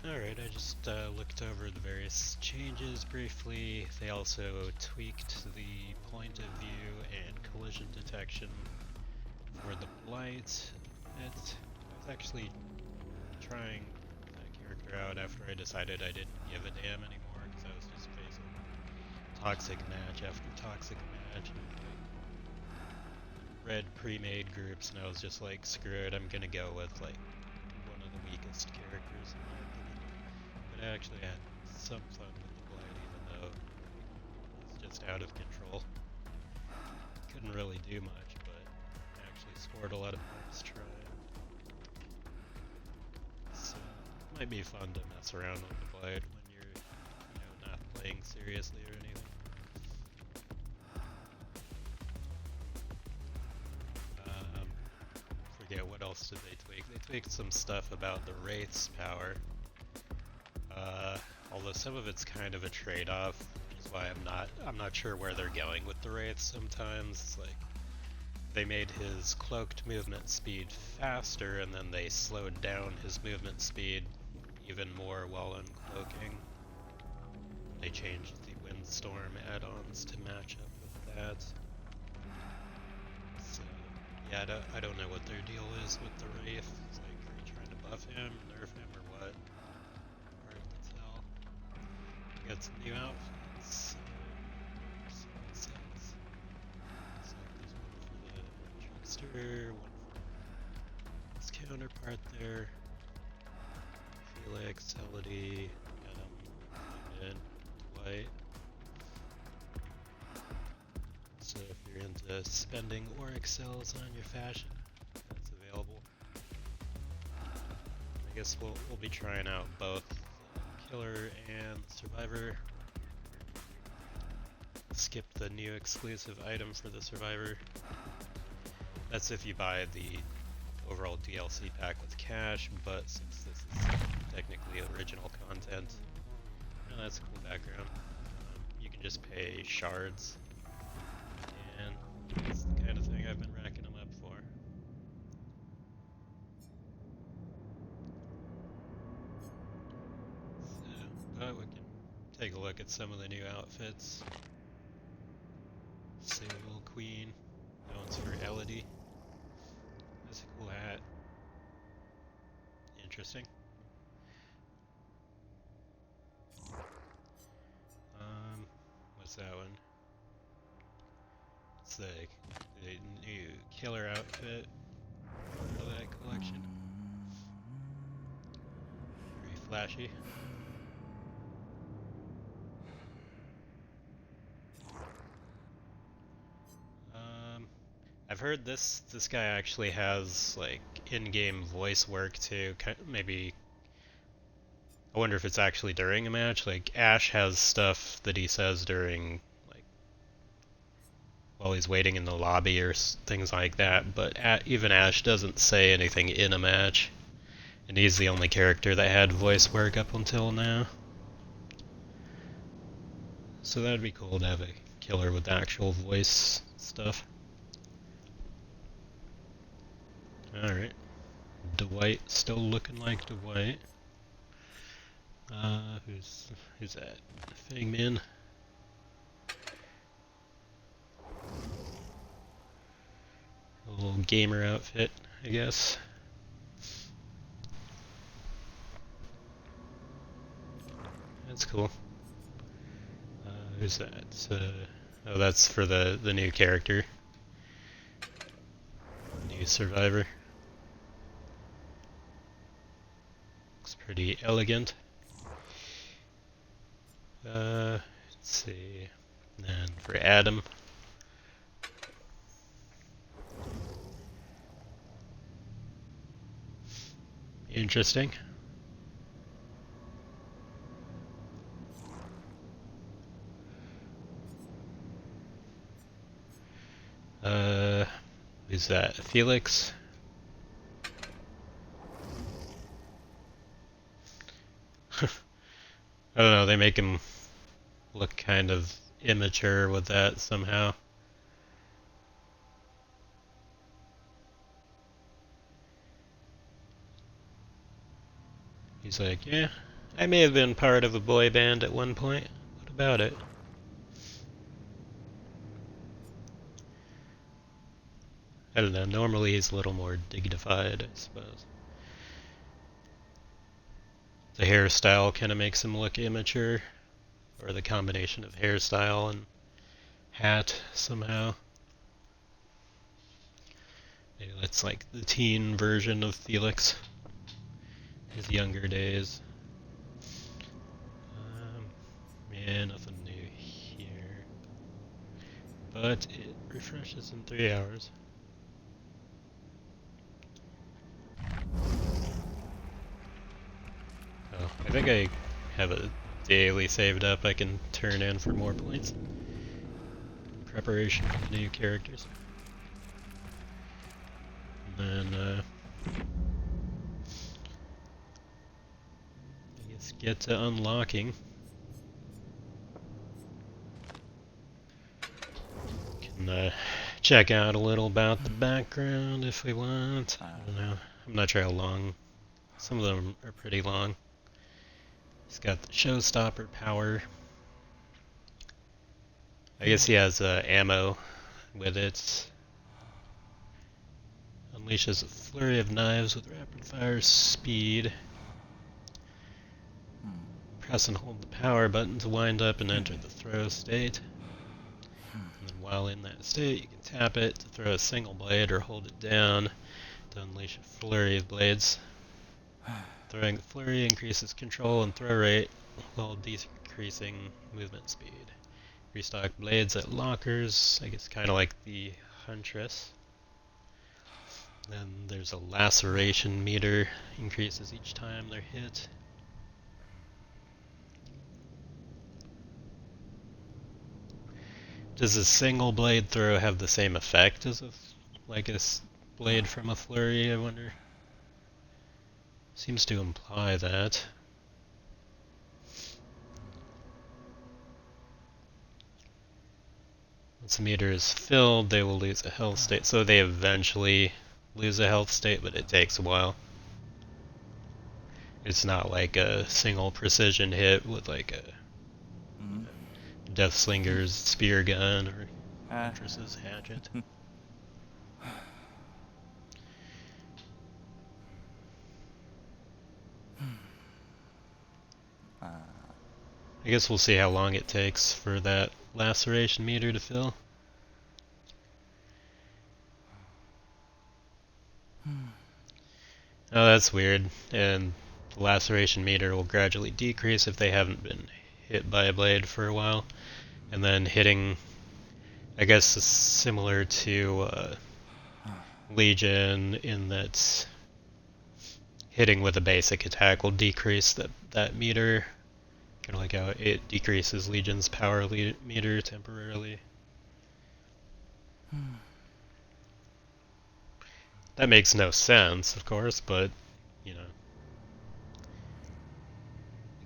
Alright, I just looked over the various changes briefly. They also tweaked the point of view and collision detection for the blight. I was actually trying that character out after I decided I didn't give a damn anymore because I was just facing toxic match after toxic match. Read pre-made groups and I was just like, screw it, I'm gonna go with like one of the weakest characters in my opinion. But I actually had some fun with the Blight even though it's just out of control. Couldn't really do much, but I actually scored a lot of points trying. So it might be fun to mess around with the Blight when you're, not playing seriously or anything. Forget what else did they tweak. They tweaked some stuff about the Wraith's power. Although some of it's kind of a trade-off, which is why I'm not sure where they're going with the Wraiths sometimes. It's like they made his cloaked movement speed faster and then they slowed down his movement speed even more while uncloaking. They changed the Windstorm add-ons to match up with that. So yeah, I don't know what their deal is with the Wraith. It's like, are you trying to buff him, nerf him, or what? Hard to tell. We got some new outfits. So looks like there's one for the Trickster, one for his counterpart there. Felix, Elodie, Adam, and Dwight. So if you're into spending Auric cells on your fashion, that's available. I guess we'll be trying out both Killer and Survivor. Skip the new exclusive item for the Survivor. That's if you buy the overall DLC pack with cash, but since this is technically original content, that's a cool background. You can just pay shards. And that's the kind of thing I've been racking them up for. So, but we can take a look at some of the new outfits. Sable Queen. That one's for Elodie. That's a cool hat. Interesting. What's that one? It's the new killer outfit for that collection. Very flashy. I've heard this guy actually has like in-game voice work too. Maybe I wonder if it's actually during a match. Like Ash has stuff that he says during while he's waiting in the lobby or things like that, but even Ash doesn't say anything in a match, and he's the only character that had voice work up until now. So that'd be cool to have a killer with actual voice stuff. Alright. Dwight still looking like Dwight. Who's that? Fangman. A little gamer outfit, I guess. That's cool. Who's that? Oh, that's for the new character. New Survivor. Looks pretty elegant. Let's see. And for Adam. Interesting. Who's that? Felix? I don't know, they make him look kind of immature with that somehow. He's like, yeah, I may have been part of a boy band at one point. What about it? I don't know, normally he's a little more dignified, I suppose. The hairstyle kind of makes him look immature, or the combination of hairstyle and hat somehow. Maybe that's like the teen version of Felix, his younger days. Yeah, nothing new here. But it refreshes in 3 hours. Oh, I think I have a daily saved up I can turn in for more points. In preparation for the new characters. And then, I guess get to unlocking. Can check out a little about the background if we want. I don't know. I'm not sure how long. Some of them are pretty long. He's got the showstopper power. I guess he has ammo with it. Unleashes a flurry of knives with rapid fire speed. Press and hold the power button to wind up and enter the throw state. And then while in that state, you can tap it to throw a single blade or hold it down to unleash a flurry of blades. Throwing the flurry increases control and throw rate while decreasing movement speed. Restock blades at lockers, I guess kind of like the Huntress. Then there's a laceration meter, increases each time they're hit. Does a single blade throw have the same effect as like a blade from a flurry, I wonder? Seems to imply that. Once the meter is filled, they will lose a health state. So they eventually lose a health state, but it takes a while. It's not like a single precision hit with like a Deathslinger's spear gun or Huntress's hatchet. I guess we'll see how long it takes for that laceration meter to fill. Oh, that's weird. And the laceration meter will gradually decrease if they haven't been hit by a blade for a while. And then hitting, I guess, similar to Legion in that hitting with a basic attack will decrease that meter. Kind of like how it decreases Legion's power meter temporarily. That makes no sense, of course, but, you know,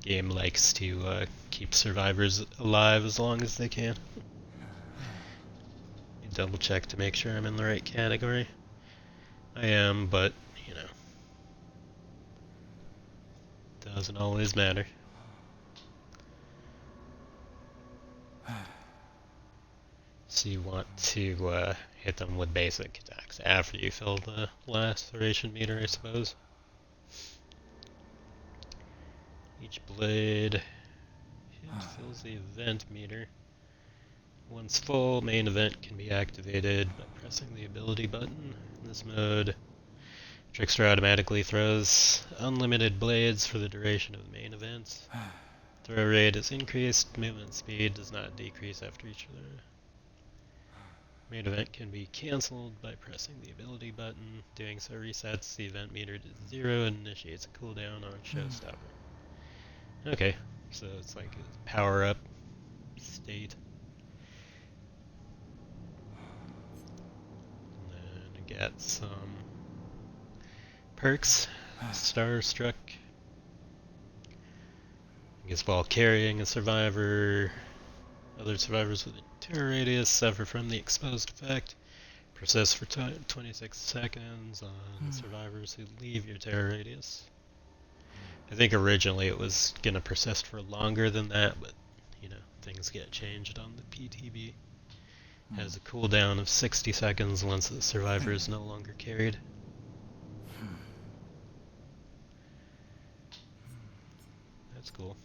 the game likes to keep survivors alive as long as they can. Double check to make sure I'm in the right category. I am, but, you know, doesn't always matter. So you want to hit them with basic attacks after you fill the laceration meter, I suppose. Each blade hit fills the event meter. Once full, main event can be activated by pressing the ability button. In this mode, Trickster automatically throws unlimited blades for the duration of the main event. Throw rate is increased, movement speed does not decrease after each of the main event can be cancelled by pressing the ability button. Doing so resets the event meter to 0 and initiates a cooldown on showstopper. Okay, so it's like a power-up state. And then get some perks. Starstruck. I guess while carrying a survivor, other survivors within terror radius suffer from the exposed effect. Persist for 26 seconds on survivors who leave your terror radius. I think originally it was gonna persist for longer than that, but you know, things get changed on the PTB. Has a cooldown of 60 seconds once the survivor is no longer carried. That's cool.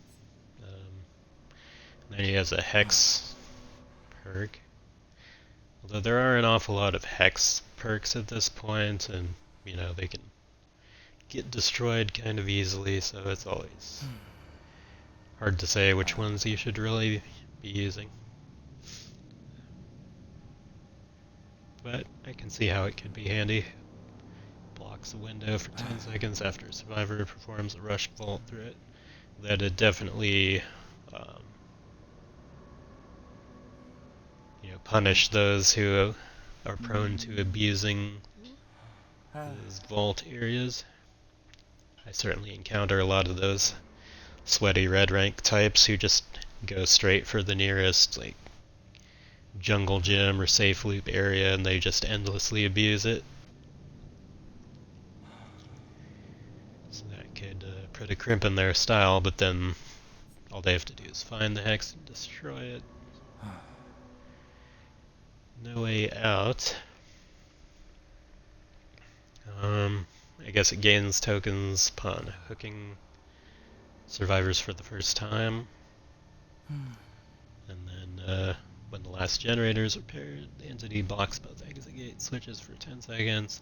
Then he has a Hex perk. Although there are an awful lot of Hex perks at this point, and you know, they can get destroyed kind of easily, so it's always hard to say which ones you should really be using. But I can see how it could be handy. Blocks a window for 10 seconds after a survivor performs a rush vault through it. That'd definitely you know, punish those who are prone to abusing those vault areas. I certainly encounter a lot of those sweaty red rank types who just go straight for the nearest like jungle gym or safe loop area, and they just endlessly abuse it. So that could put a crimp in their style, but then all they have to do is find the hex and destroy it. No way out. I guess it gains tokens upon hooking survivors for the first time. And then when the last generator is repaired, the entity blocks both exit gate switches for 10 seconds,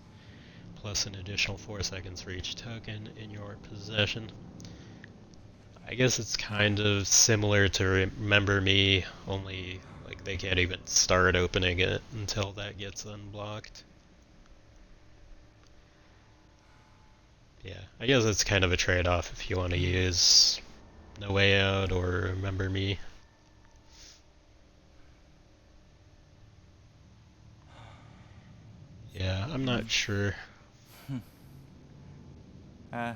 plus an additional 4 seconds for each token in your possession. I guess it's kind of similar to Remember Me, only like they can't even start opening it until that gets unblocked. Yeah, I guess it's kind of a trade-off if you want to use No Way Out or Remember Me. Yeah, I'm not sure. But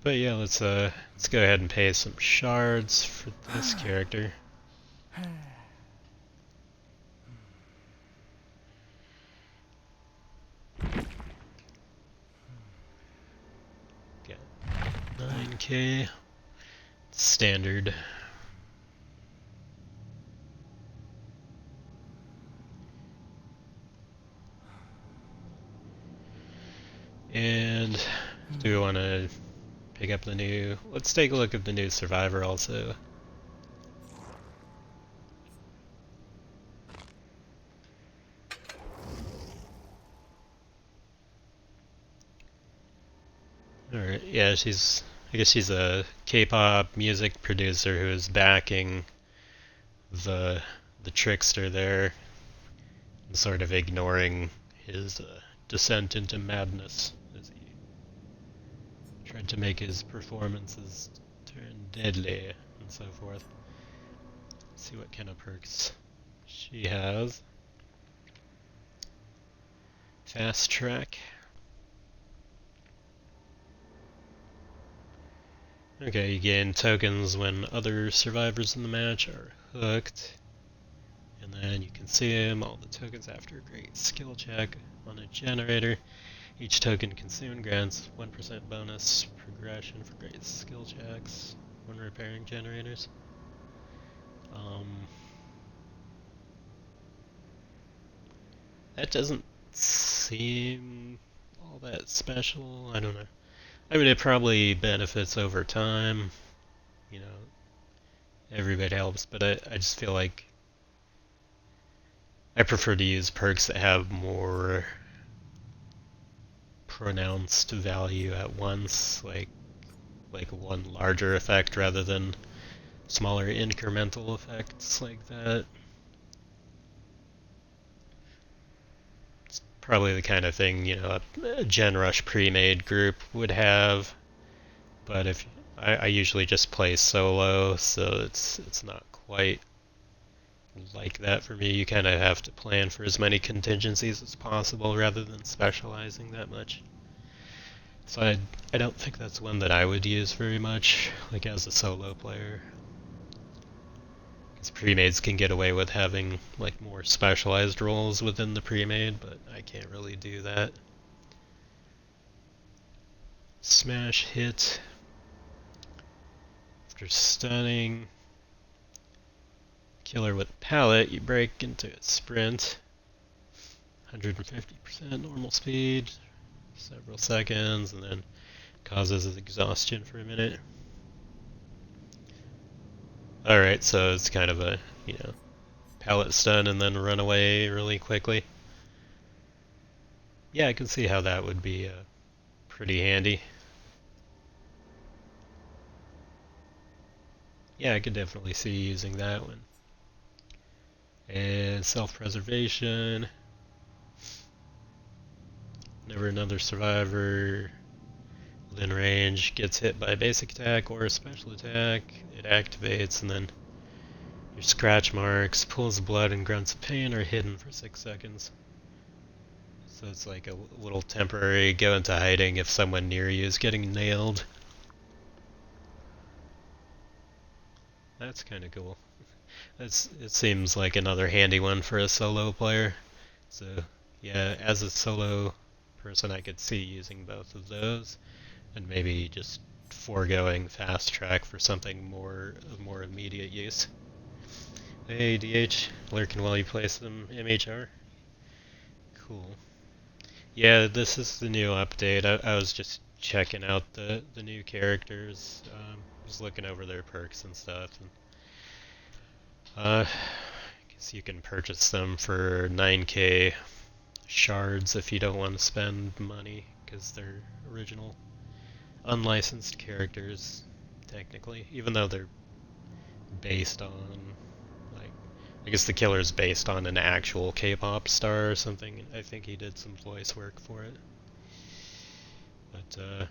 yeah, let's go ahead and pay some shards for this character. Got 9k. Standard. And do we want to pick up the new... Let's take a look at the new Survivor also. Alright, yeah, I guess she's a K-pop music producer who is backing the trickster there and sort of ignoring his descent into madness as he tried to make his performances turn deadly and so forth. Let's see what kind of perks she has. Fast track. Okay, you gain tokens when other survivors in the match are hooked. And then you can see all the tokens after a great skill check on a generator. Each token consumed grants 1% bonus progression for great skill checks when repairing generators. That doesn't seem all that special. I don't know. I mean, it probably benefits over time. You know, every bit helps, but I just feel like I prefer to use perks that have more pronounced value at once, like one larger effect rather than smaller incremental effects like that. It's probably the kind of thing, you know, a Gen Rush pre-made group would have, but if I usually just play solo, so it's not quite like that for me. You kind of have to plan for as many contingencies as possible rather than specializing that much. So I don't think that's one that I would use very much, like as a solo player. Because pre-mades can get away with having like more specialized roles within the pre-made, but I can't really do that. smash hit. After stunning killer with pallet, you break into its sprint. 150% normal speed, several seconds, and then causes exhaustion for a minute. Alright, so it's kind of a, pallet stun and then run away really quickly. Yeah, I can see how that would be pretty handy. Yeah, I could definitely see using that one. And self-preservation. Whenever another survivor within range gets hit by a basic attack or a special attack, it activates, and then your scratch marks, pools of blood, and grunts of pain are hidden for 6 seconds. So it's like a little temporary go into hiding if someone near you is getting nailed. That's kind of cool. It seems like another handy one for a solo player. So yeah, as a solo person I could see using both of those, and maybe just foregoing fast track for something of more immediate use. Hey DH, lurking while you play some MHR. Cool. Yeah, this is the new update. I was just checking out the new characters. Was looking over their perks and stuff. And, I guess you can purchase them for 9k shards if you don't want to spend money, because they're original unlicensed characters, technically. Even though they're based on, like, I guess the killer is based on an actual K-pop star or something. I think he did some voice work for it. But,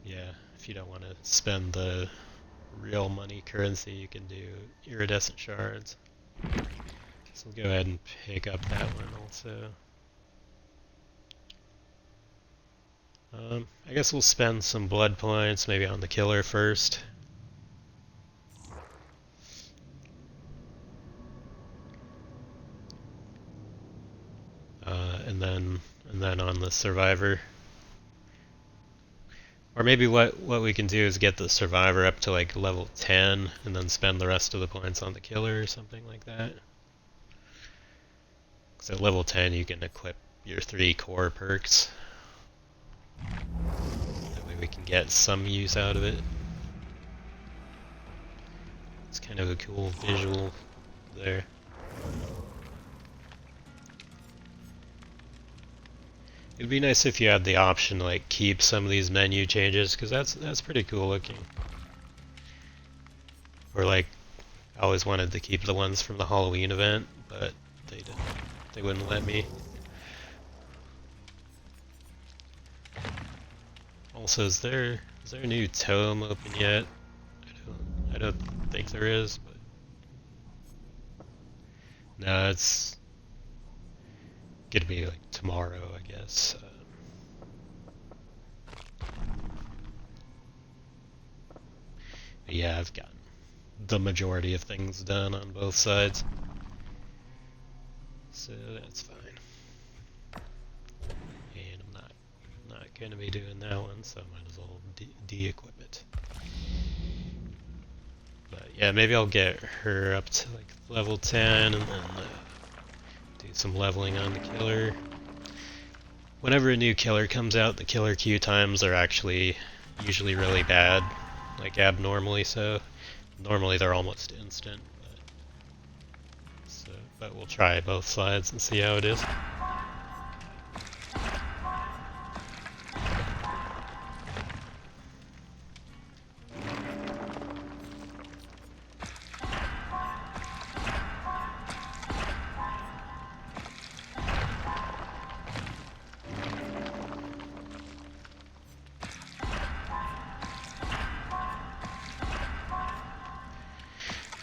yeah, if you don't want to spend the real money currency, you can do iridescent shards. So we'll go ahead and pick up that one also. I guess we'll spend some blood points maybe on the killer first. And then on the survivor. Or maybe what we can do is get the survivor up to like level 10 and then spend the rest of the points on the killer or something like that. So at level 10 you can equip your 3 core perks. That way we can get some use out of it. It's kind of a cool visual there. It'd be nice if you had the option to like keep some of these menu changes, because that's pretty cool looking. Or like, I always wanted to keep the ones from the Halloween event, but they didn't. They wouldn't let me. Also, is there a new tome open yet? I don't think there is, but no, it's gonna be like tomorrow, I guess. Yeah, I've got the majority of things done on both sides, so that's fine. And I'm not gonna be doing that one, so I might as well de-equip it. But yeah, maybe I'll get her up to like level 10 and then do some leveling on the killer. Whenever a new killer comes out, the killer queue times are actually usually really bad, like abnormally so. Normally they're almost instant, but we'll try both sides and see how it is.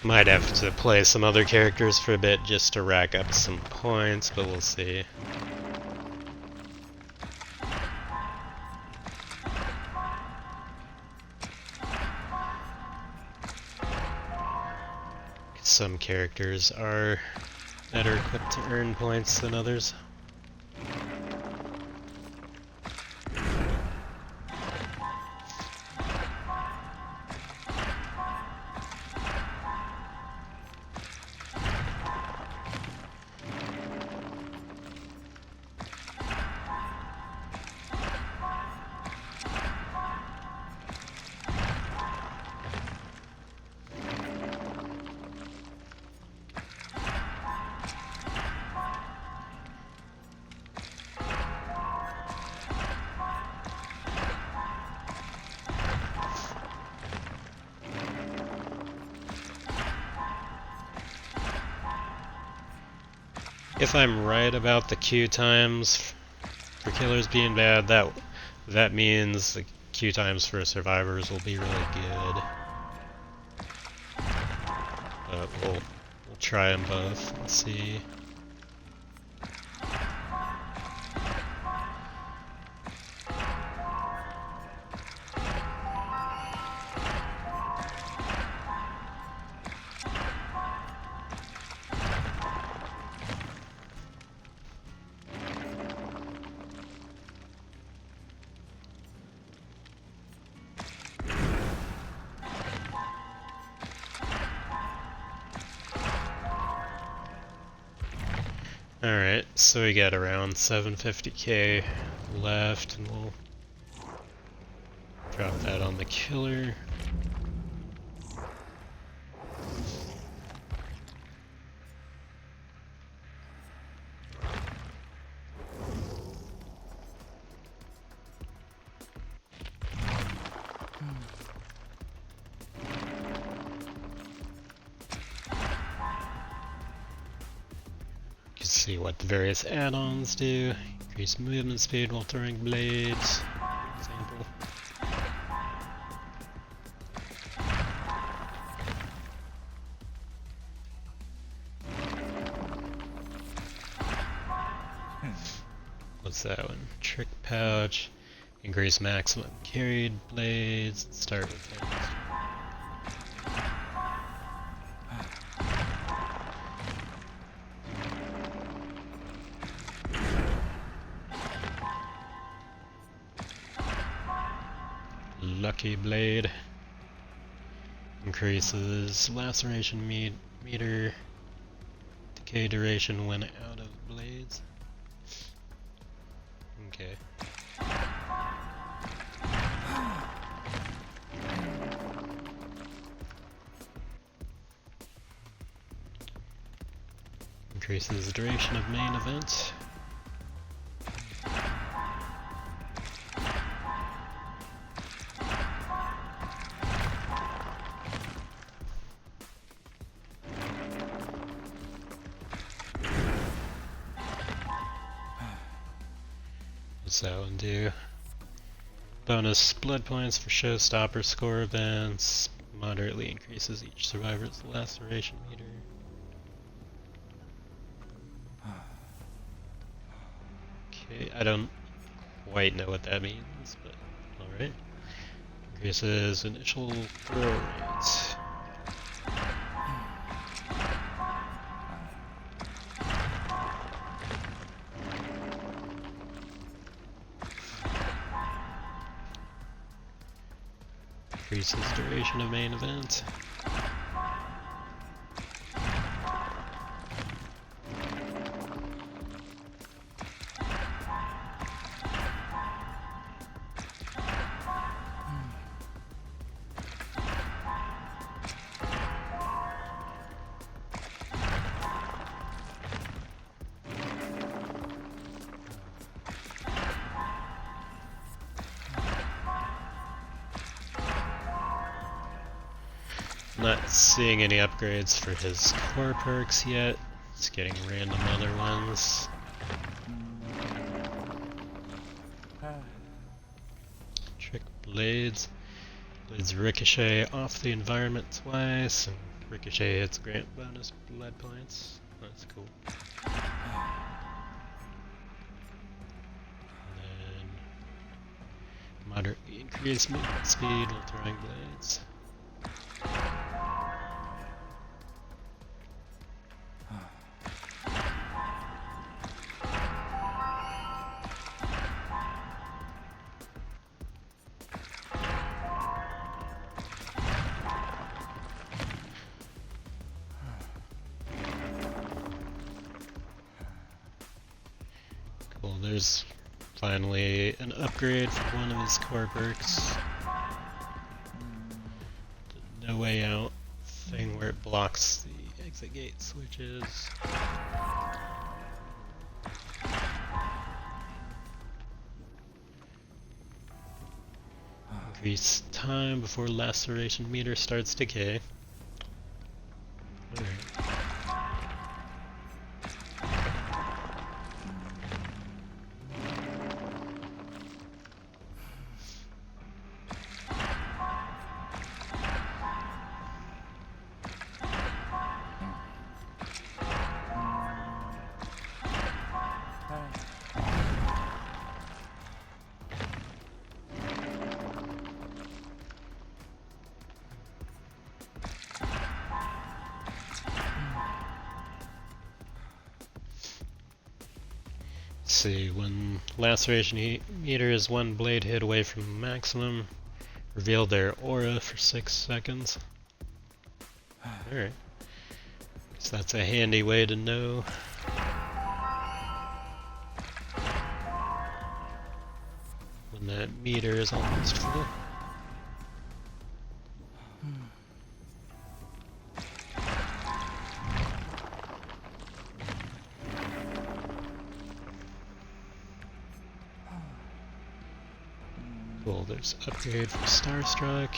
Might have to play some other characters for a bit just to rack up some points, but we'll see. Some characters are better equipped to earn points than others. if I'm right about the queue times for killers being bad, that means the queue times for survivors will be really good. But we'll try them both and see. Alright, so we got around 750k left, and we'll drop that on the killer. See what the various add-ons do. Increase movement speed while throwing blades, for example. What's that one? Trick pouch. Increase maximum carried blades. Start with it. Lucky blade increases laceration meter, decay duration when out of blades. Okay. Increases the duration of main event. What's that one do? Bonus blood points for showstopper score events. Moderately increases each survivor's laceration meter. Okay, I don't quite know what that means, but alright. Increases initial throw rate. Increases duration of main event. Not seeing any upgrades for his core perks yet. Just getting random other ones. Trick blades. Blades ricochet off the environment twice, and ricochet hits grant bonus blood points. That's cool. And then moderately increase movement speed while throwing blades. Cool, there's finally an upgrade for one of his core perks. The no way out thing where it blocks the exit gate switches. Increase time before laceration meter starts decay. Alright. see, when laceration meter is one blade hit away from maximum, reveal their aura for 6 seconds. Alright. So that's a handy way to know. When that meter is almost full. Cool, there's upgrade for Starstruck.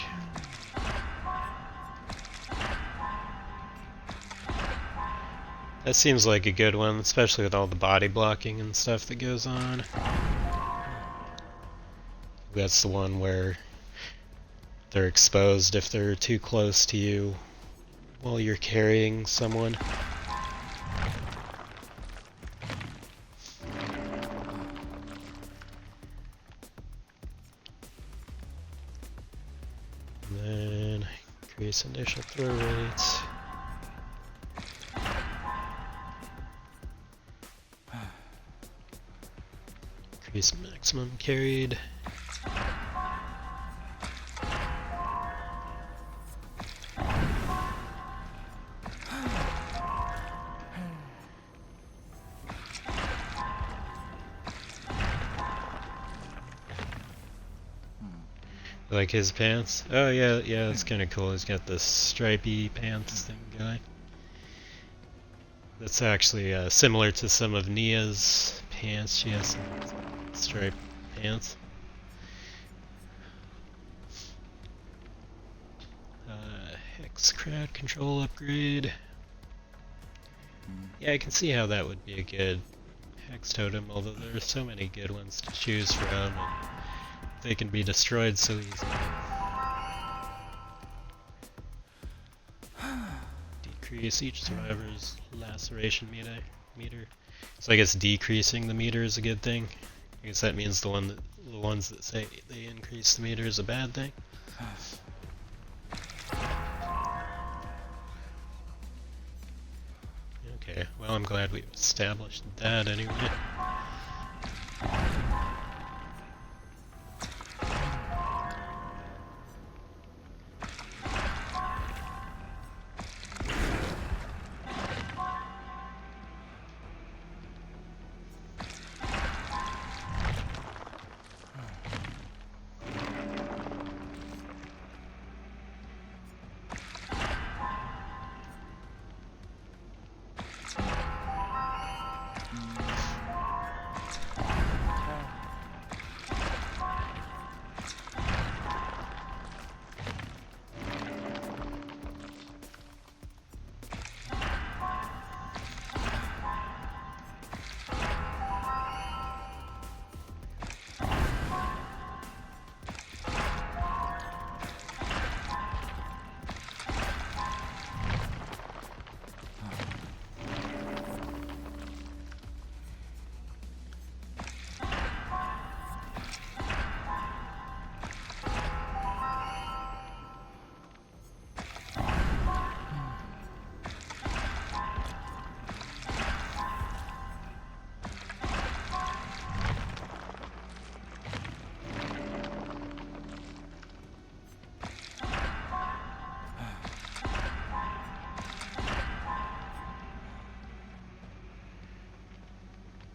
That seems like a good one, especially with all the body blocking and stuff that goes on. That's the one where they're exposed if they're too close to you while you're carrying someone. And then increase initial throw rates. Increase maximum carried. Like his pants? Oh yeah, that's kind of cool. He's got this stripy pants thing going. That's actually similar to some of Nia's pants. She has some striped pants. Hex crowd control upgrade. Yeah, I can see how that would be a good hex totem, although there are so many good ones to choose from, and they can be destroyed so easily. Decrease each survivor's laceration meter. So I guess decreasing the meter is a good thing. I guess that means the ones that say they increase the meter is a bad thing. Okay, well I'm glad we've established that anyway.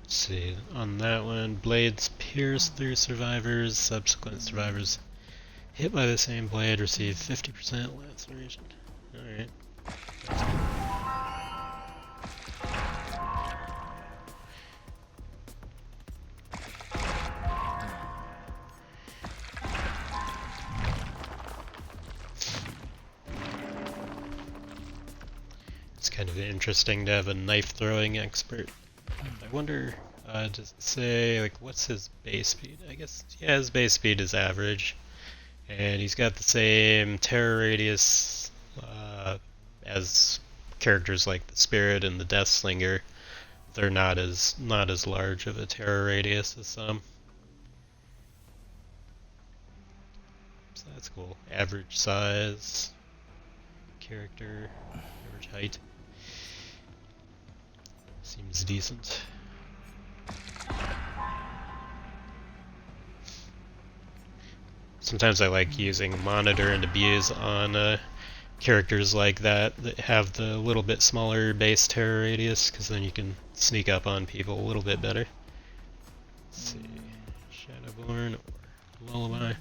See, on that one, blades pierce through survivors. Subsequent survivors hit by the same blade receive 50% laceration. Alright. It's kind of interesting to have a knife throwing expert. I wonder, does it say, like, what's his base speed? I guess, yeah, his base speed is average. And he's got the same terror radius as characters like the Spirit and the Deathslinger. They're not as large of a terror radius as some. So that's cool. Average size, character, average height. Seems decent. Sometimes I like using monitor and abuse on characters like that have the little bit smaller base terror radius, because then you can sneak up on people a little bit better. Let's see, Shadowborn or Lullaby.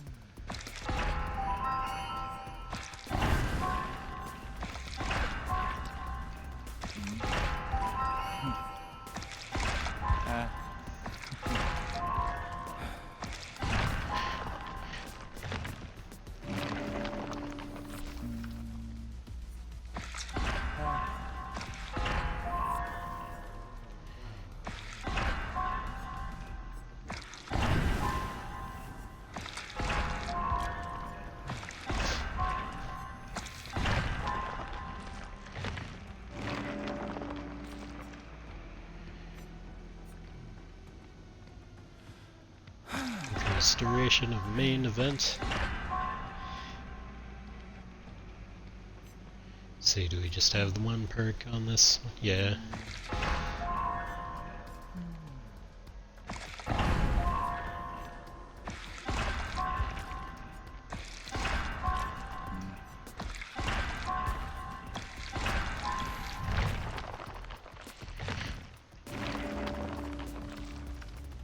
Restoration of main event. Let's see, do we just have the one perk on this? Yeah.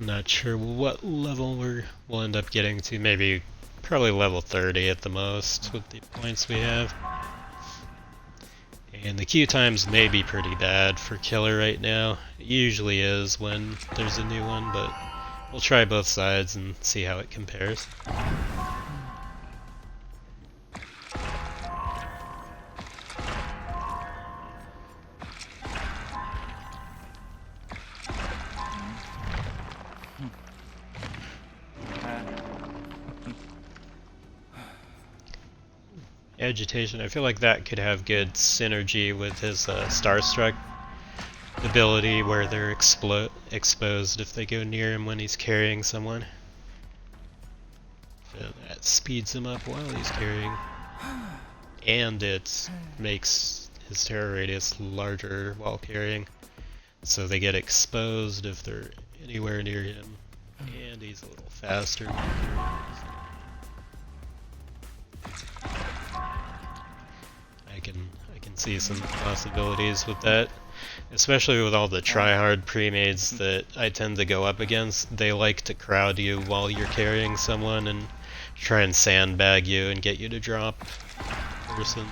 Not sure what level we'll end up getting to. Maybe, probably level 30 at the most with the points we have. And the queue times may be pretty bad for killer right now. It usually is when there's a new one, but we'll try both sides and see how it compares. Agitation, I feel like that could have good synergy with his Starstruck ability where they're exposed if they go near him when he's carrying someone. So that speeds him up while he's carrying. And it makes his terror radius larger while carrying. So they get exposed if they're anywhere near him. And he's a little faster. I can see some possibilities with that, especially with all the tryhard pre-mades that I tend to go up against. They like to crowd you while you're carrying someone and try and sandbag you and get you to drop a person.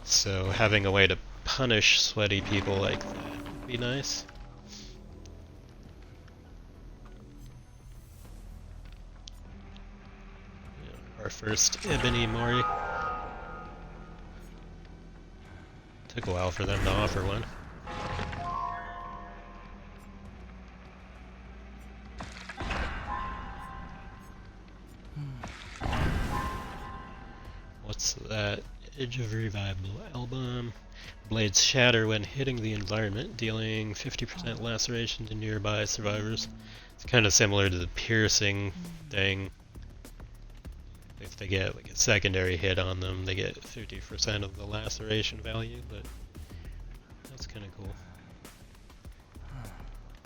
So having a way to punish sweaty people like that would be nice. Our first Ebony Mori. Took a while for them to offer one. What's that? Edge of Revival album. Blades shatter when hitting the environment, dealing 50% laceration to nearby survivors. It's kind of similar to the piercing thing. If they get like a secondary hit on them, they get 50% of the laceration value, but that's kind of cool.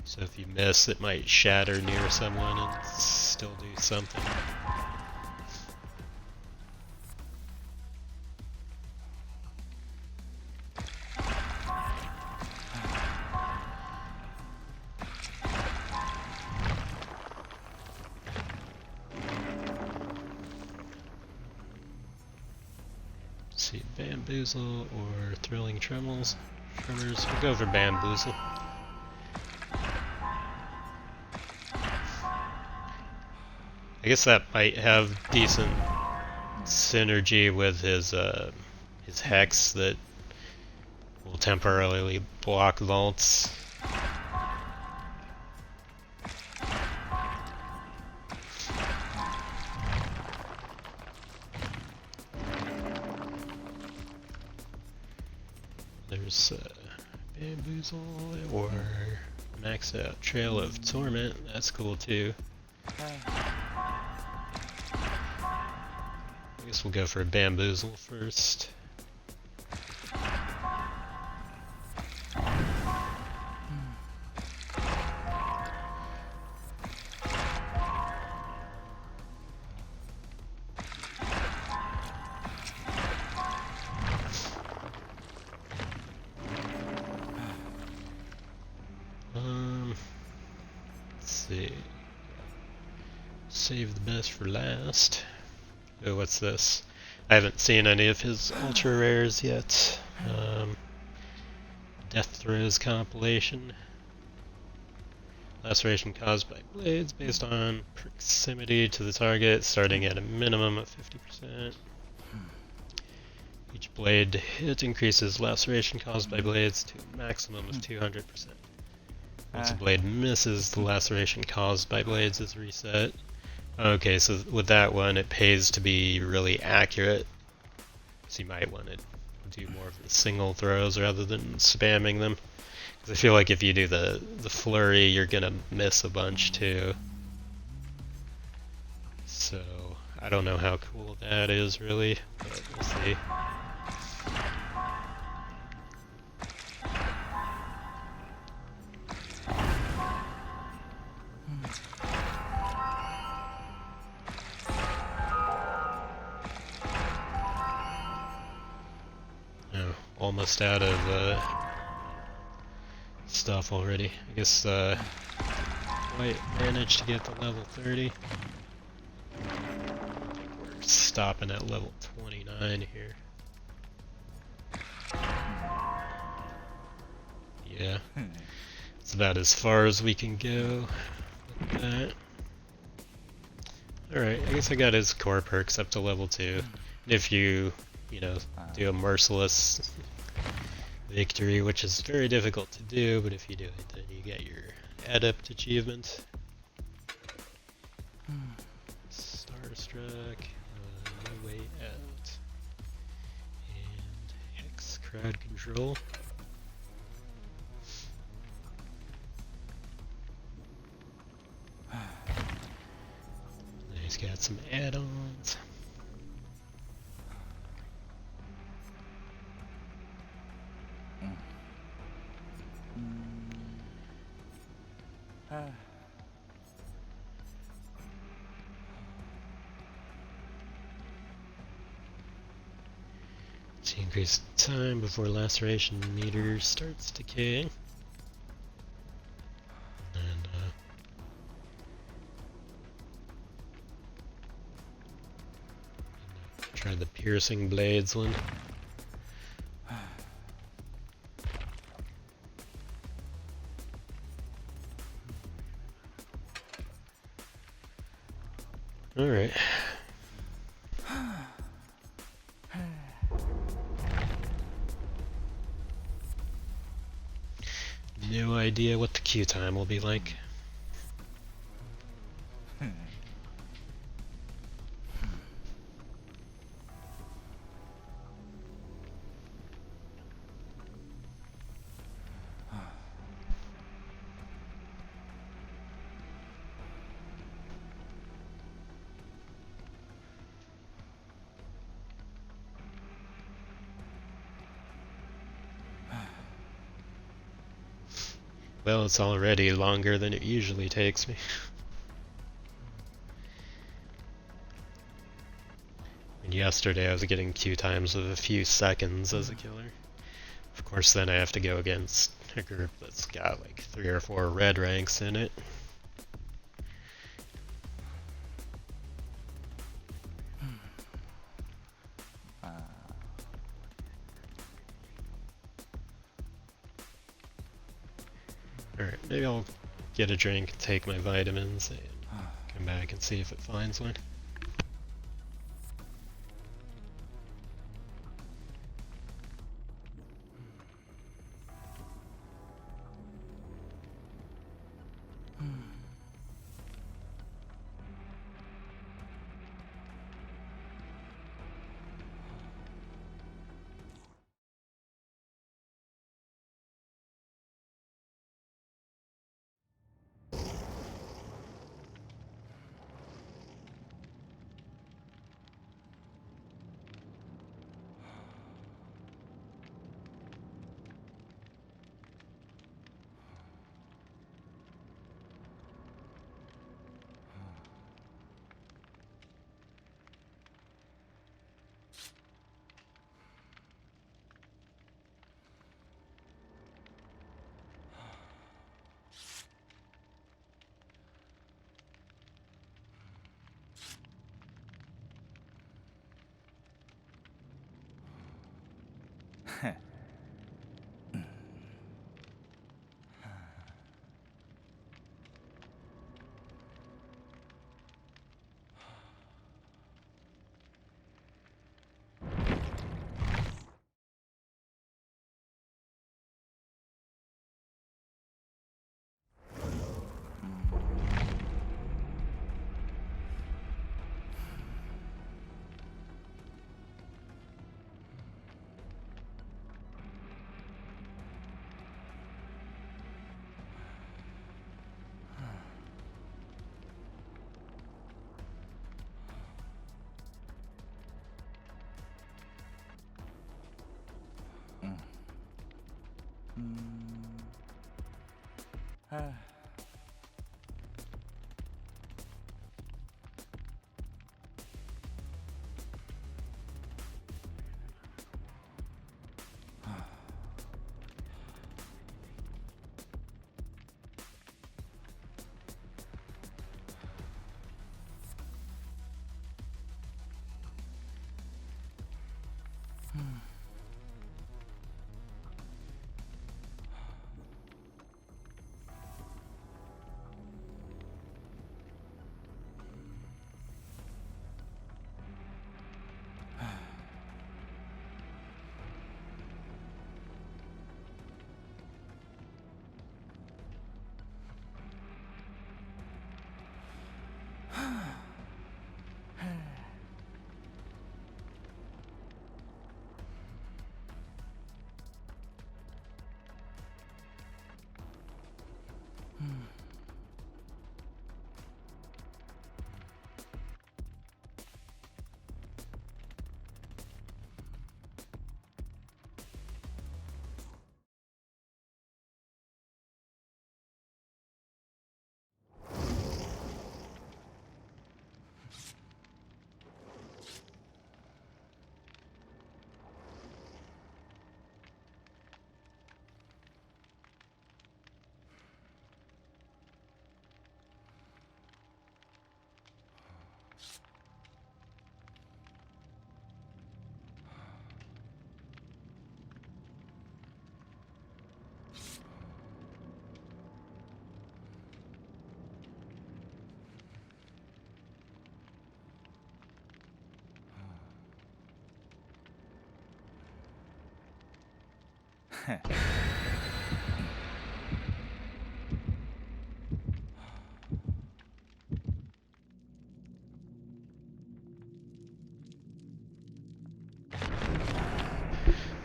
So if you miss, it might shatter near someone and still do something. See, Bamboozle or Thrilling Tremors. We'll go for Bamboozle. I guess that might have decent synergy with his hex that will temporarily block vaults. There's Bamboozle or Max Out Trail of Torment. That's cool too. I guess we'll go for Bamboozle first. see. Save the best for last. Oh, what's this? I haven't seen any of his ultra rares yet. Death Throes compilation. Laceration caused by blades based on proximity to the target, starting at a minimum of 50%. Each blade hit increases laceration caused by blades to a maximum of 200%. Once a blade misses, the laceration caused by blades is reset. Okay, so with that one, it pays to be really accurate. So you might want to do more of the single throws rather than spamming them. Because I feel like if you do the flurry, you're gonna miss a bunch too. So I don't know how cool that is really, but we'll see. Oh, almost out of stuff already. I guess might manage to get to level 30. I think we're stopping at level 29 here. Yeah, it's about as far as we can go with that. Alright, I guess I got his core perks up to level 2. If you do a merciless victory, which is very difficult to do, but if you do it, then you get your adept achievement. Starstruck, No Way Out, and Hex Crowd Control. He's got some add-ons. To increase time before laceration meter starts decaying. And try the piercing blades one. Alright. No idea what the queue time will be like. Well, it's already longer than it usually takes me. And yesterday I was getting queue times of a few seconds as a killer. Of course, then I have to go against a group that's got like 3 or 4 red ranks in it. Alright, maybe I'll get a drink, take my vitamins, and come back and see if it finds one.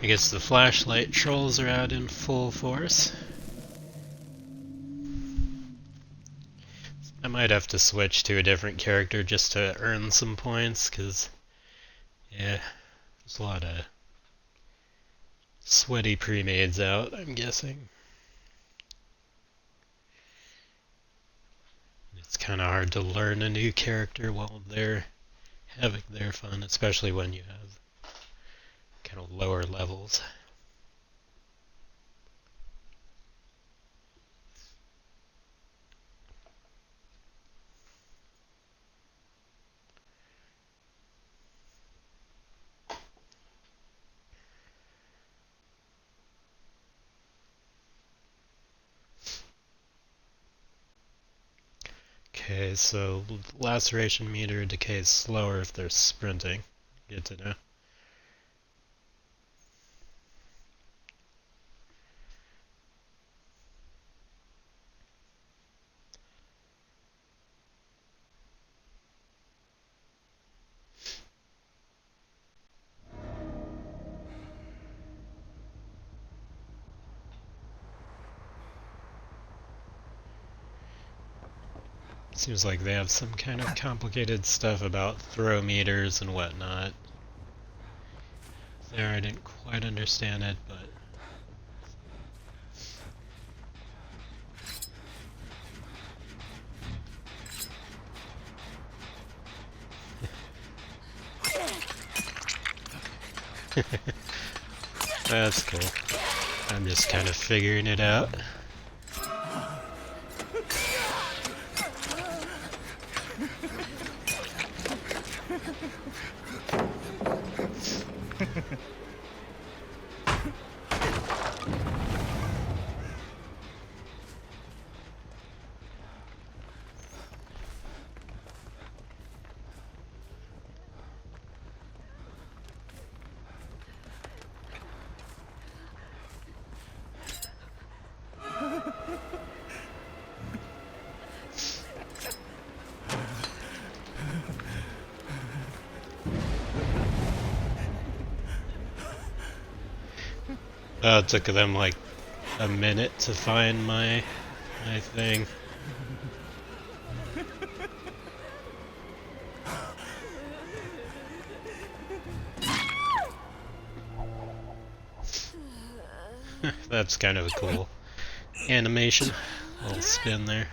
I guess the flashlight trolls are out in full force. I might have to switch to a different character just to earn some points, because, yeah, there's a lot of sweaty pre-mades out, I'm guessing. It's kind of hard to learn a new character while they're having their fun, especially when you have kind of lower levels. Okay, so laceration meter decays slower if they're sprinting. Good to know. Seems like they have some kind of complicated stuff about throw meters and whatnot. There, I didn't quite understand it, but... That's cool. I'm just kind of figuring it out. It took them like a minute to find my thing. That's kind of a cool animation. Little spin there.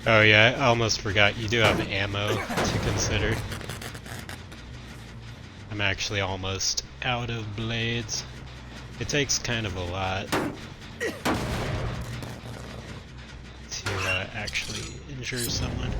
Oh yeah, I almost forgot, you do have ammo to consider. I'm actually almost out of blades. It takes kind of a lot to actually injure someone.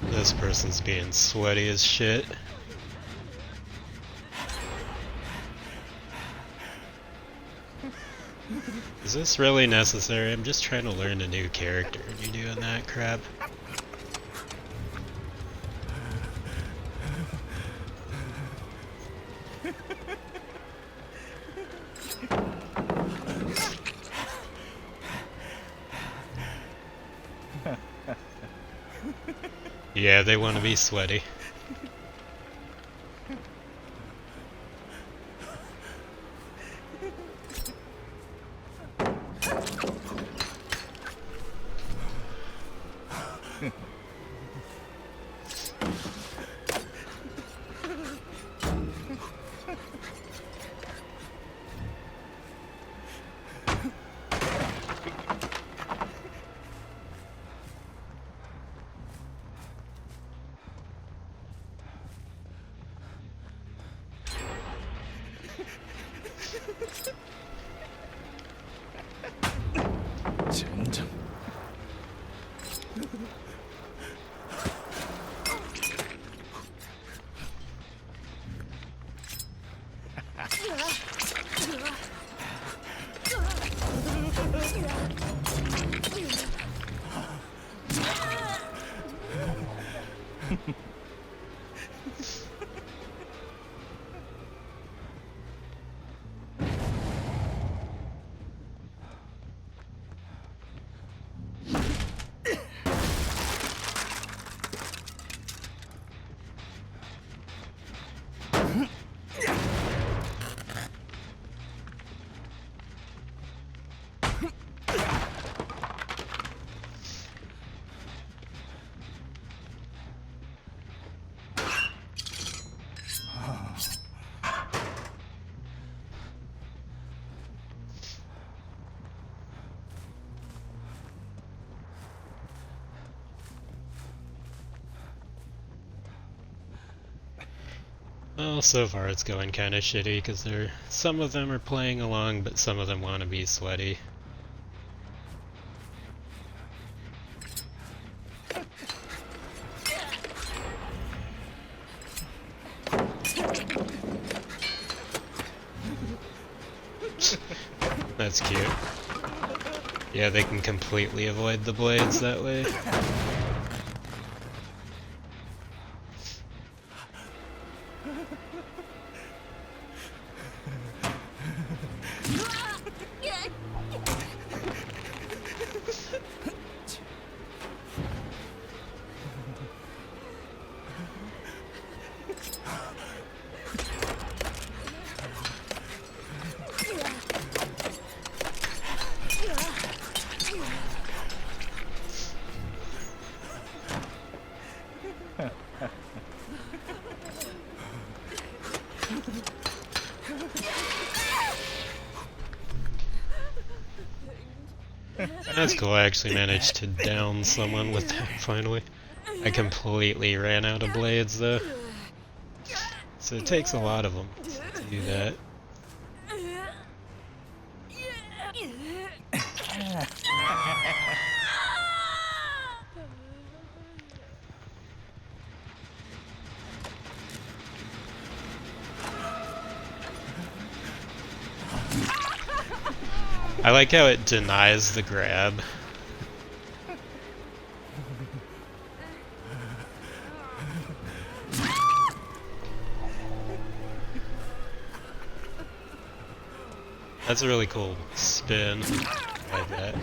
This person's being sweaty as shit. Is this really necessary? I'm just trying to learn a new character and you doing that crap? Yeah, they want to be sweaty. Well, so far it's going kind of shitty because some of them are playing along, but some of them want to be sweaty. That's cute. Yeah, they can completely avoid the blades that way. That's cool, I actually managed to down someone with that finally. I completely ran out of blades though. So it takes a lot of them to do that. I like how it denies the grab. That's a really cool spin. I like that.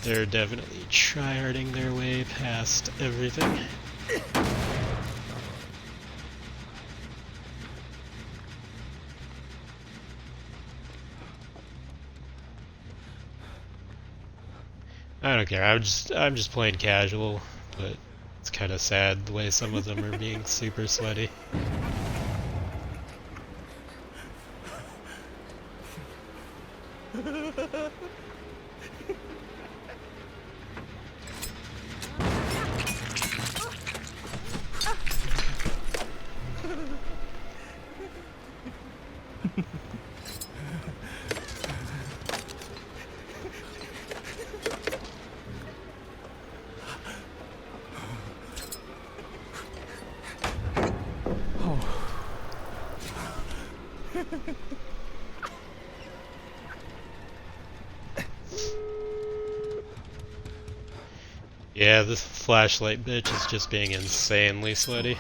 They're definitely tryharding their way past everything. I don't care. I'm just playing casual, but it's kind of sad the way some of them are being super sweaty. Yeah, this flashlight bitch is just being insanely sweaty.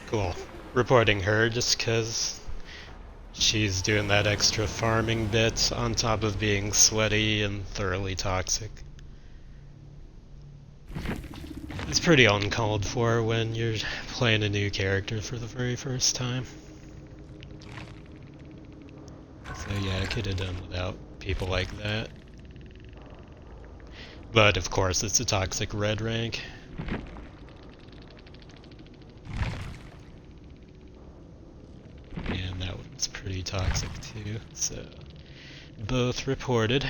Cool. Reporting her just because she's doing that extra farming bit on top of being sweaty and thoroughly toxic. It's pretty uncalled for when you're playing a new character for the very first time. So yeah, I could have done without people like that. But of course it's a toxic red rank. And that one's pretty toxic too, so both reported.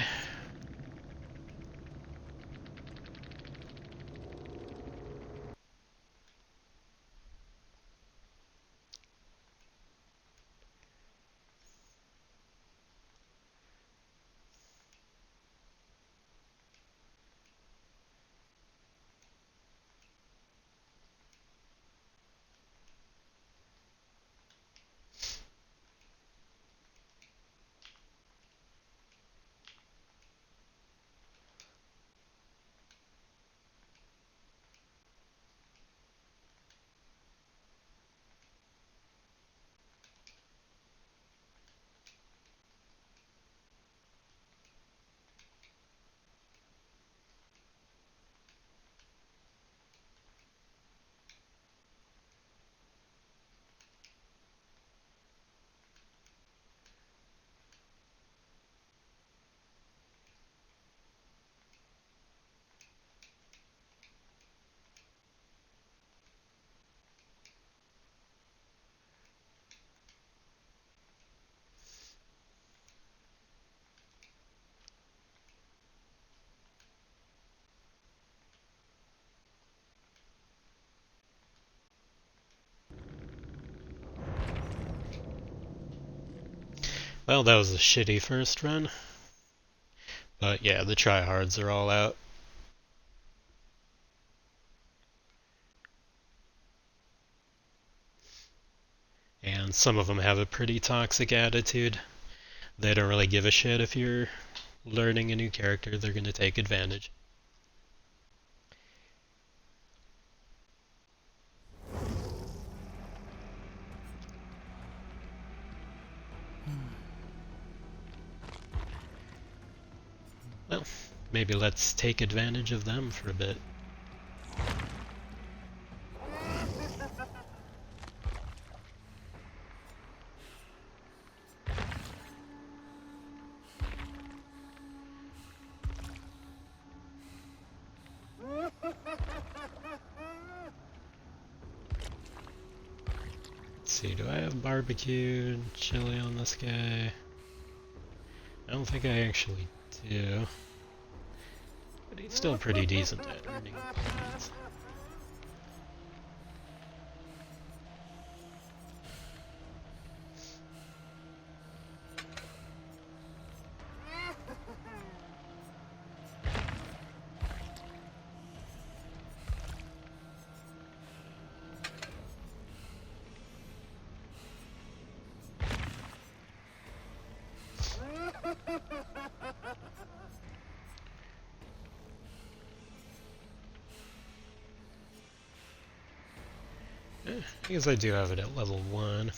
Well, that was a shitty first run. But yeah, the tryhards are all out. And some of them have a pretty toxic attitude. They don't really give a shit if you're learning a new character, they're going to take advantage. Well, maybe let's take advantage of them for a bit. Let's see, do I have barbecue and chili on this guy? I don't think I actually do. But he's still pretty decent at earning points. I guess I do have it at level 1.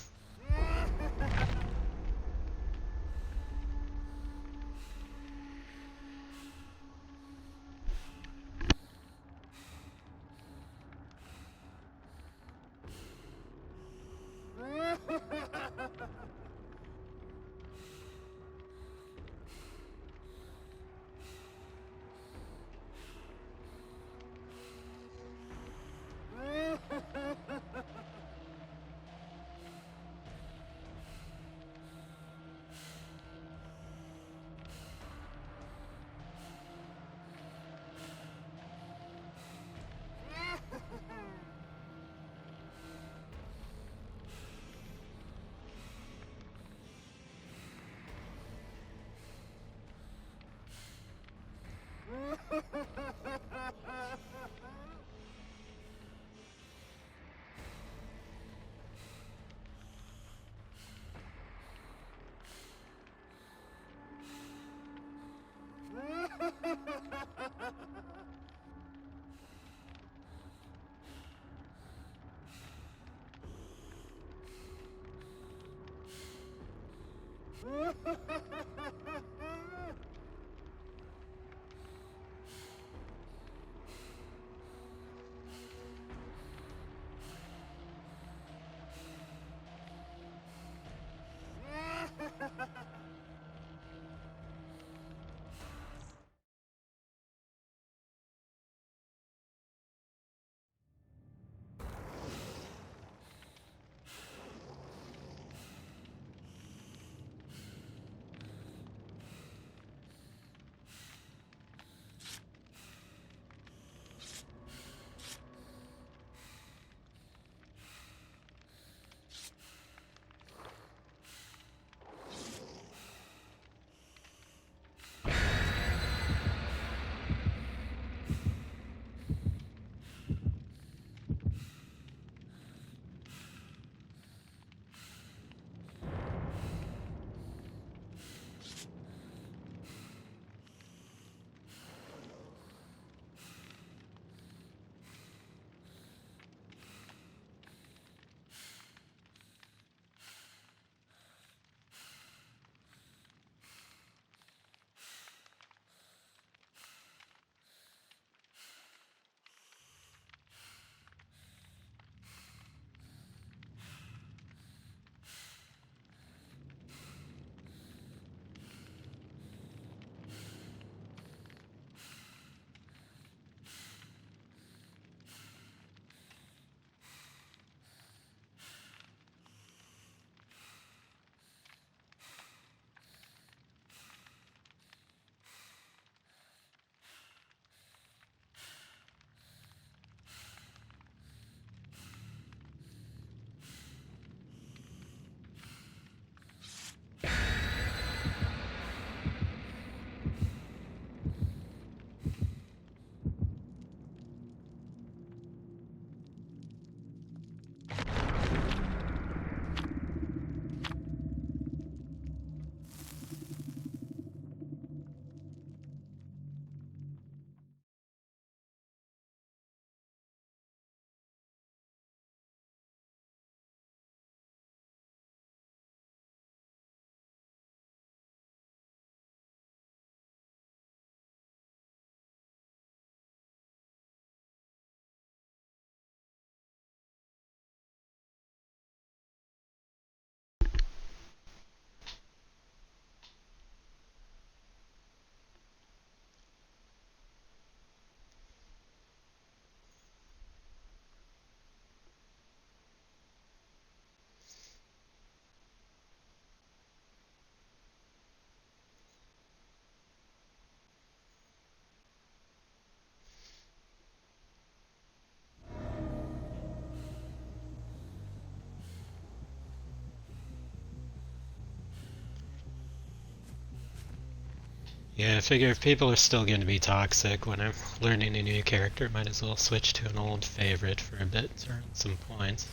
Yeah, I figure if people are still going to be toxic when I'm learning a new character, might as well switch to an old favorite for a bit to earn some points.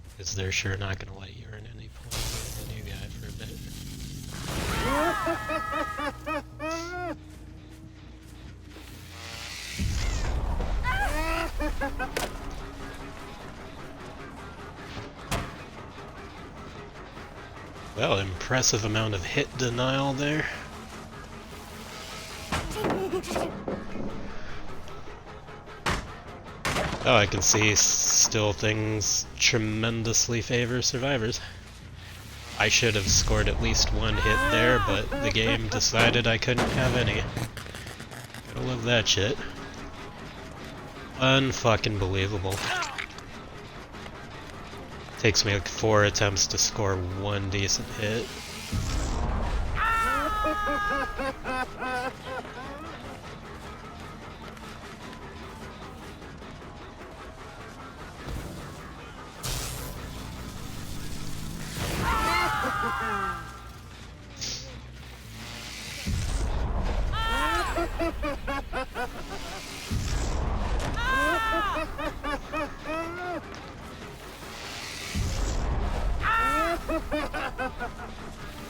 Because they're sure not going to let you earn any points with the new guy for a bit. Well, impressive amount of hit denial there. Oh, I can see still things tremendously favor survivors. I should have scored at least one hit there, but the game decided I couldn't have any. Gotta love that shit. Unfucking believable. Takes me like 4 attempts to score one decent hit.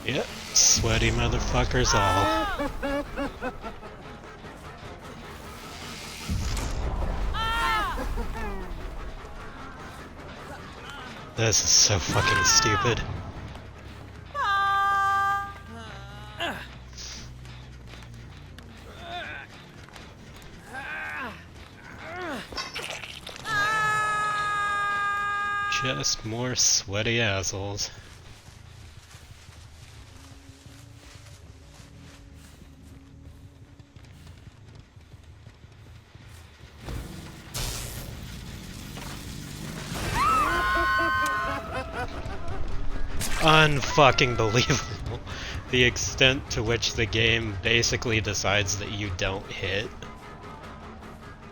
Yep, sweaty motherfuckers all. This is so fucking stupid. Just more sweaty assholes. Unfucking believable. The extent to which the game basically decides that you don't hit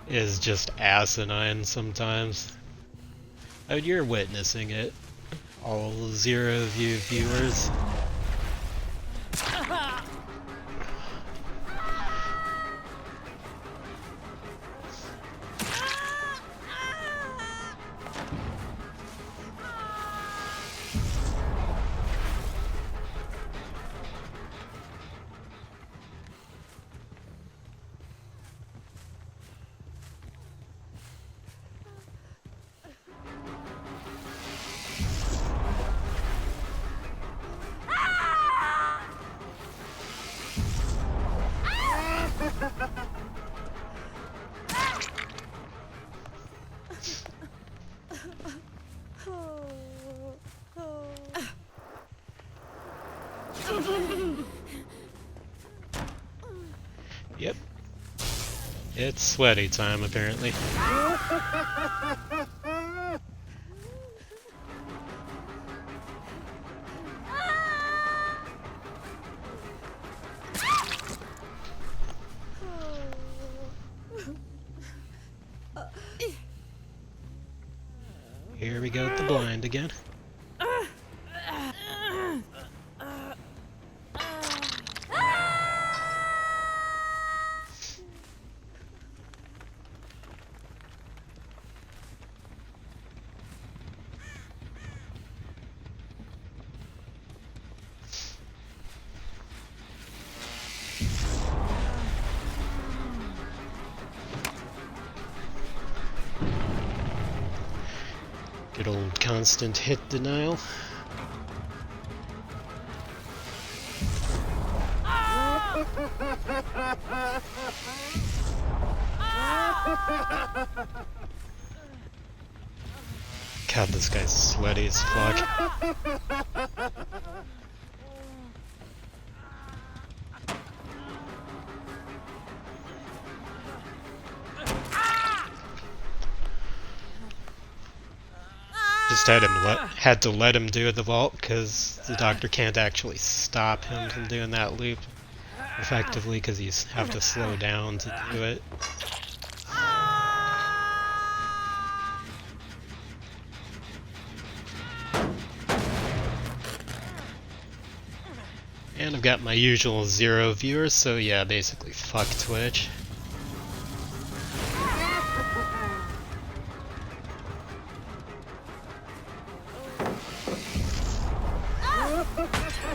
is just asinine sometimes. Oh, you're witnessing it. All 0 of you viewers. Yep. It's sweaty time, apparently. Here we go with the blind again. Good old constant hit denial. God, this guy's sweaty as fuck. Just had to let him do the vault because the doctor can't actually stop him from doing that loop effectively because you have to slow down to do it. And I've got my usual 0 viewers, so yeah, basically fuck Twitch.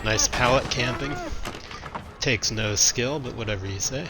Nice pallet camping. Takes no skill, but whatever you say.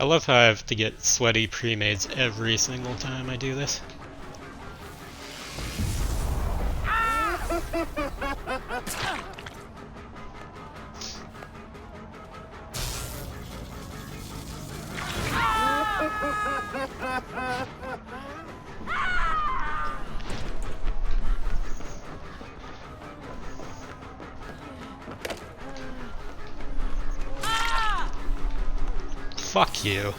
I love how I have to get sweaty pre-mades every single time I do this. Fuck you.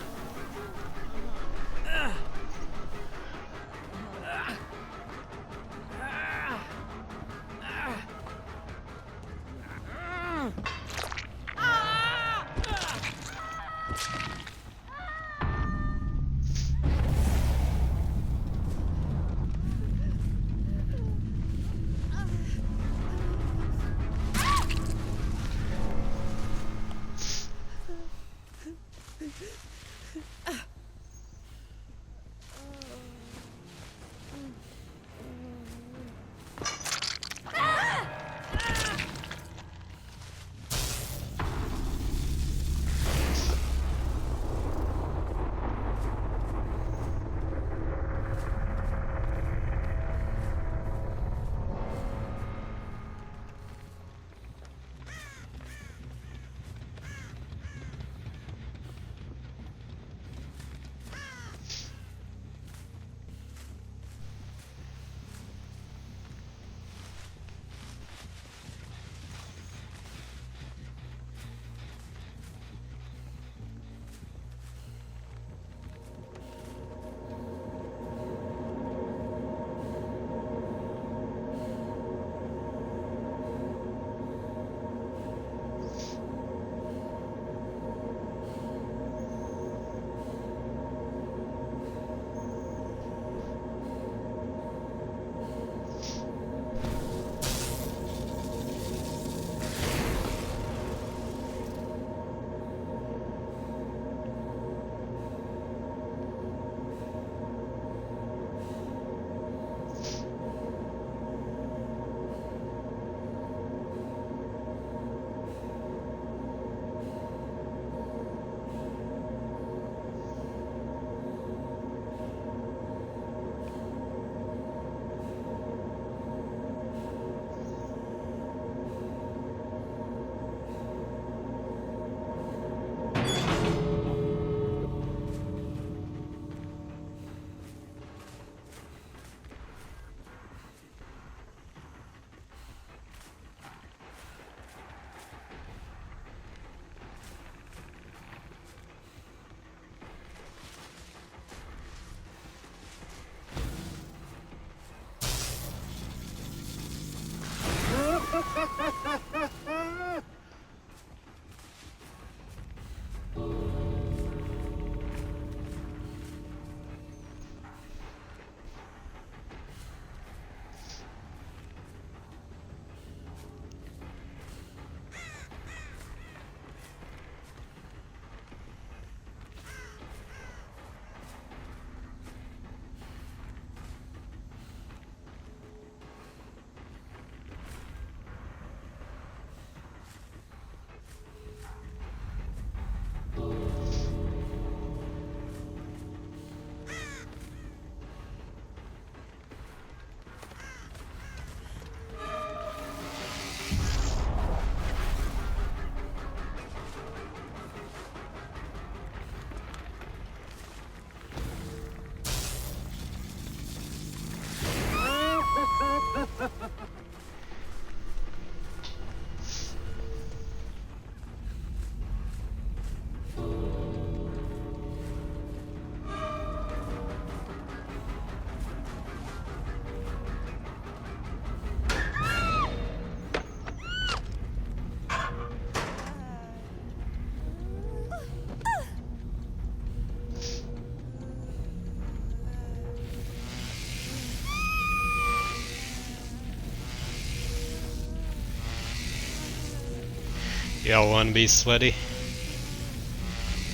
Y'all wanna be sweaty?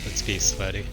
Let's be sweaty.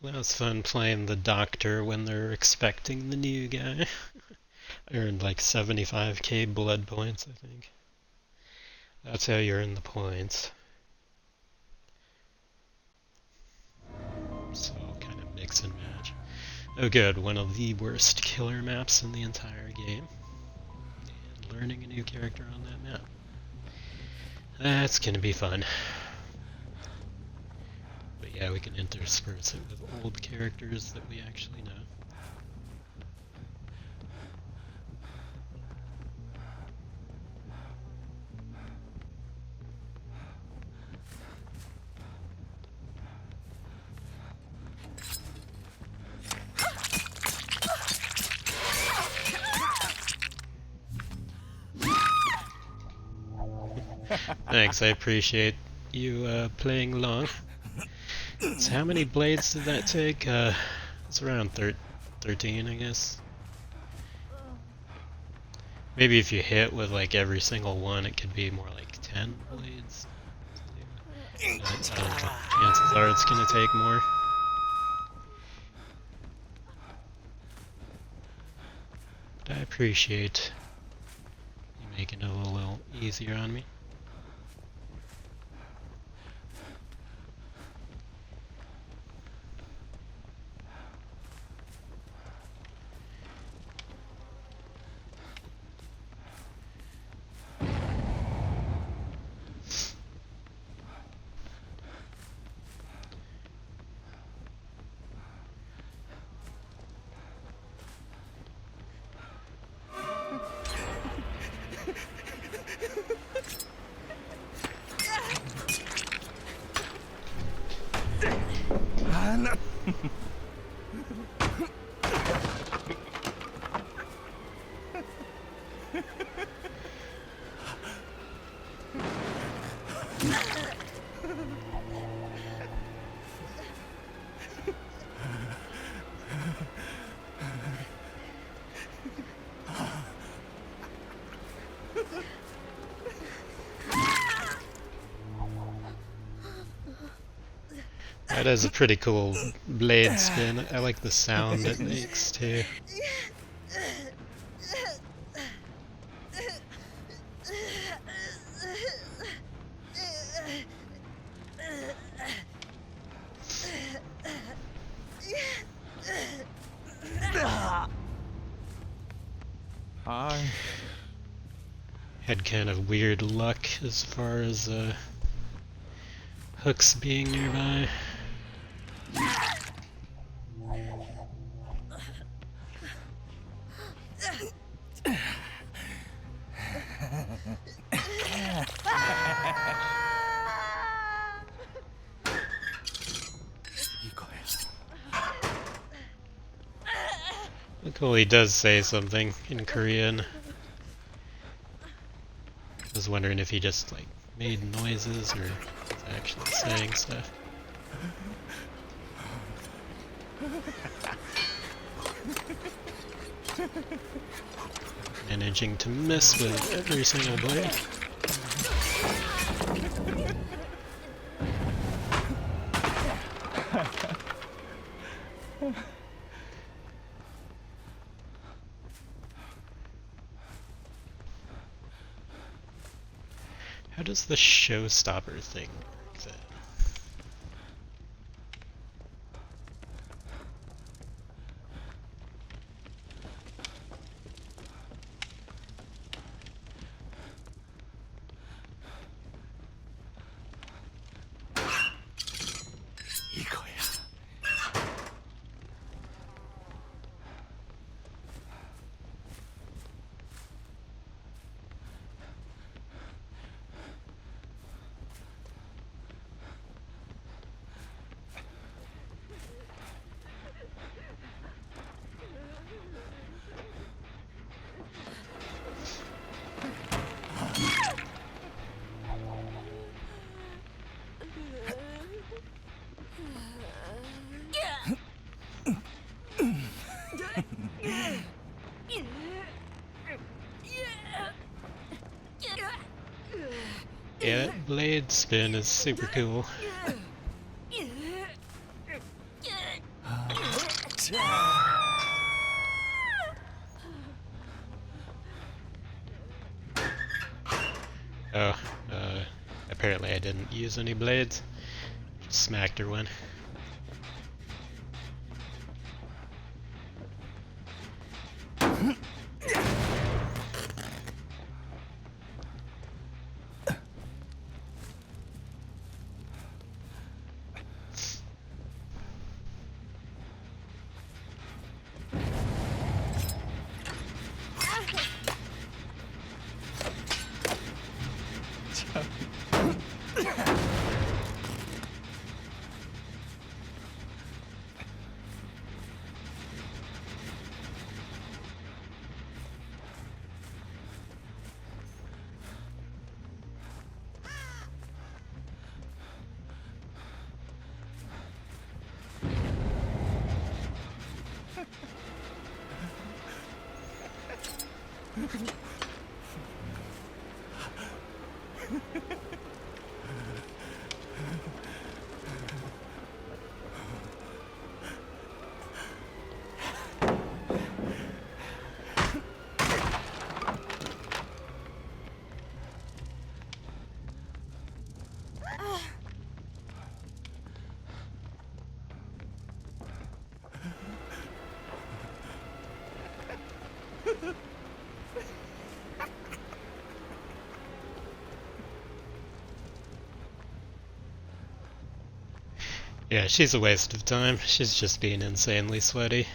That was fun playing the doctor when they're expecting the new guy. Earned like 75k blood points, I think. That's how you earn the points. So I'll kind of mix and match. Oh good, one of the worst killer maps in the entire game. And learning a new character on that map. That's gonna be fun. But yeah, we can intersperse it with old characters that we actually know. Thanks, I appreciate you playing along. So how many blades did that take? It's around 13, I guess. Maybe if you hit with like every single one, it could be more like 10 blades. But, I don't know. Chances are it's gonna take more. But I appreciate you making it a little easier on me. That is a pretty cool blade spin. I like the sound it makes too. Had kind of weird luck as far as hooks being nearby. Cool, he does say something in Korean. I was wondering if he just like made noises or was actually saying stuff. Managing to miss with every single blade. How does the showstopper thing work then? Yeah, that blade spin is super cool. Oh, apparently I didn't use any blades. Just smacked her one. Yeah, she's a waste of time. She's just being insanely sweaty.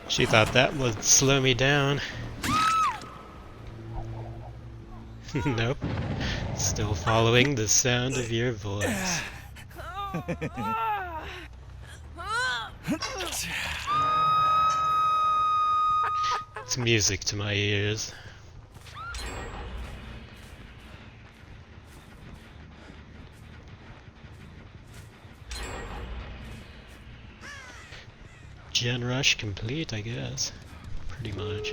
She thought that would slow me down. Nope. Still following the sound of your voice. It's music to my ears. Gen rush complete, I guess. Pretty much.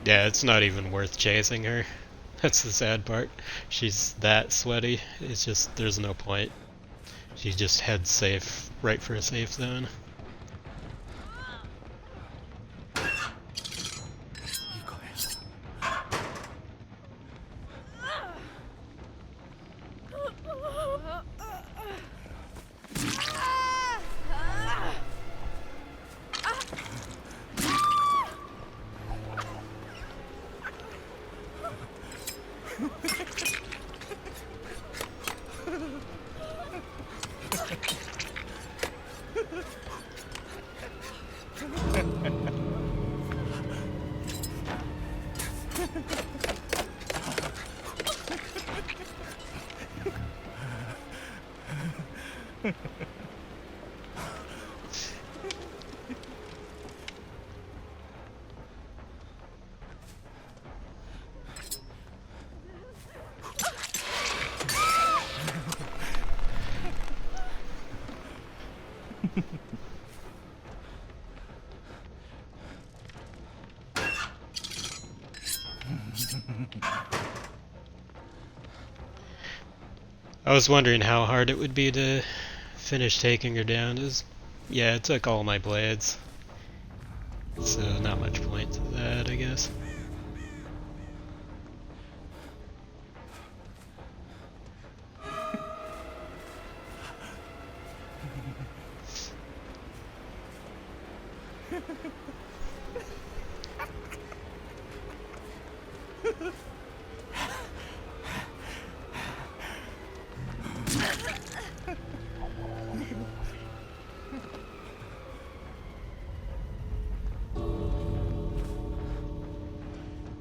Yeah, it's not even worth chasing her. That's the sad part. She's that sweaty. It's just, there's no point. She just heads safe, right for a safe zone. I was wondering how hard it would be to finish taking her down. Yeah, it took all my blades. So not much point to that, I guess.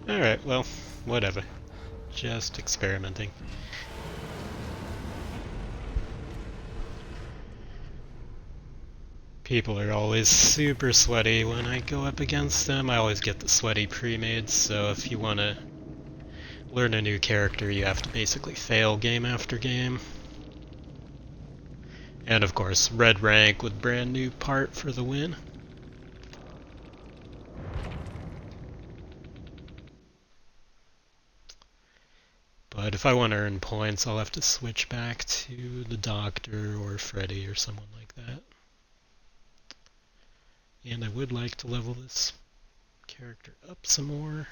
Alright, well, whatever. Just experimenting. People are always super sweaty when I go up against them. I always get the sweaty pre-mades, so if you want to learn a new character, you have to basically fail game after game. And of course, red rank with brand new part for the win. But if I want to earn points, I'll have to switch back to the Doctor or Freddy or someone like that. And I would like to level this character up some more,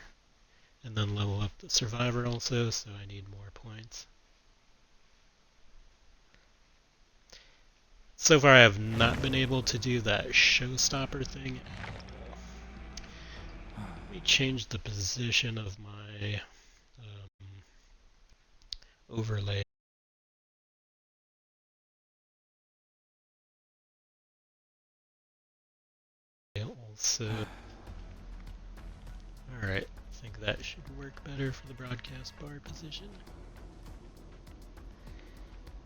and then level up the Survivor also, so I need more points. So far I have not been able to do that showstopper thing. Let me change the position of my overlay. Also, alright, I think that should work better for the broadcast bar position.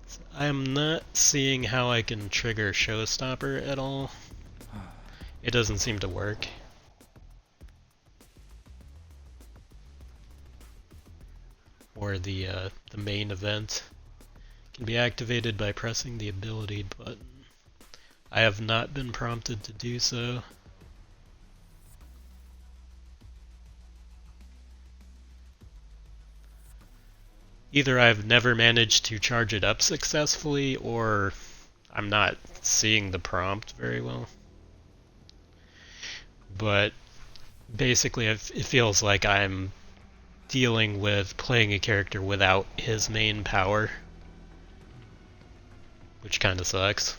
So I am not seeing how I can trigger showstopper at all. It doesn't seem to work. Or the main event can be activated by pressing the ability button. I have not been prompted to do so. Either I've never managed to charge it up successfully, or I'm not seeing the prompt very well. But basically it feels like I'm dealing with playing a character without his main power, which kind of sucks.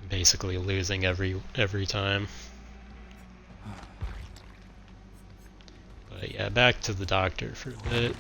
Basically losing every time. But yeah, back to the doctor for a bit.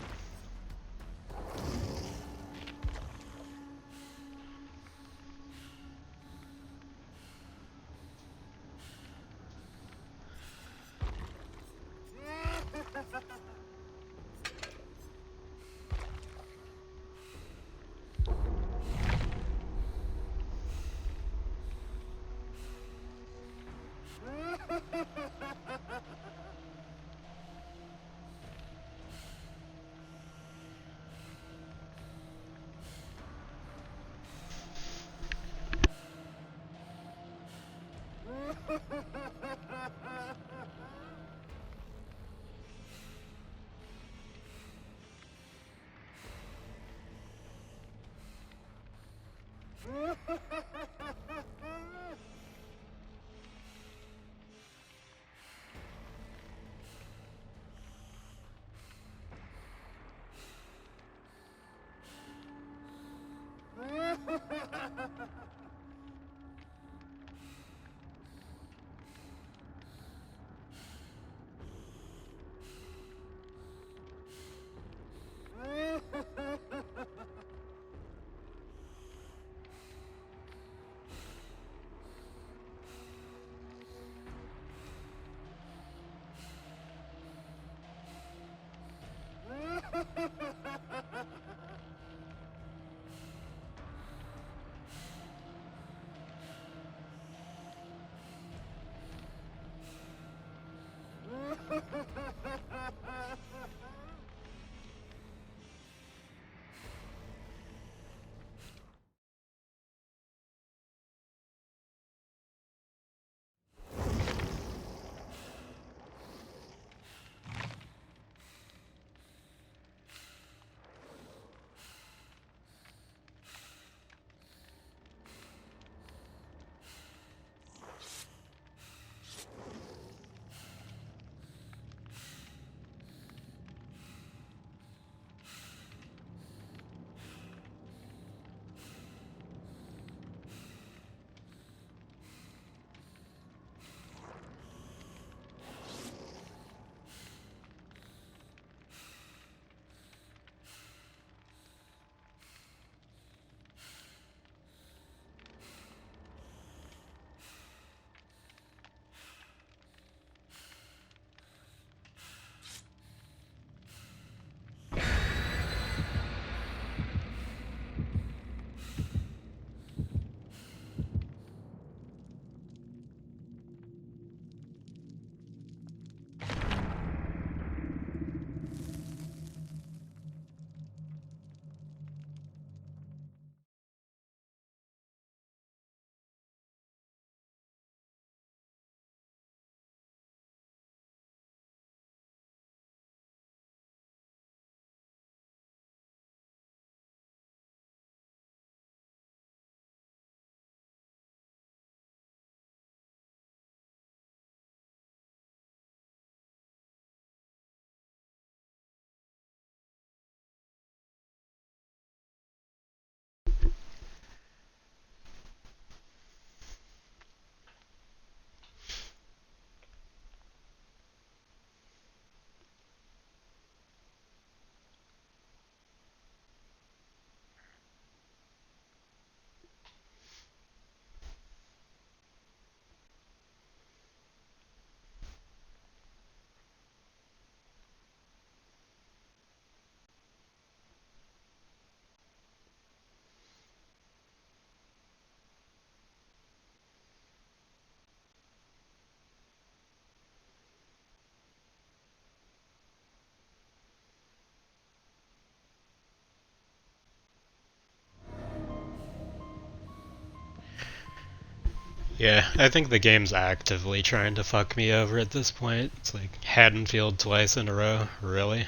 Yeah, I think the game's actively trying to fuck me over at this point. It's like Haddonfield twice in a row. Really?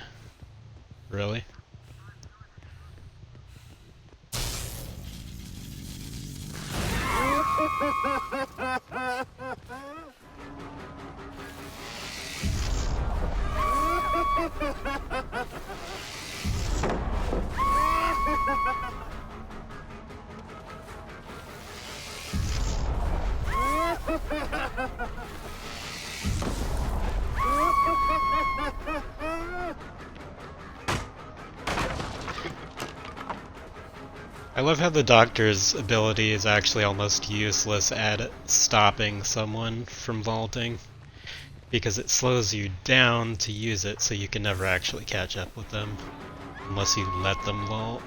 Really? I love how the doctor's ability is actually almost useless at stopping someone from vaulting, because it slows you down to use it so you can never actually catch up with them, unless you let them vault.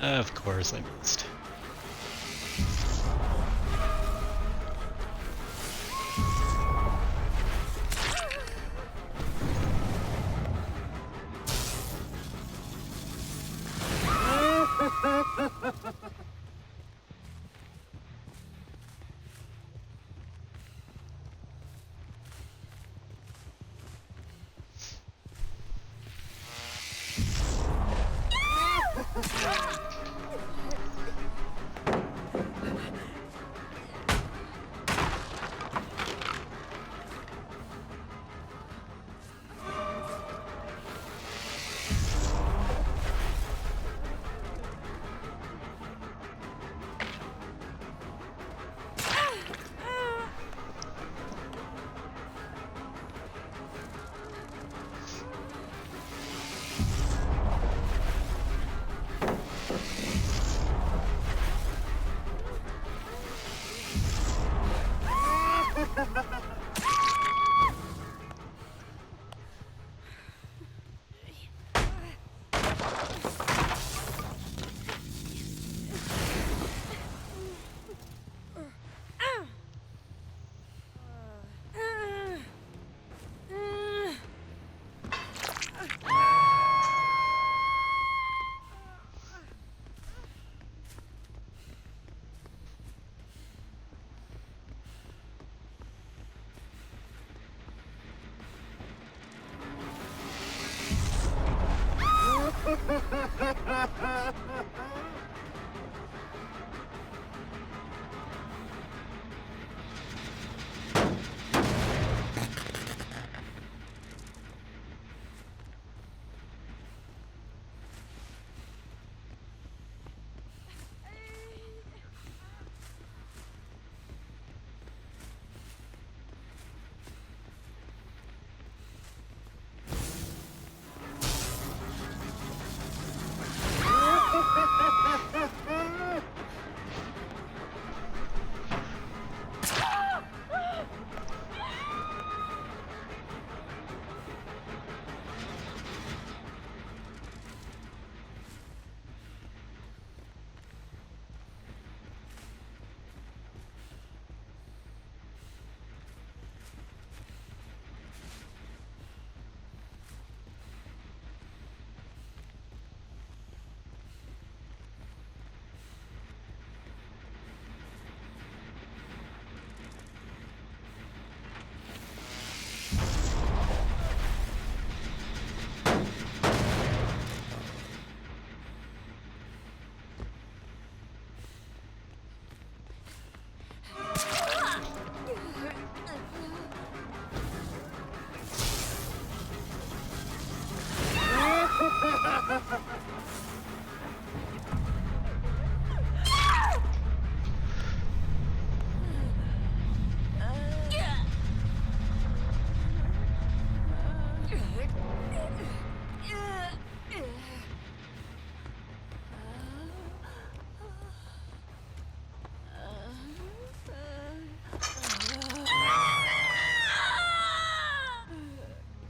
Of course I missed.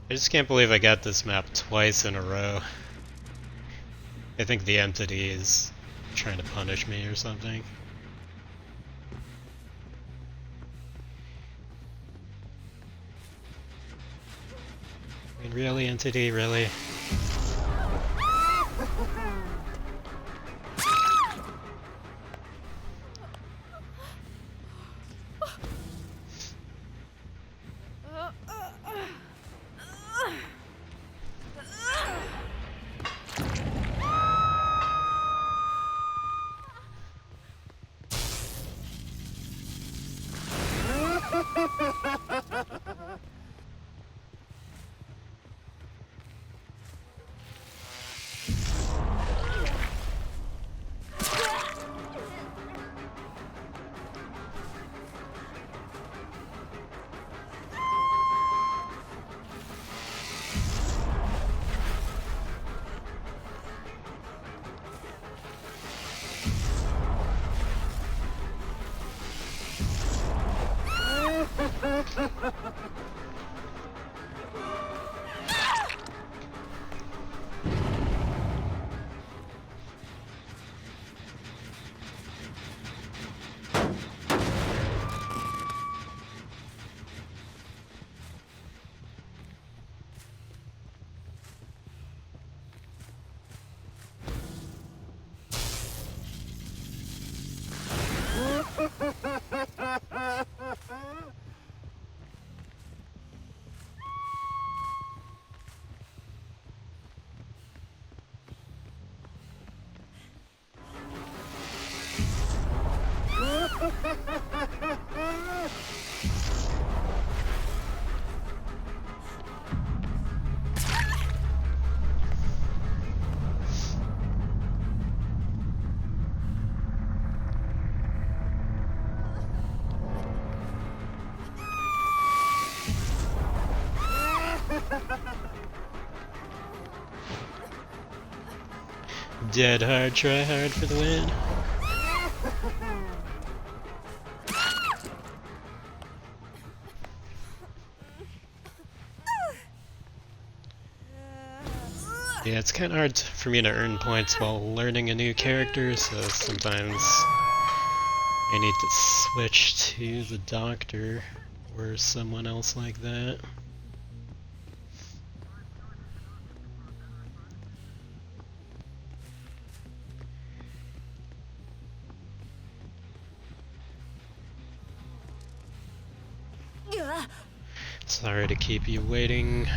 I just can't believe I got this map twice in a row. I think the entity is trying to punish me or something. I mean, really, entity, really? Dead hard, try hard for the win. Yeah, it's kind of hard for me to earn points while learning a new character, so sometimes I need to switch to the doctor or someone else like that. Sorry to keep you waiting.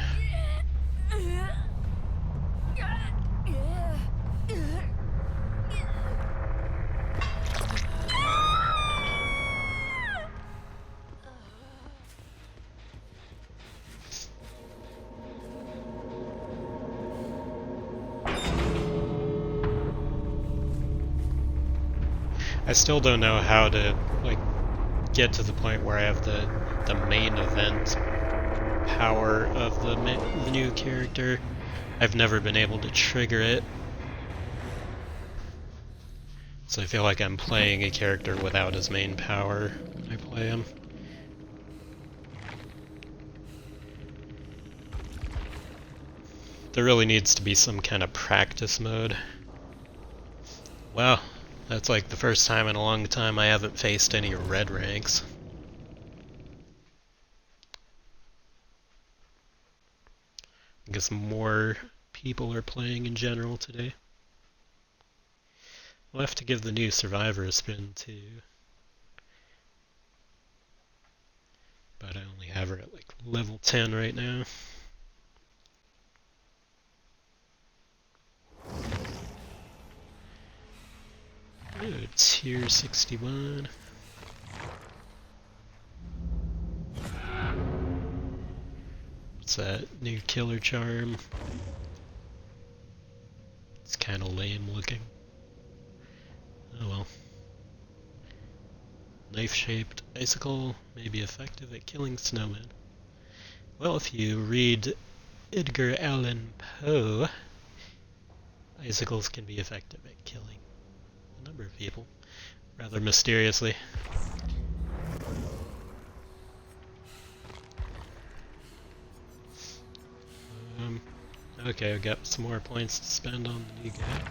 I still don't know how to get to the point where I have the main event power of the new character. I've never been able to trigger it, so I feel like I'm playing a character without his main power when I play him. There really needs to be some kind of practice mode. Wow, that's like the first time in a long time I haven't faced any red ranks. I guess more people are playing in general today. We'll have to give the new Survivor a spin too. But I only have her at like level 10 right now. Oh, tier 61. What's that? New killer charm. It's kind of lame looking. Oh well. Knife-shaped icicle may be effective at killing snowmen. Well, if you read Edgar Allan Poe, icicles can be effective at killing a number of people, rather mysteriously. Okay, I've got some more points to spend on the new guy.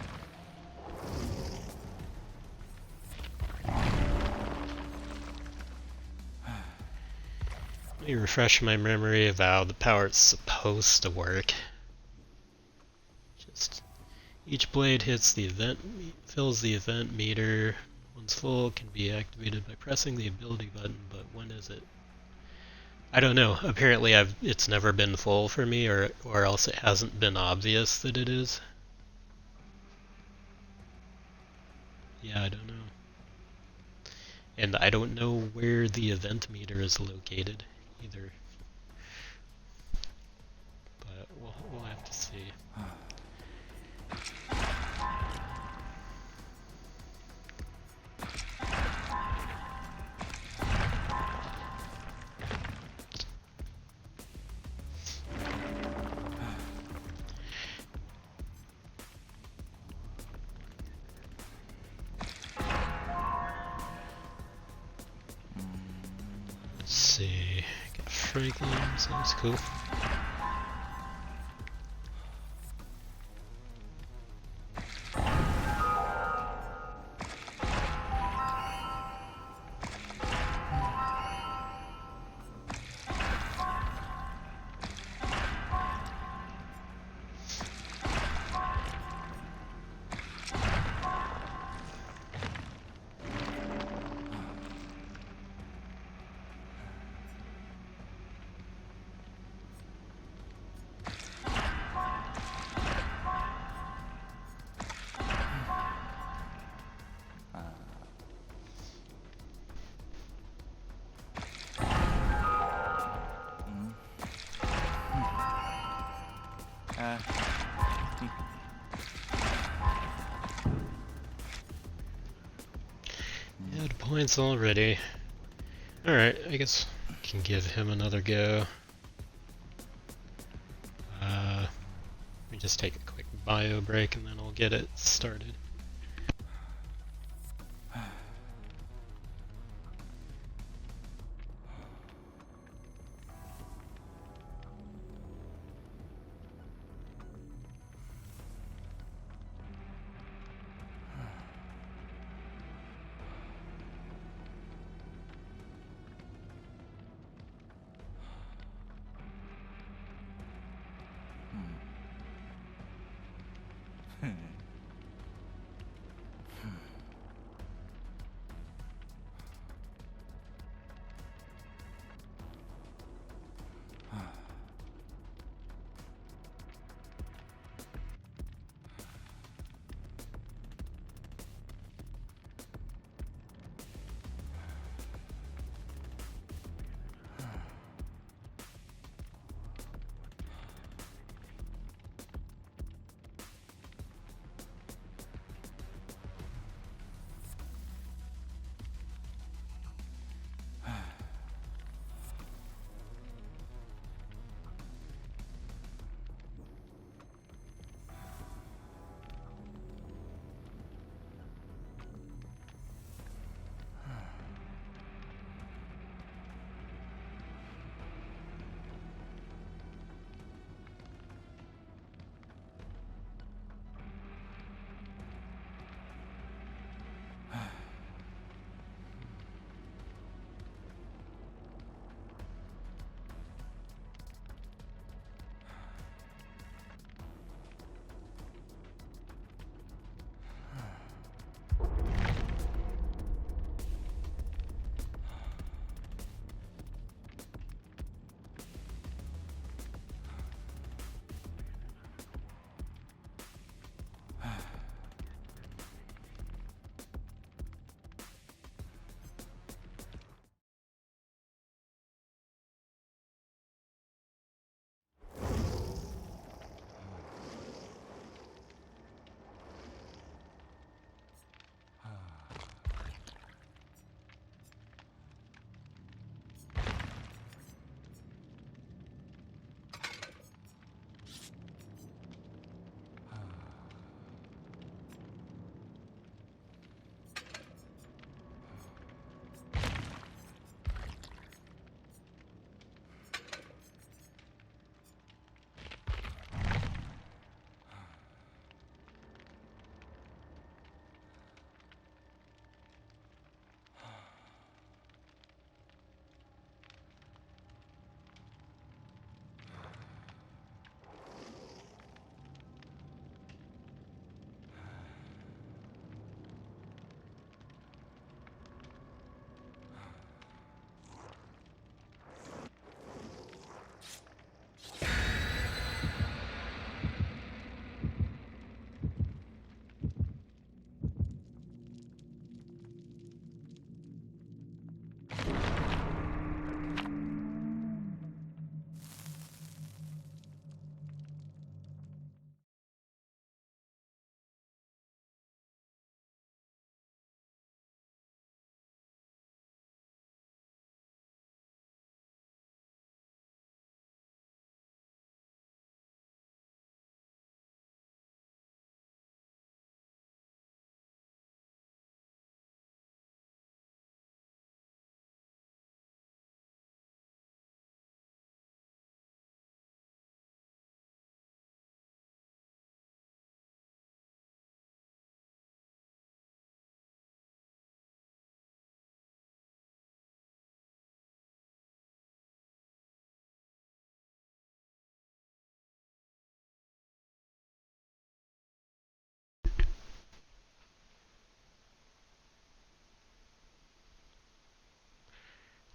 Let me refresh my memory of how the power's supposed to work. Just each blade hits the event, fills the event meter. Once full, can be activated by pressing the ability button, but when is it? I don't know. Apparently it's never been full for me, or else it hasn't been obvious that it is. Yeah, I don't know. And I don't know where the event meter is located either. But we'll have to see. Let's see. Got Franklin, so that's cool. Had points already. Alright, I guess I can give him another go. Let me just take a quick bio break and then I'll get it started.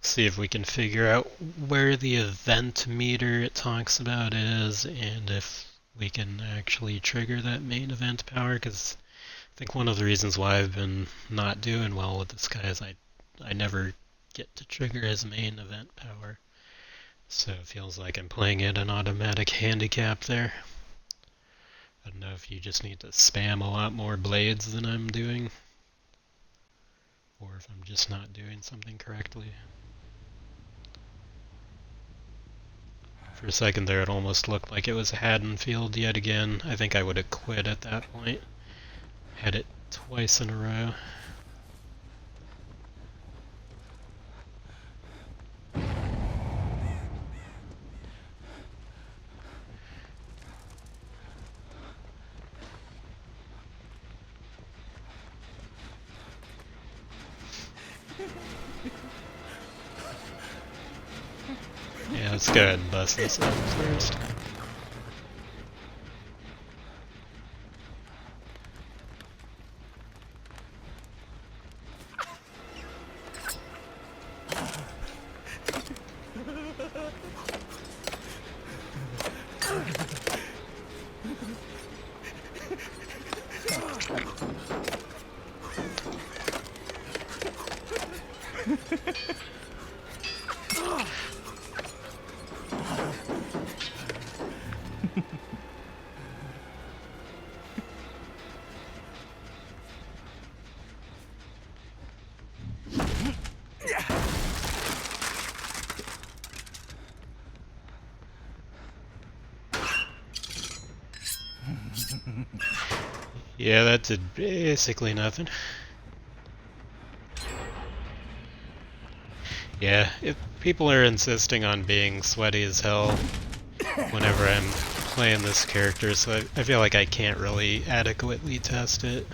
See if we can figure out where the event meter it talks about is, and if we can actually trigger that main event power, because I think one of the reasons why I've been not doing well with this guy is I never get to trigger his main event power. So it feels like I'm playing at an automatic handicap there. I don't know if you just need to spam a lot more blades than I'm doing, or if I'm just not doing something correctly. For a second there, it almost looked like it was Haddonfield yet again. I think I would have quit at that point. Had it twice in a row. Yeah, let's go ahead and bust this up first. Yeah, that did basically nothing. Yeah, if people are insisting on being sweaty as hell whenever I'm playing this character, so I feel like I can't really adequately test it.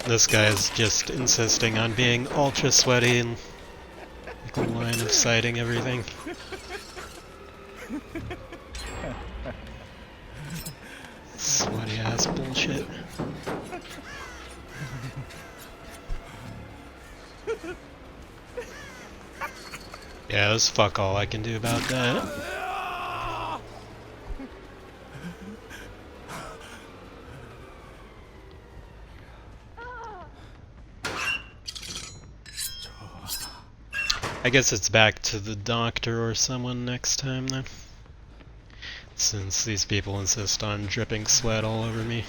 This guy's just insisting on being ultra sweaty and like line of sighting everything. Sweaty ass bullshit. Yeah, there's fuck all I can do about that. I guess it's back to the doctor or someone next time then. Since these people insist on dripping sweat all over me.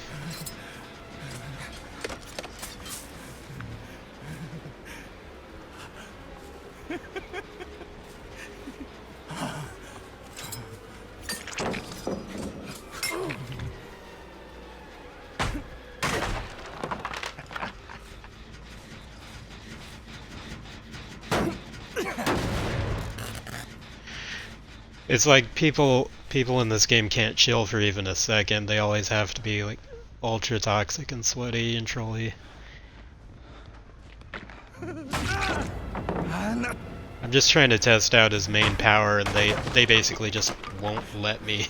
It's like people in this game can't chill for even a second. They always have to be like ultra toxic and sweaty and trolly. I'm just trying to test out his main power and they basically just won't let me.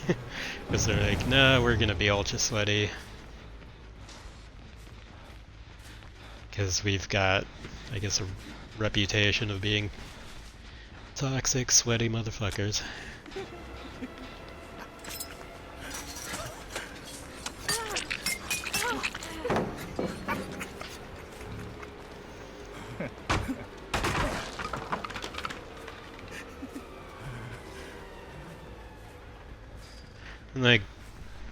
Because they're like, no, we're gonna be ultra sweaty. Because we've got, I guess, a reputation of being toxic, sweaty motherfuckers. And like,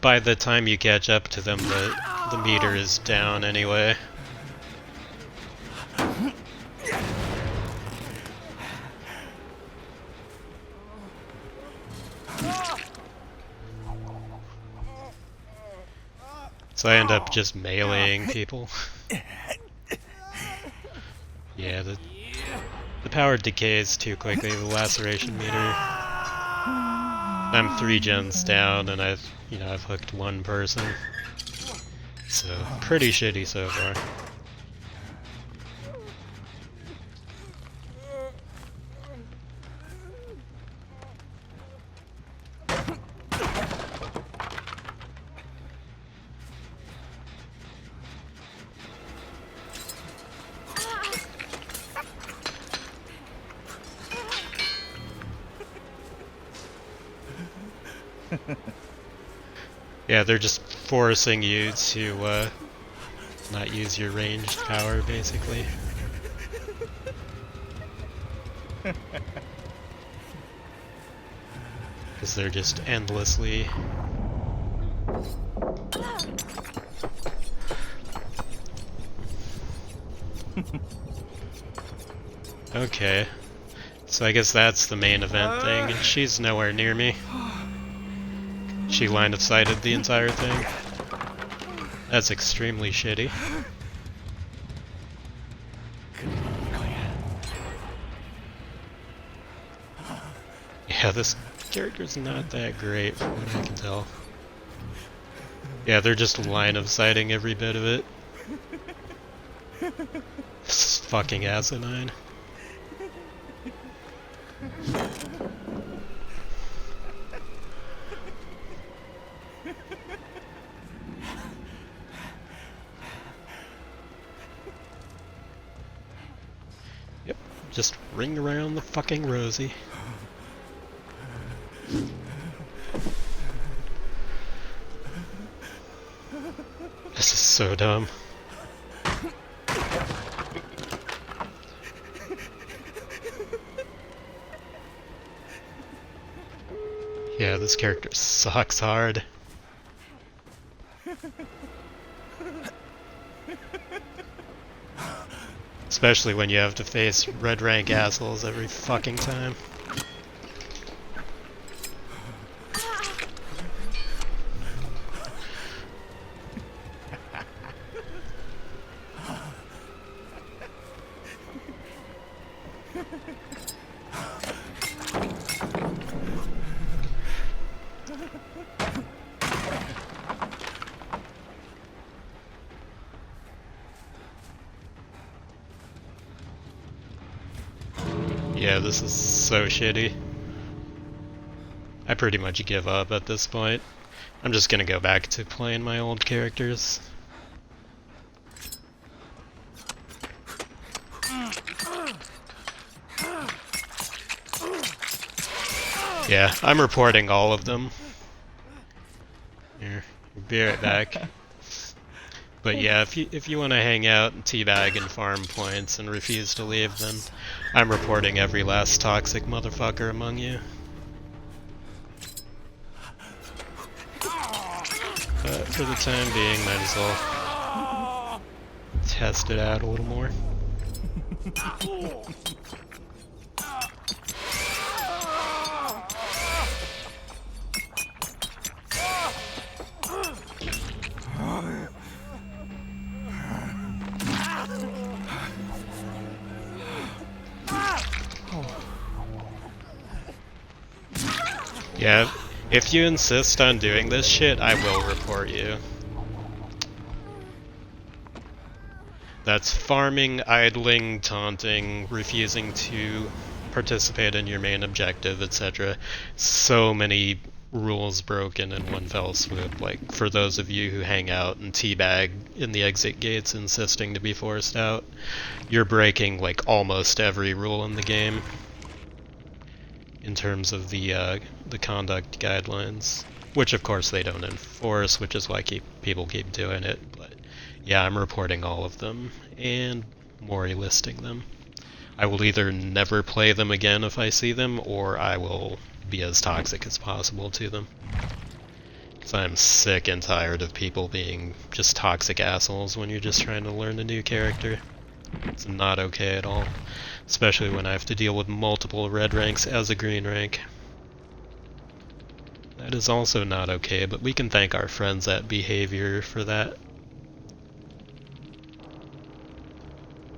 by the time you catch up to them, the meter is down anyway. So I end up just meleeing people. Yeah, the power decays too quickly, the laceration meter. I'm 3 gens down and I've hooked 1 person. So, pretty shitty so far. Yeah, they're just forcing you to not use your ranged power, basically. because they're just endlessly... Okay, so I guess that's the main event thing, and she's nowhere near me. She line of sighted the entire thing. That's extremely shitty. Yeah, this character's not that great from what I can tell. Yeah, they're just line of sighting every bit of it. This is fucking asinine. Yep, just ring around the fucking rosy. This is so dumb. Yeah, this character sucks hard. Especially when you have to face red rank assholes every fucking time. Yeah, this is so shitty. I pretty much give up at this point. I'm just gonna go back to playing my old characters. Yeah, I'm reporting all of them. Here, be right back. But yeah, if you want to hang out and teabag and farm points and refuse to leave, then I'm reporting every last toxic motherfucker among you. But for the time being, might as well test it out a little more. Yeah, if you insist on doing this shit, I will report you. That's farming, idling, taunting, refusing to participate in your main objective, etc. So many rules broken in one fell swoop. Like, for those of you who hang out and teabag in the exit gates insisting to be forced out, you're breaking, like, almost every rule in the game in terms of the conduct guidelines, which of course they don't enforce, which is why people keep doing it. But yeah, I'm reporting all of them and Mori listing them. I will either never play them again if I see them, or I will be as toxic as possible to them. Because I'm sick and tired of people being just toxic assholes when you're just trying to learn a new character. It's not okay at all. Especially when I have to deal with multiple red ranks as a green rank. That is also not okay, but we can thank our friends at Behavior for that.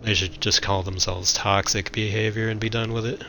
They should just call themselves Toxic Behavior and be done with it.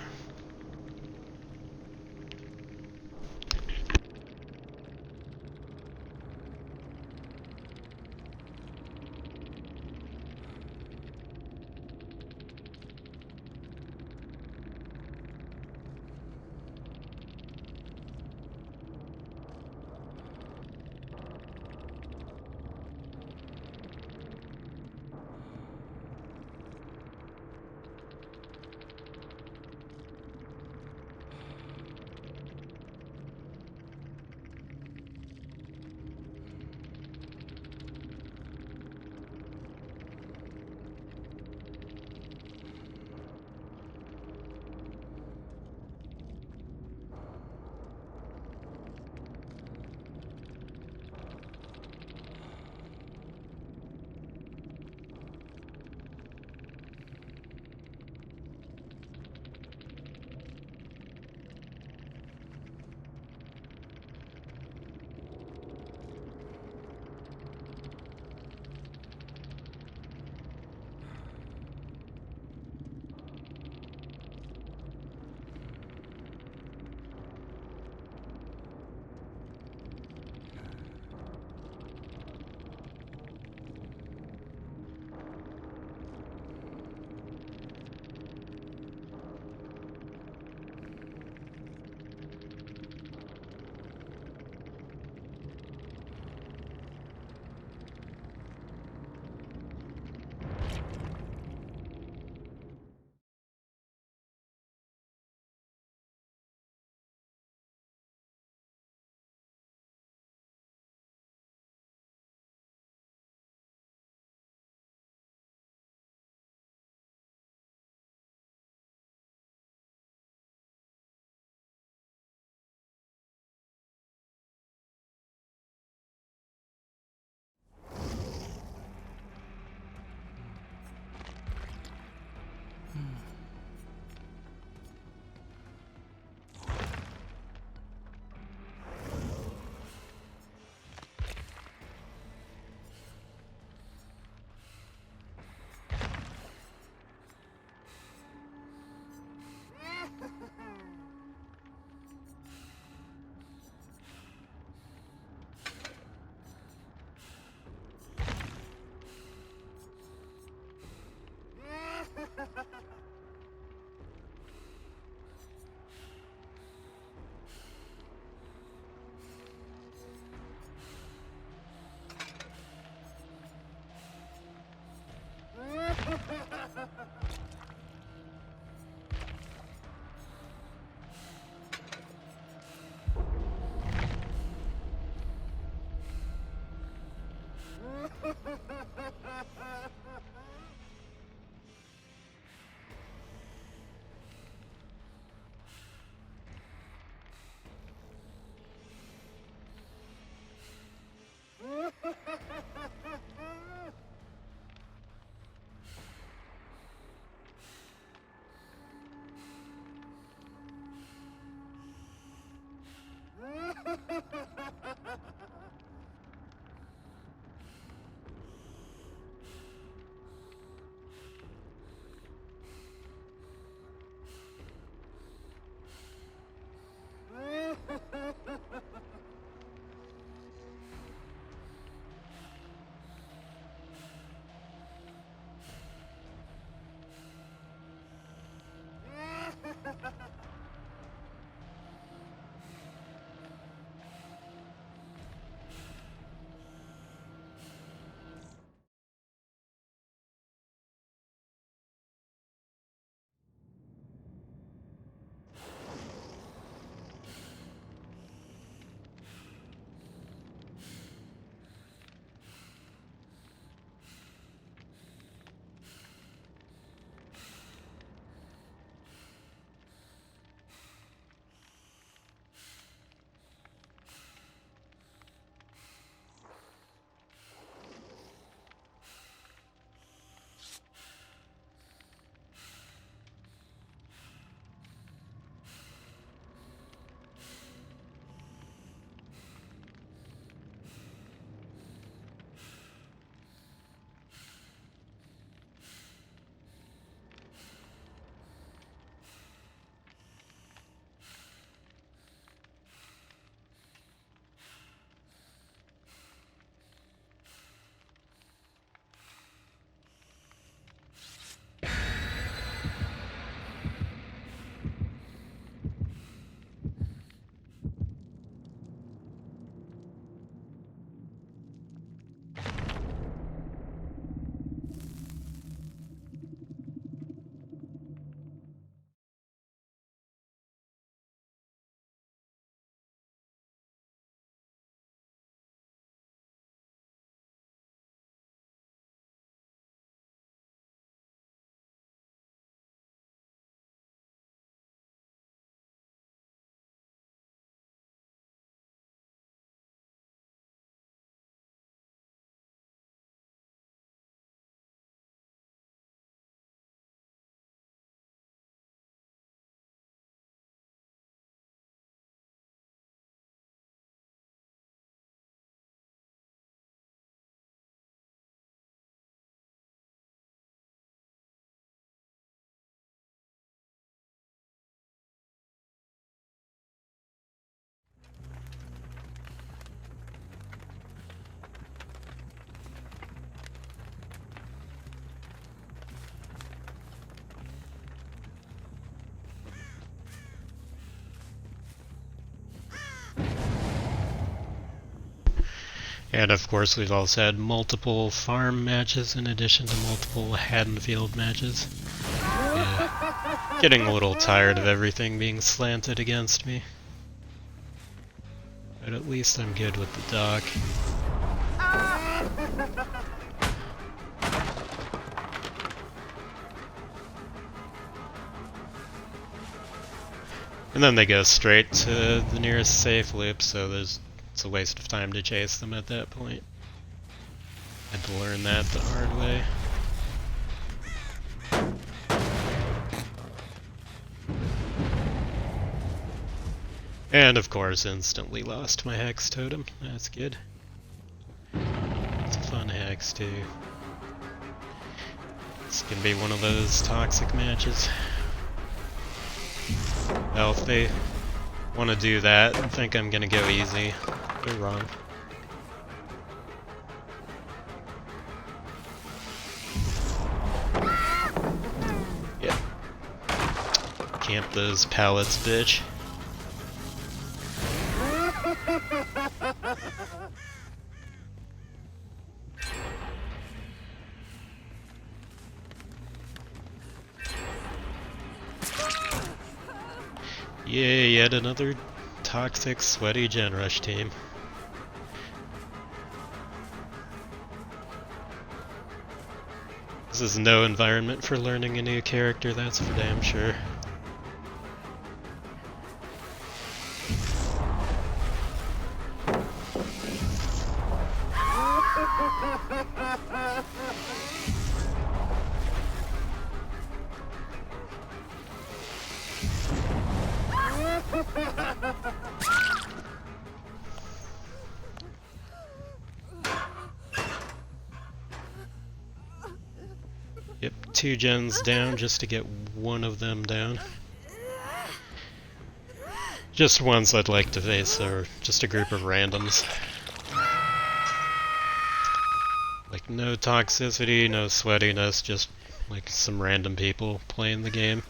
And of course we've also had multiple farm matches in addition to multiple Haddonfield matches. Yeah. Getting a little tired of everything being slanted against me. But at least I'm good with the dock. And then they go straight to the nearest safe loop, so it's a waste of time to chase them at that point. Had to learn that the hard way. And of course, instantly lost my hex totem. That's good. It's a fun hex too. It's gonna be one of those toxic matches. Well, if they want to do that and think I'm gonna go easy, they're wrong. Yeah. Camp those pallets, bitch. Yay, yet another toxic, sweaty gen rush team. This is no environment for learning a new character, that's for damn sure. Yep, 2 gens down just to get one of them down. Just ones I'd like to face, or just a group of randoms. Like, no toxicity, no sweatiness, just like some random people playing the game.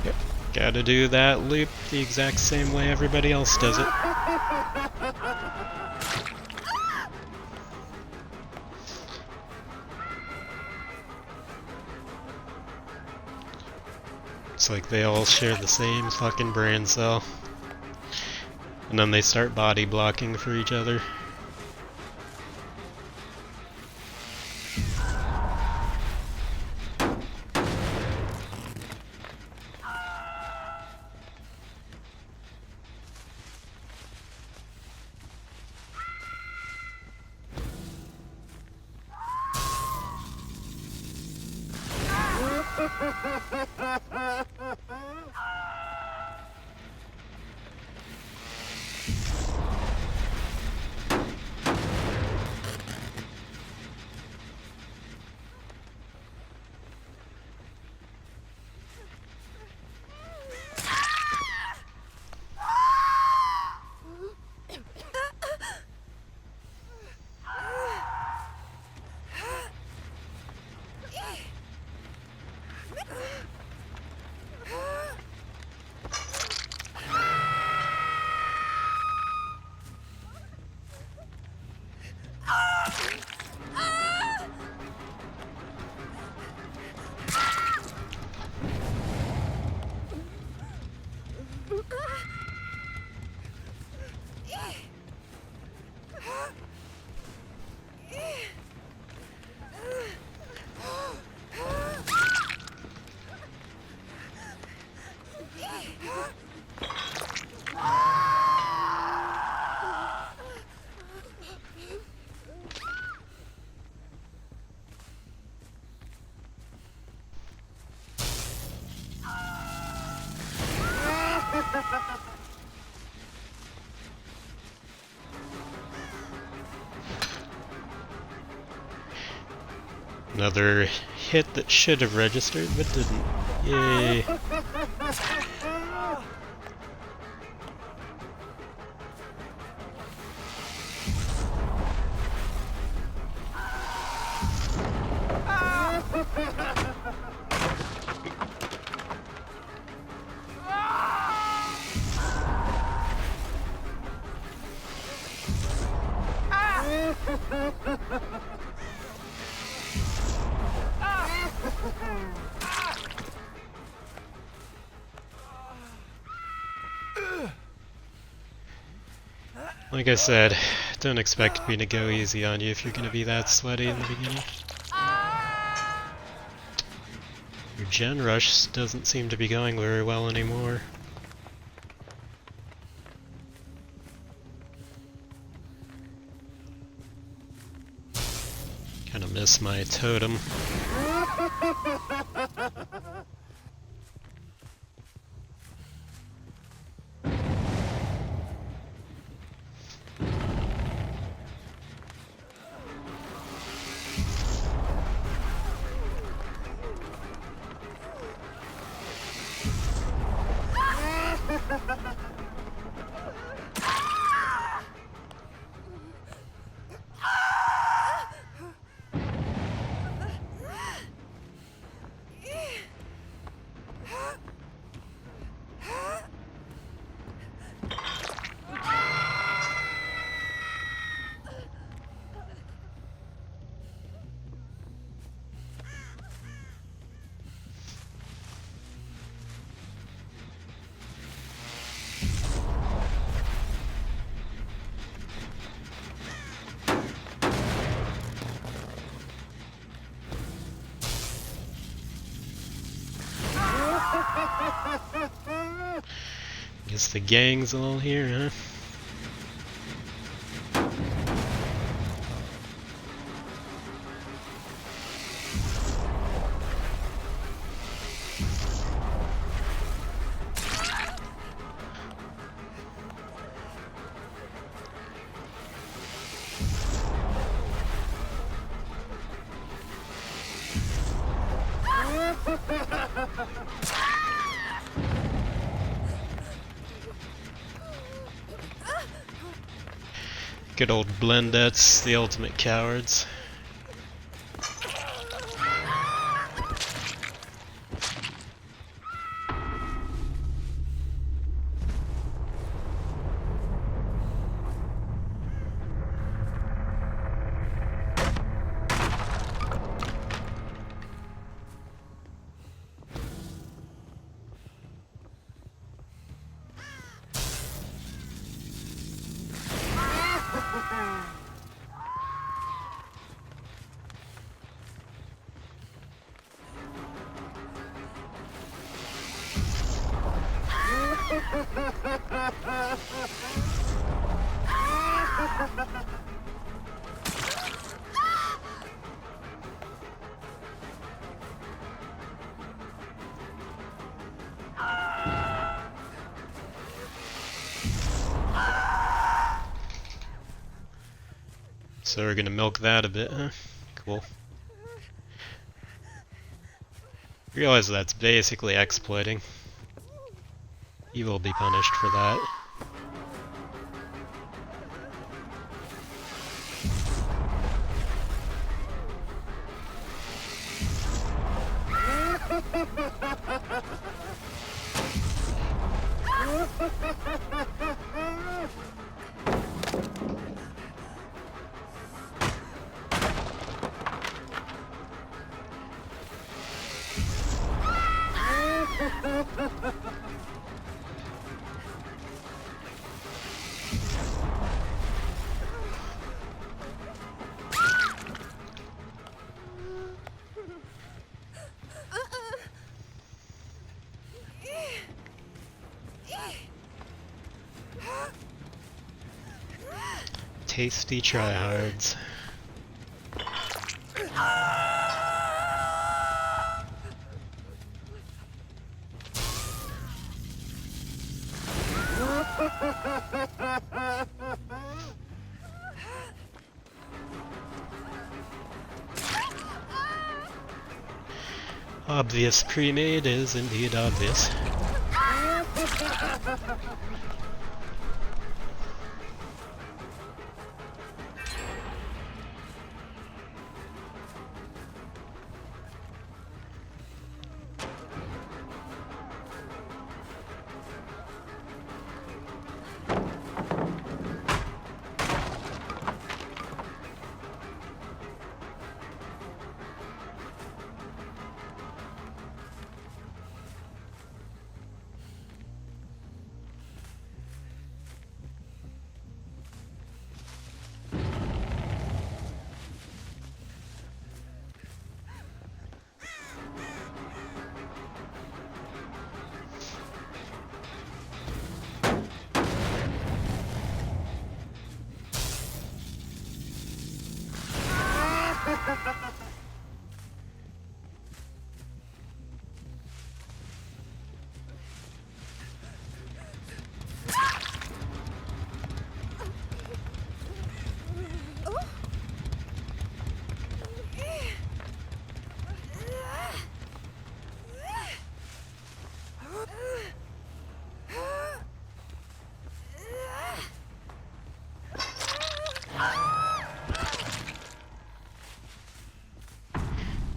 Yep, gotta do that loop the exact same way everybody else does it. It's like they all share the same fucking brain cell. And then they start body blocking for each other. Another hit that should have registered but didn't. Yay. Like I said, don't expect me to go easy on you if you're gonna be that sweaty in the beginning. Your gen rush doesn't seem to be going very well anymore. Kinda miss my totem. Guess the gang's all here, huh? Good old Blendettes, the ultimate cowards. So we're gonna milk that a bit, huh? Cool. Realize that's basically exploiting. You will be punished for that. Tasty tryhards. Obvious pre-made is indeed obvious.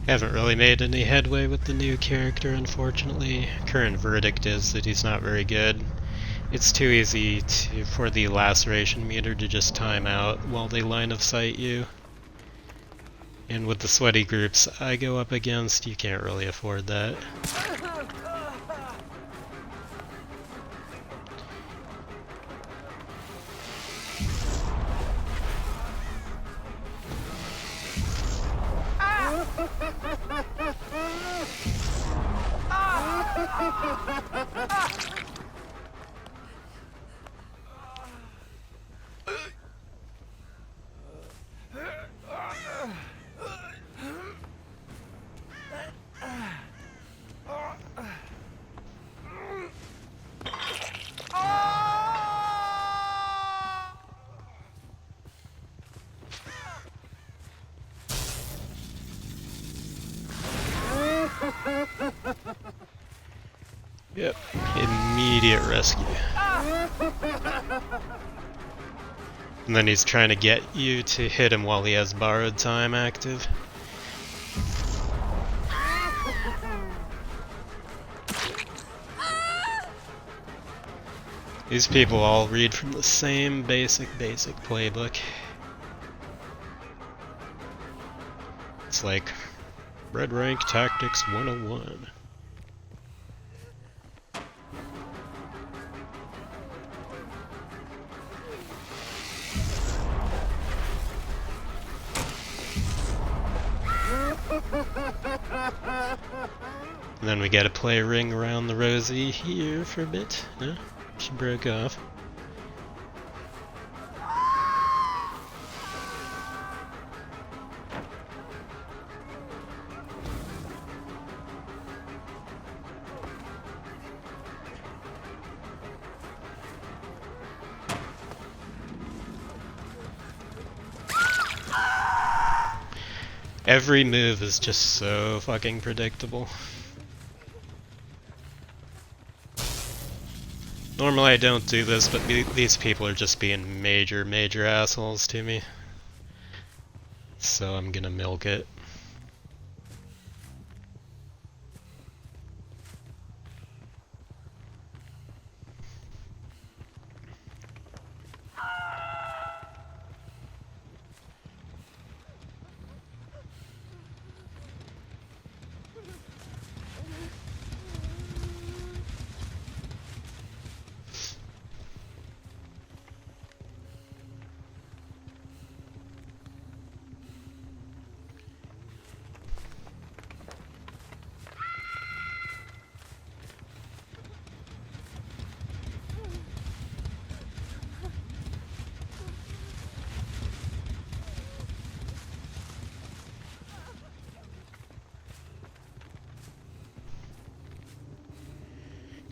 Haven't really made any headway with the new character, unfortunately. Current verdict is that he's not very good. It's too easy for the laceration meter to just time out while they line of sight you. And with the sweaty groups I go up against, you can't really afford that. Yep, immediate rescue. And then he's trying to get you to hit him while he has borrowed time active. These people all read from the same basic playbook. It's like Red Rank Tactics 101. And then we gotta play a ring around the Rosie here for a bit. No? She broke off. Every move is just so fucking predictable. Normally I don't do this, but these people are just being major assholes to me. So I'm gonna milk it.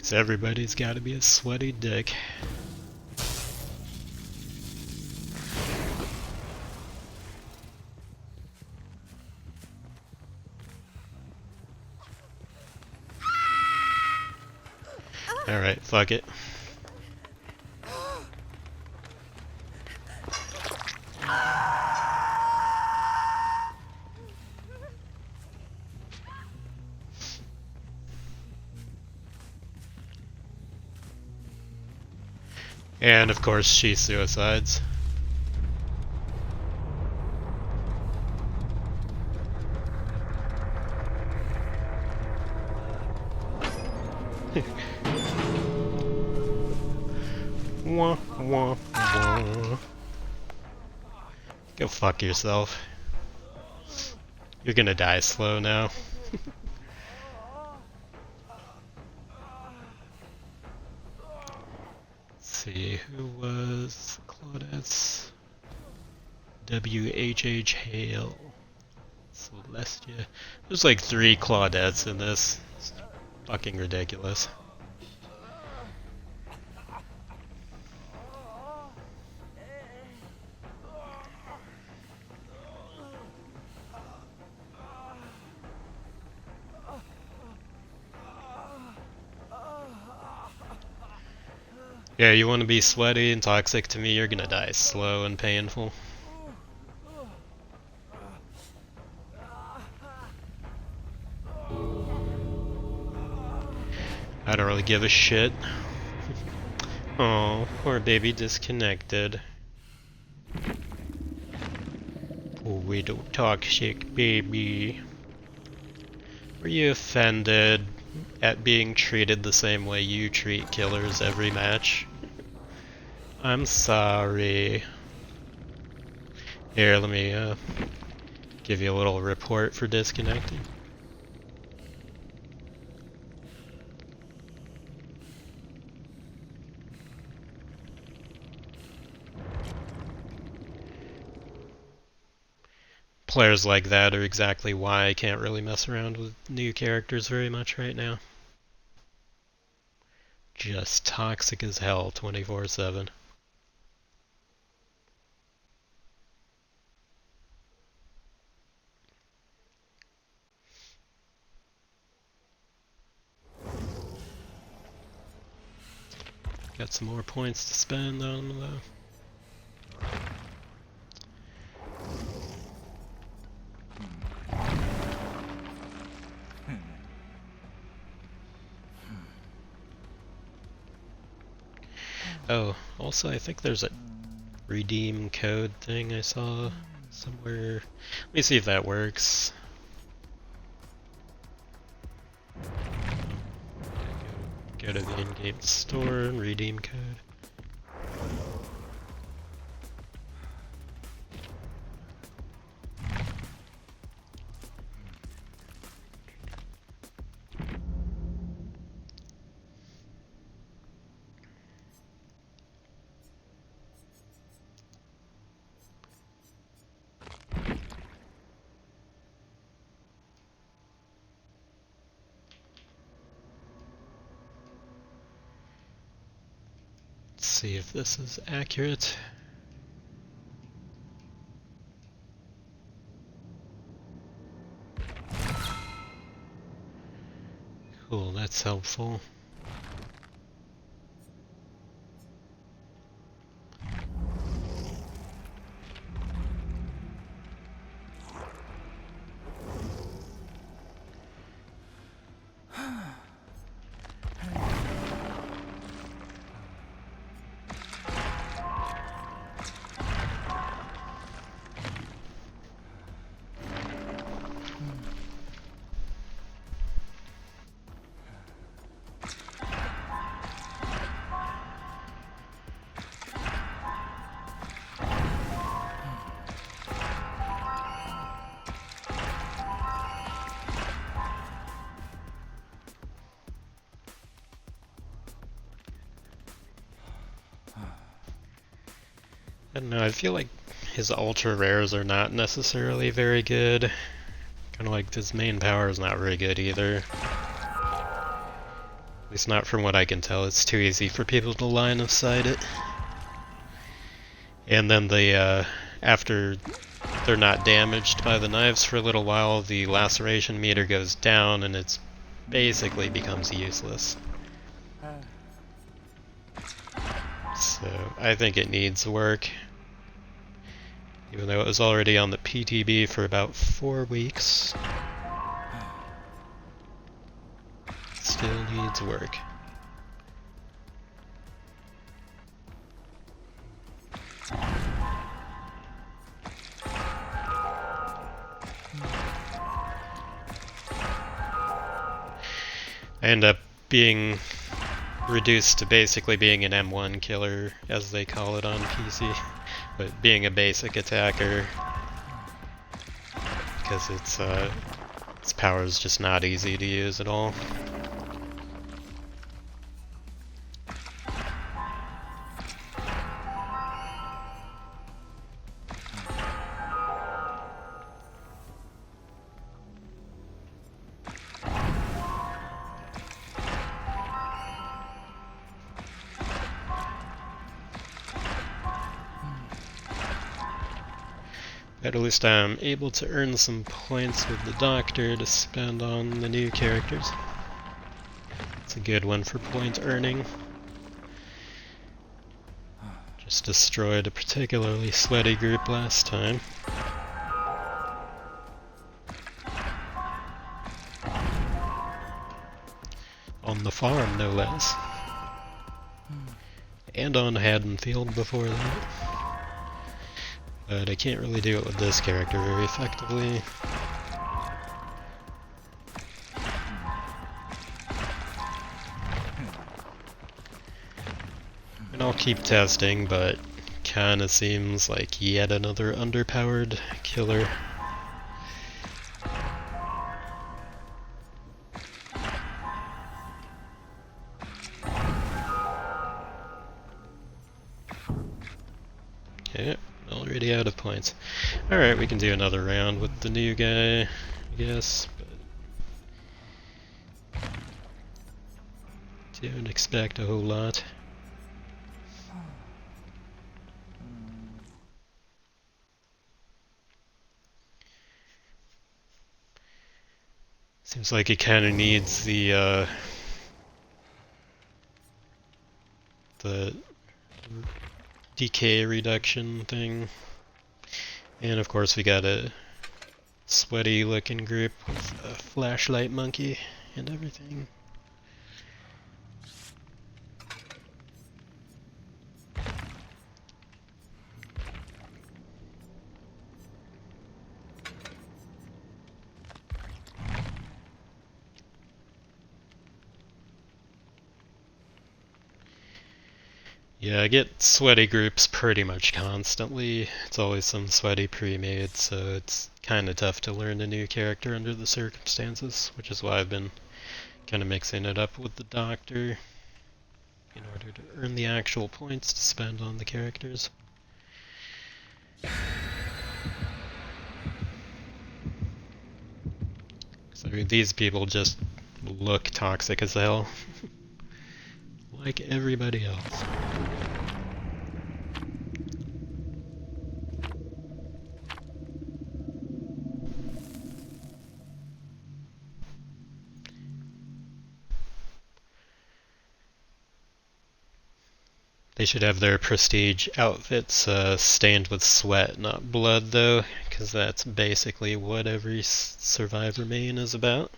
So everybody's gotta be a sweaty dick. Alright, fuck it. And of course she suicides. Wah, wah, wah. Go fuck yourself. You're gonna die slow now. Let's see, who was Claudette's? WHH Hale. Celestia. There's like 3 Claudettes in this. It's fucking ridiculous. Yeah, you want to be sweaty and toxic to me, you're gonna die slow and painful. I don't really give a shit. Oh, poor baby disconnected. Poor widow toxic baby. Were you offended at being treated the same way you treat killers every match? I'm sorry. Here, let me give you a little report for disconnecting. Players like that are exactly why I can't really mess around with new characters very much right now. Just toxic as hell 24/7. Got some more points to spend on them though. Oh, also I think there's a redeem code thing I saw somewhere. Let me see if that works. Go to the in-game store and redeem code. See if this is accurate. Cool, that's helpful. I don't know, I feel like his ultra rares are not necessarily very good. Kind of like his main power is not very good either. At least not from what I can tell. It's too easy for people to line of sight it. And then the after they're not damaged by the knives for a little while, the laceration meter goes down and it's basically becomes useless. So I think it needs work. Even though it was already on the PTB for about 4 weeks. Still needs work. I end up being reduced to basically being an M1 killer, as they call it on PC, but being a basic attacker, because its power is just not easy to use at all. But at least I'm able to earn some points with the Doctor to spend on the new characters. It's a good one for point earning. Just destroyed a particularly sweaty group last time. On the farm, no less. And on Haddonfield before that. But I can't really do it with this character very effectively. And I'll keep testing, but kinda seems like yet another underpowered killer. Okay. Already out of points. Alright, we can do another round with the new guy, I guess, but don't expect a whole lot. Seems like it kind of needs the decay reduction thing. And of course we got a sweaty looking group with a flashlight monkey and everything. Yeah, I get sweaty groups pretty much constantly. It's always some sweaty pre-made, so it's kind of tough to learn a new character under the circumstances, which is why I've been kind of mixing it up with the Doctor in order to earn the actual points to spend on the characters. So these people just look toxic as hell. Like everybody else. They should have their prestige outfits stained with sweat, not blood though, because that's basically what every Survivor main is about.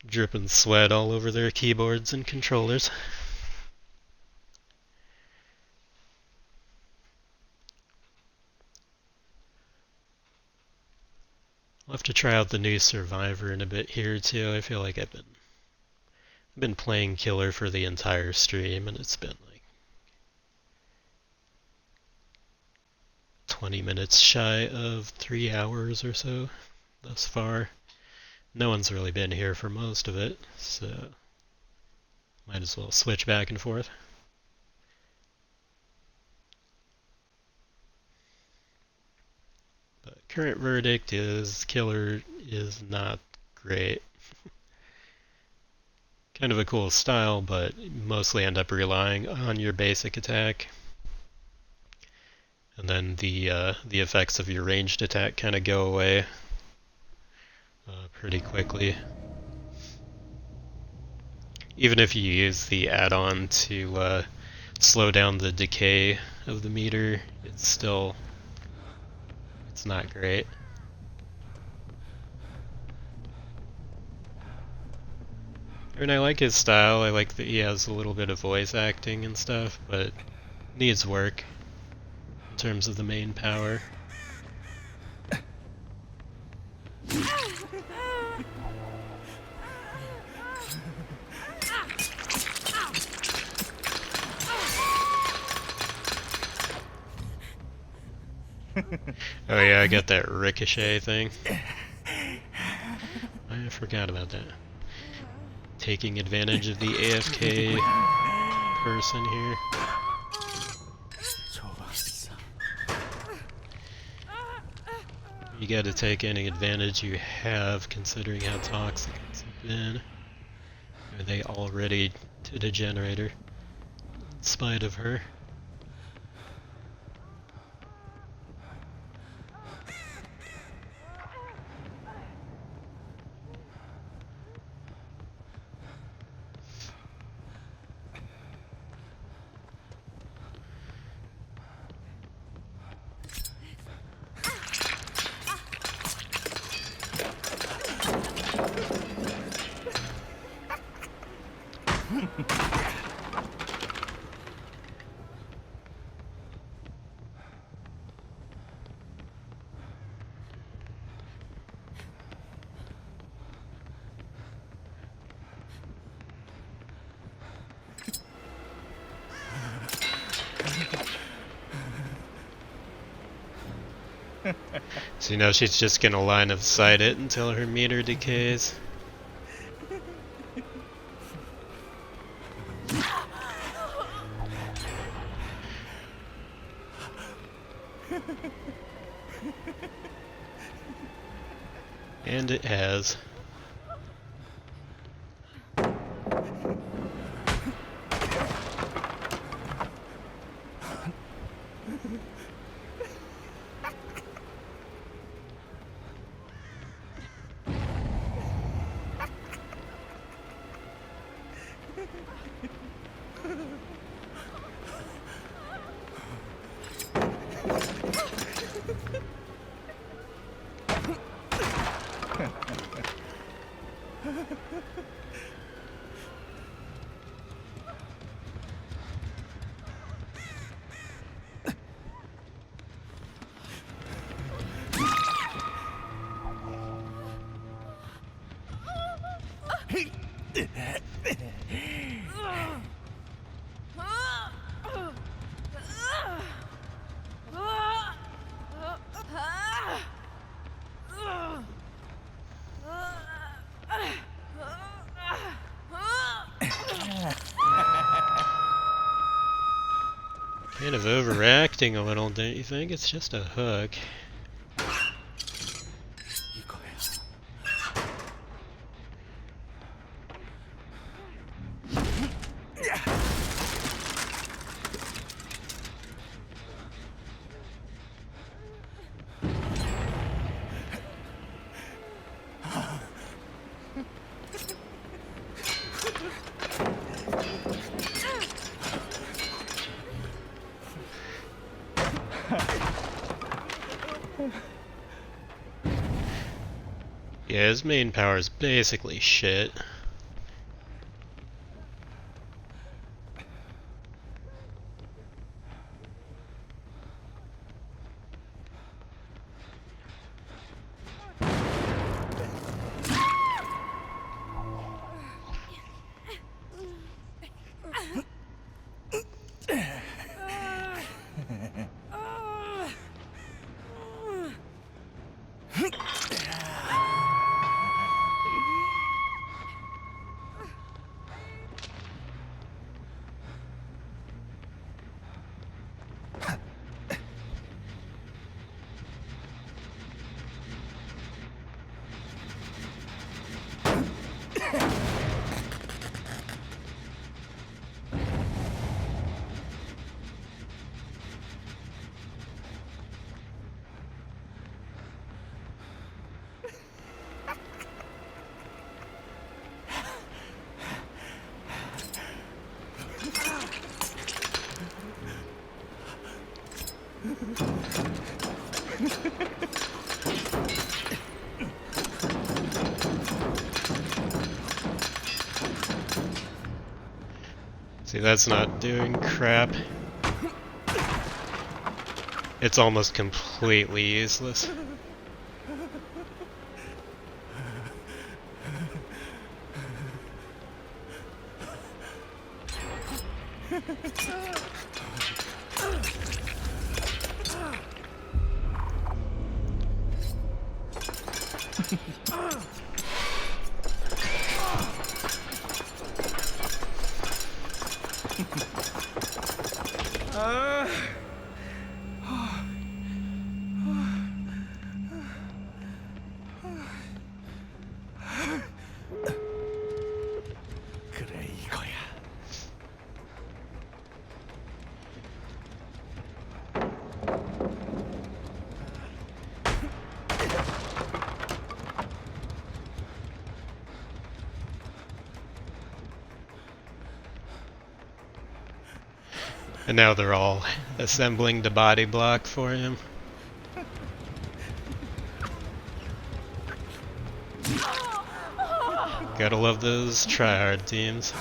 Dripping sweat all over their keyboards and controllers. I'll have to try out the new Survivor in a bit here too. I feel like I've been playing killer for the entire stream and it's been like 20 minutes shy of 3 hours or so thus far. No one's really been here for most of it, so might as well switch back and forth. But current verdict is killer is not great. Kind of a cool style, but you mostly end up relying on your basic attack. And then the effects of your ranged attack kind of go away pretty quickly. Even if you use the add-on to slow down the decay of the meter, it's not great. And I like his style. I like that he has a little bit of voice acting and stuff, but needs work in terms of the main power. Oh yeah, I got that ricochet thing. I forgot about that. Taking advantage of the AFK person here. You gotta take any advantage you have, considering how toxic it's been. Are they already did a generator, in spite of her? So you know she's just gonna line of sight it until her meter decays. And it has. Kind of overacting a little, don't you think? It's just a hook. Yeah, his main power is basically shit. See, that's not doing crap. It's almost completely useless. 그래 이거야. And now they're all assembling the body block for him. Gotta love those tryhard teams.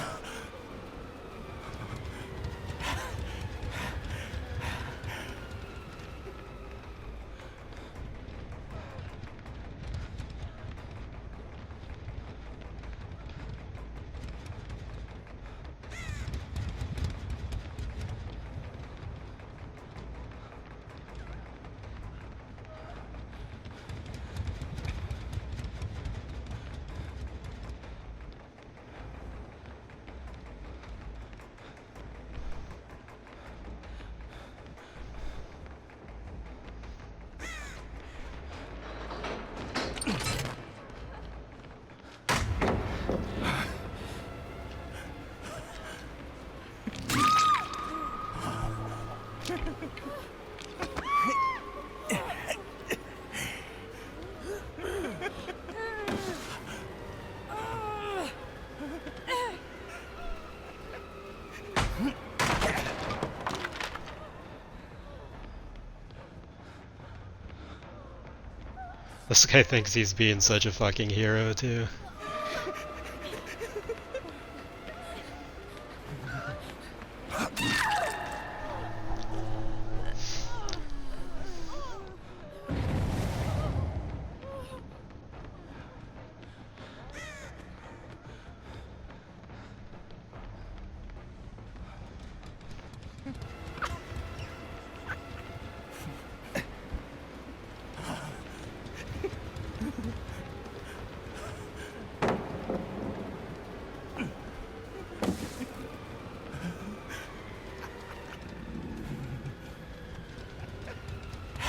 This guy thinks he's being such a fucking hero too.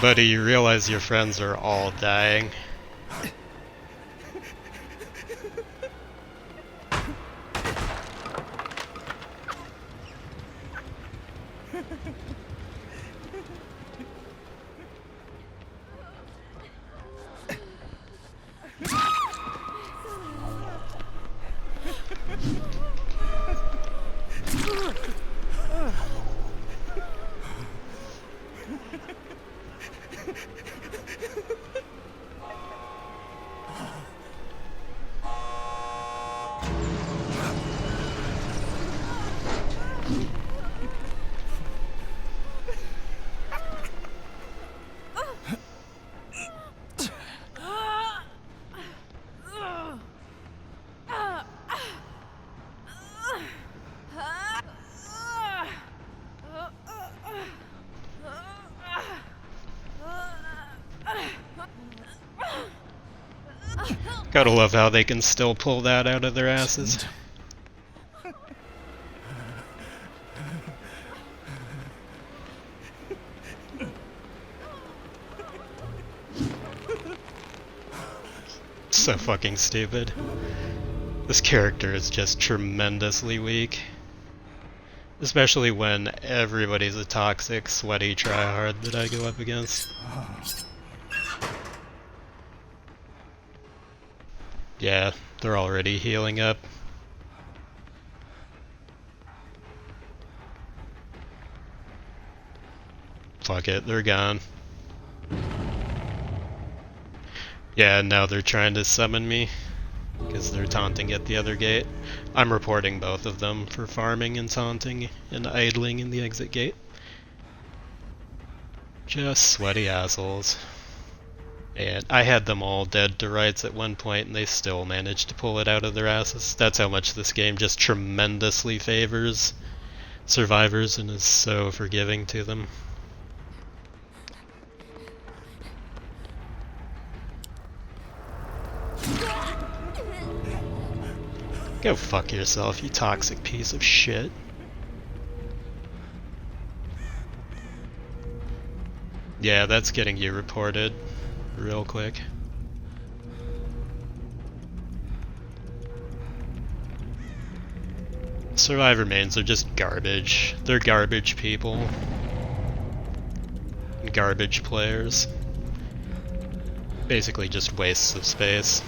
Buddy, you realize your friends are all dying. Gotta love how they can still pull that out of their asses. So fucking stupid. This character is just tremendously weak. Especially when everybody's a toxic, sweaty tryhard that I go up against. Yeah, they're already healing up. Fuck it, they're gone. Yeah, now they're trying to summon me, because they're taunting at the other gate. I'm reporting both of them for farming and taunting and idling in the exit gate. Just sweaty assholes. And I had them all dead to rights at one point, and they still managed to pull it out of their asses. That's how much this game just tremendously favors survivors and is so forgiving to them. Go fuck yourself, you toxic piece of shit. Yeah, that's getting you reported real quick. Survivor mains are just garbage. They're garbage people. Garbage players. Basically just wastes of space.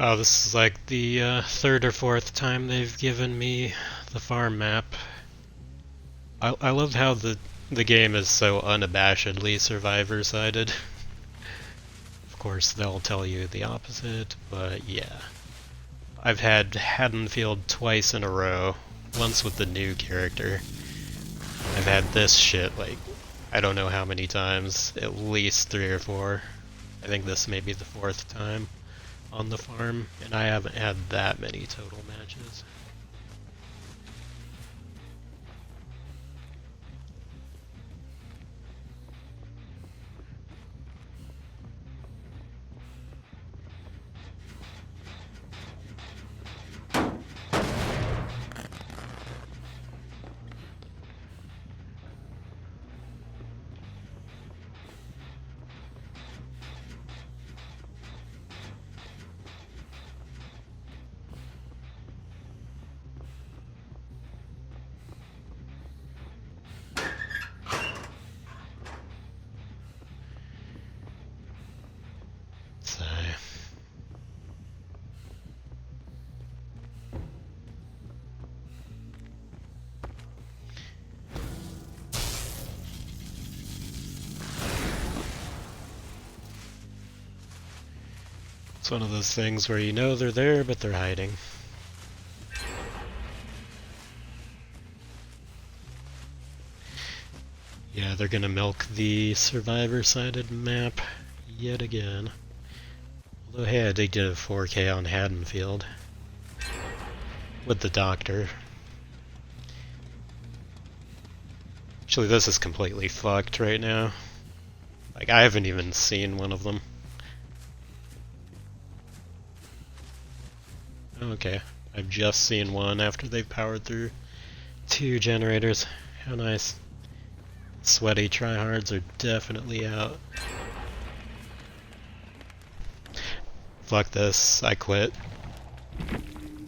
Oh, this is like the third or fourth time they've given me the farm map. I love how the game is so unabashedly survivor-sided. Of course, they'll tell you the opposite, but yeah. I've had Haddonfield twice in a row, once with the new character. I've had this shit like, I don't know how many times, at least 3 or 4. I think this may be the 4th time on the farm, and I haven't had that many total matches. So, it's one of those things where you know they're there, but they're hiding. Yeah, they're gonna milk the survivor-sided map yet again. Although, hey, I did get a 4K on Haddonfield with the doctor. Actually, this is completely fucked right now. Like, I haven't even seen one of them. Okay, I've just seen one after they've powered through 2 generators. How nice. Sweaty tryhards are definitely out. Fuck this, I quit.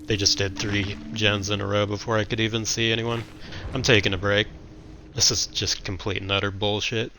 They just did 3 gens in a row before I could even see anyone. I'm taking a break. This is just complete and utter bullshit.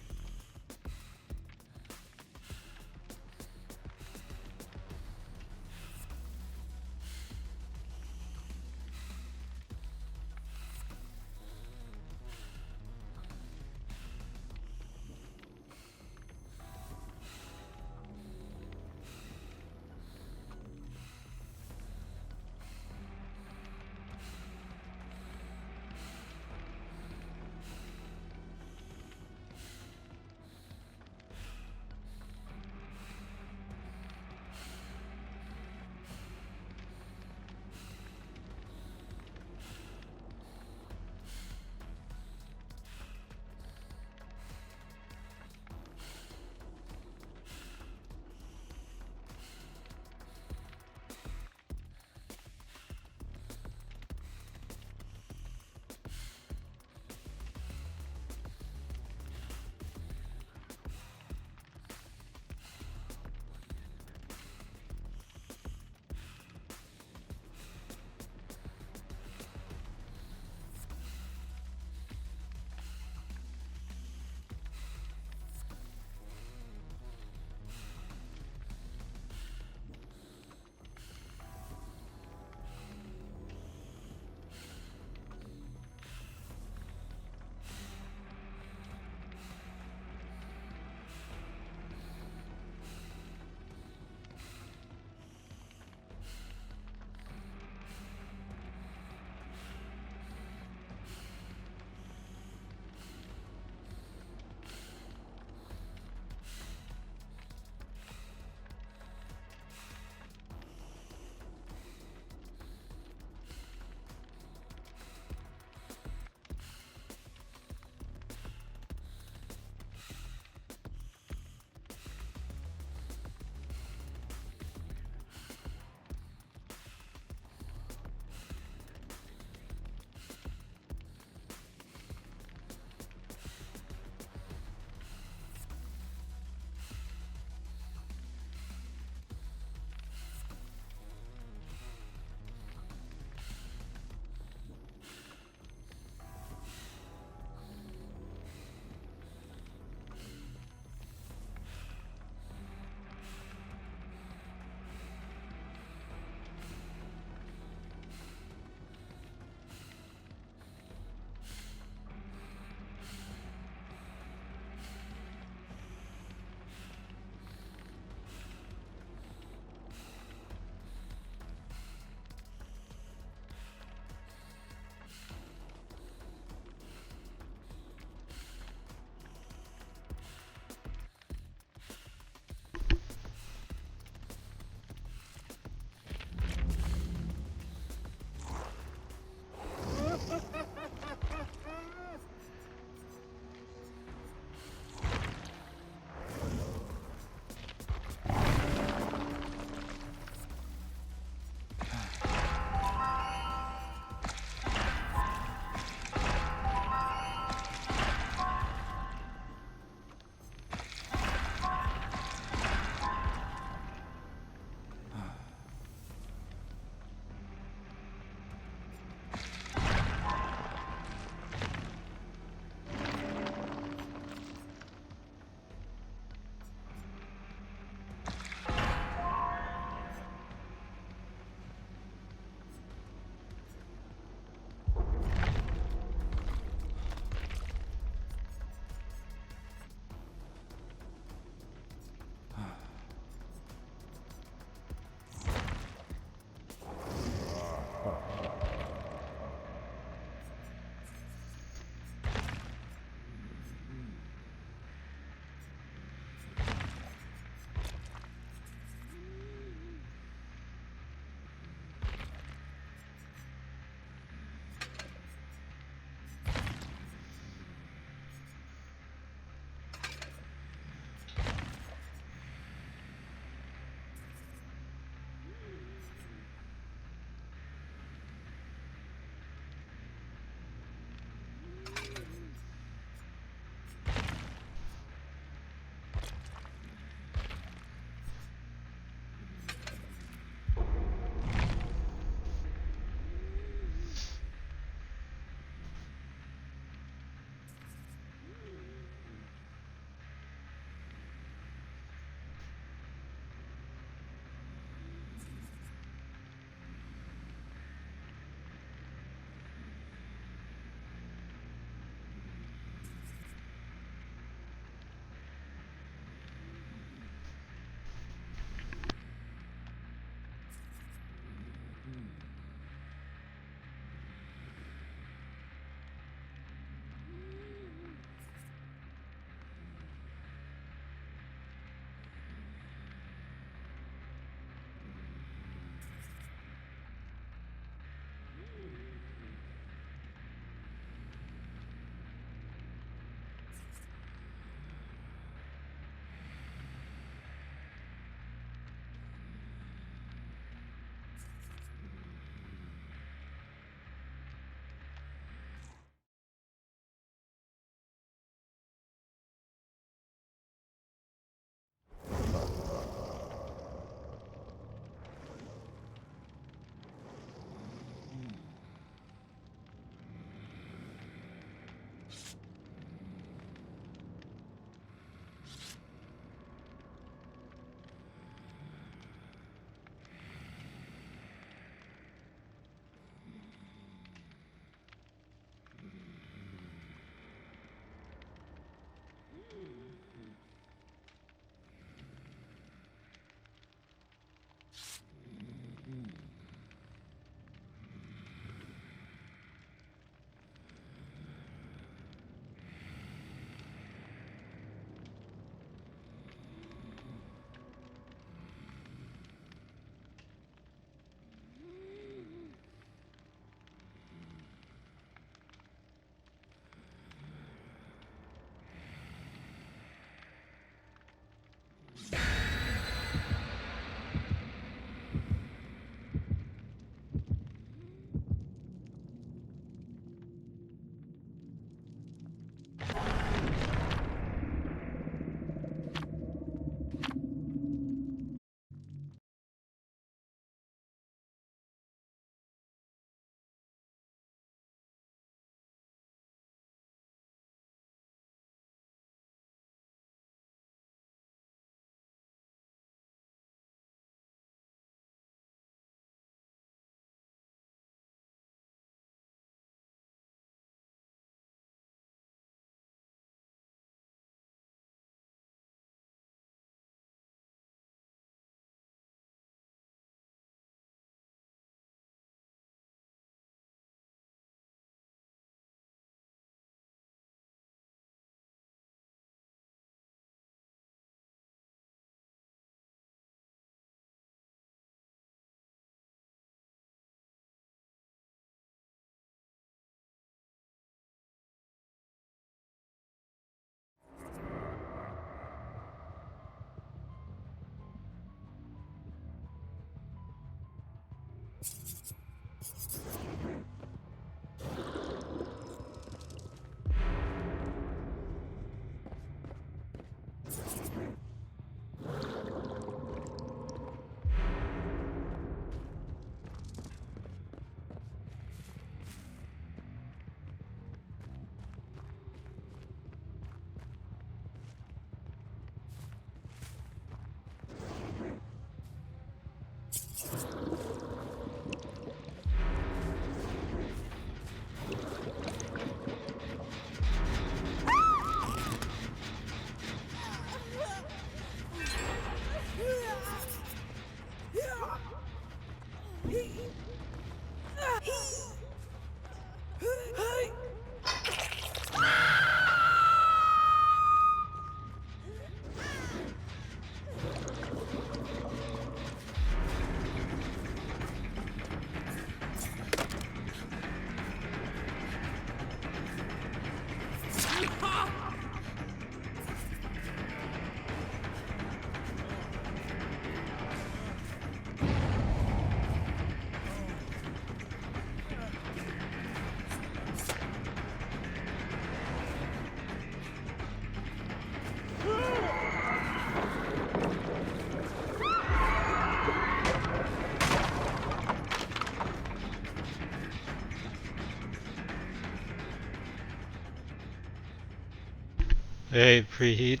Hey, Preheat.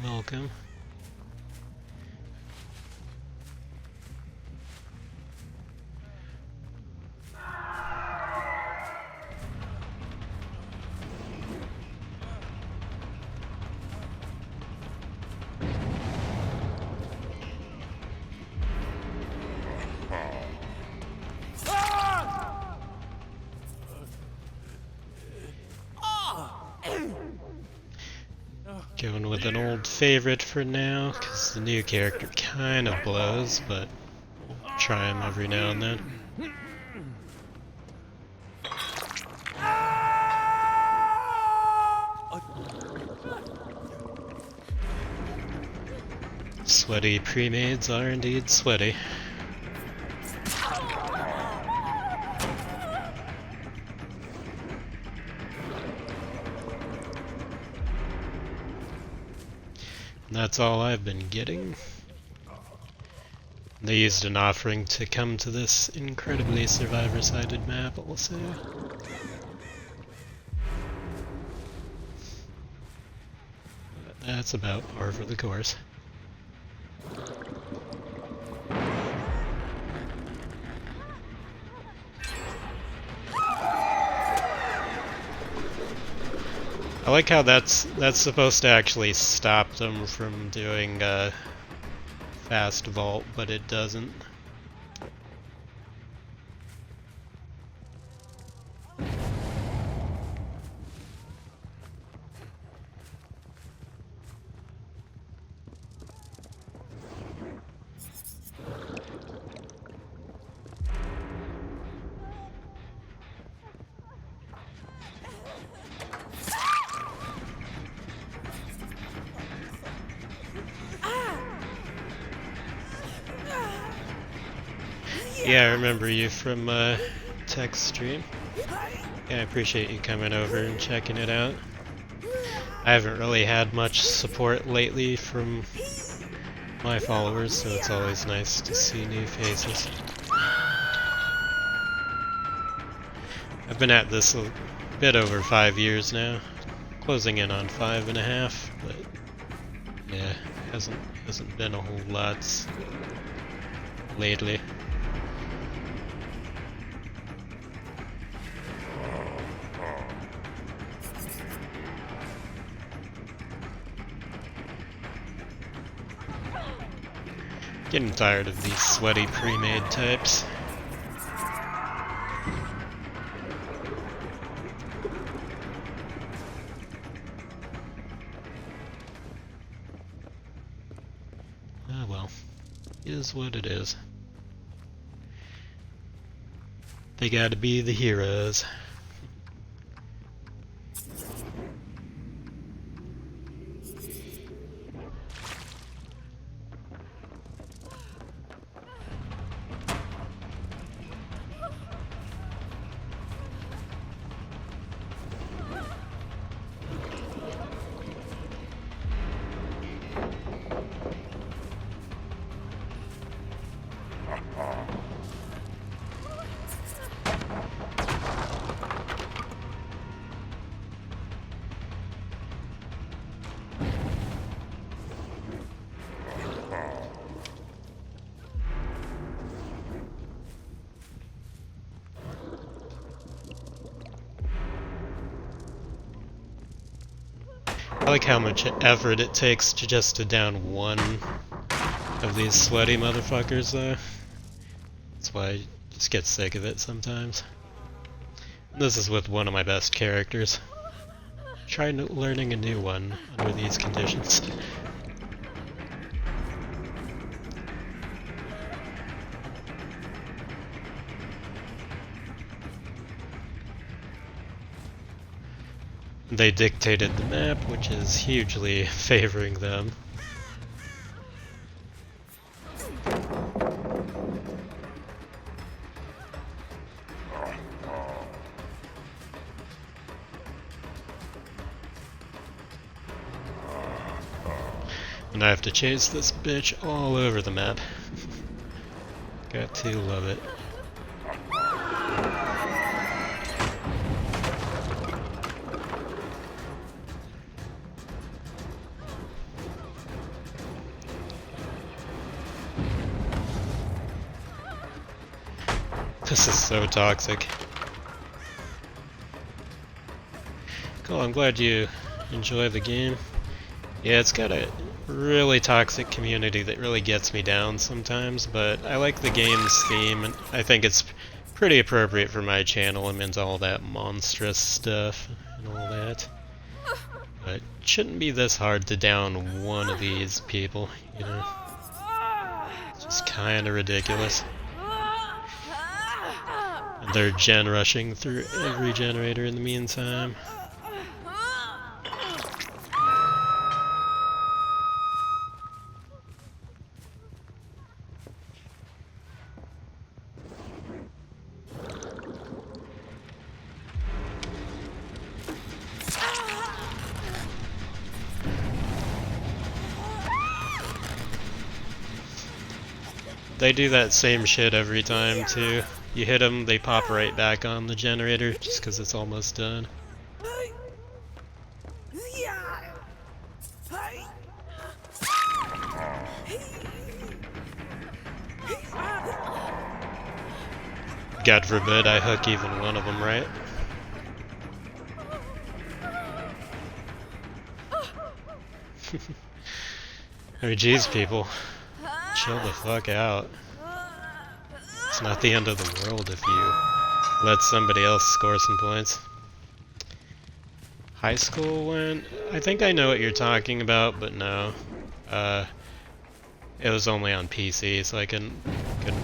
Welcome. Going with an old favorite for now, because the new character kind of blows, but we'll try him every now and then. Sweaty pre-mades are indeed sweaty. That's all I've been getting. They used an offering to come to this incredibly survivor-sided map, I'll say. But that's about par for the course. I like how that's supposed to actually stop them from doing fast vault, but it doesn't. Yeah, I remember you from Tech's stream. Yeah, I appreciate you coming over and checking it out. I haven't really had much support lately from my followers, so it's always nice to see new faces. I've been at this a bit over 5 years now, closing in on 5.5, but yeah, hasn't been a whole lot lately. Getting tired of these sweaty pre-made types. Ah well, it is what it is. They gotta be the heroes. I like how much effort it takes to down one of these sweaty motherfuckers though. That's why I just get sick of it sometimes. This is with one of my best characters. Try learning a new one under these conditions. They dictated the map, which is hugely favoring them. And I have to chase this bitch all over the map. Got to love it. This is so toxic. Cool, I'm glad you enjoy the game. Yeah, it's got a really toxic community that really gets me down sometimes, but I like the game's theme, and I think it's pretty appropriate for my channel. I'm into all that monstrous stuff and all that. But it shouldn't be this hard to down one of these people, you know? It's just kinda ridiculous. And they're gen rushing through every generator in the meantime. They do that same shit every time too. You hit them, they pop right back on the generator just because it's almost done. God forbid I hook even one of them, right? Oh geez, people. Chill the fuck out. It's not the end of the world if you let somebody else score some points. High school went? I think I know what you're talking about, but no. It was only on PC, so I couldn't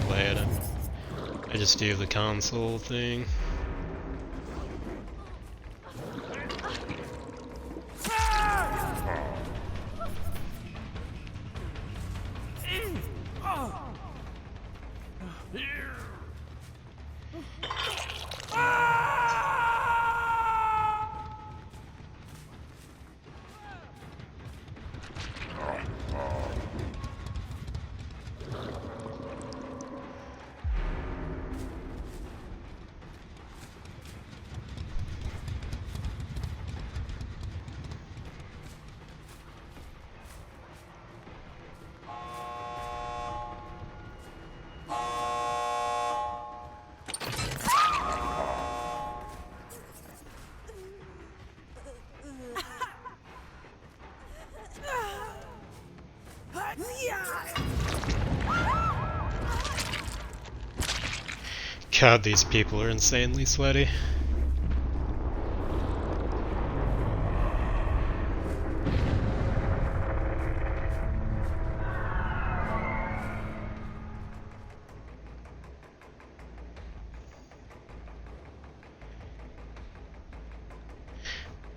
play it. I just do the console thing. God, these people are insanely sweaty.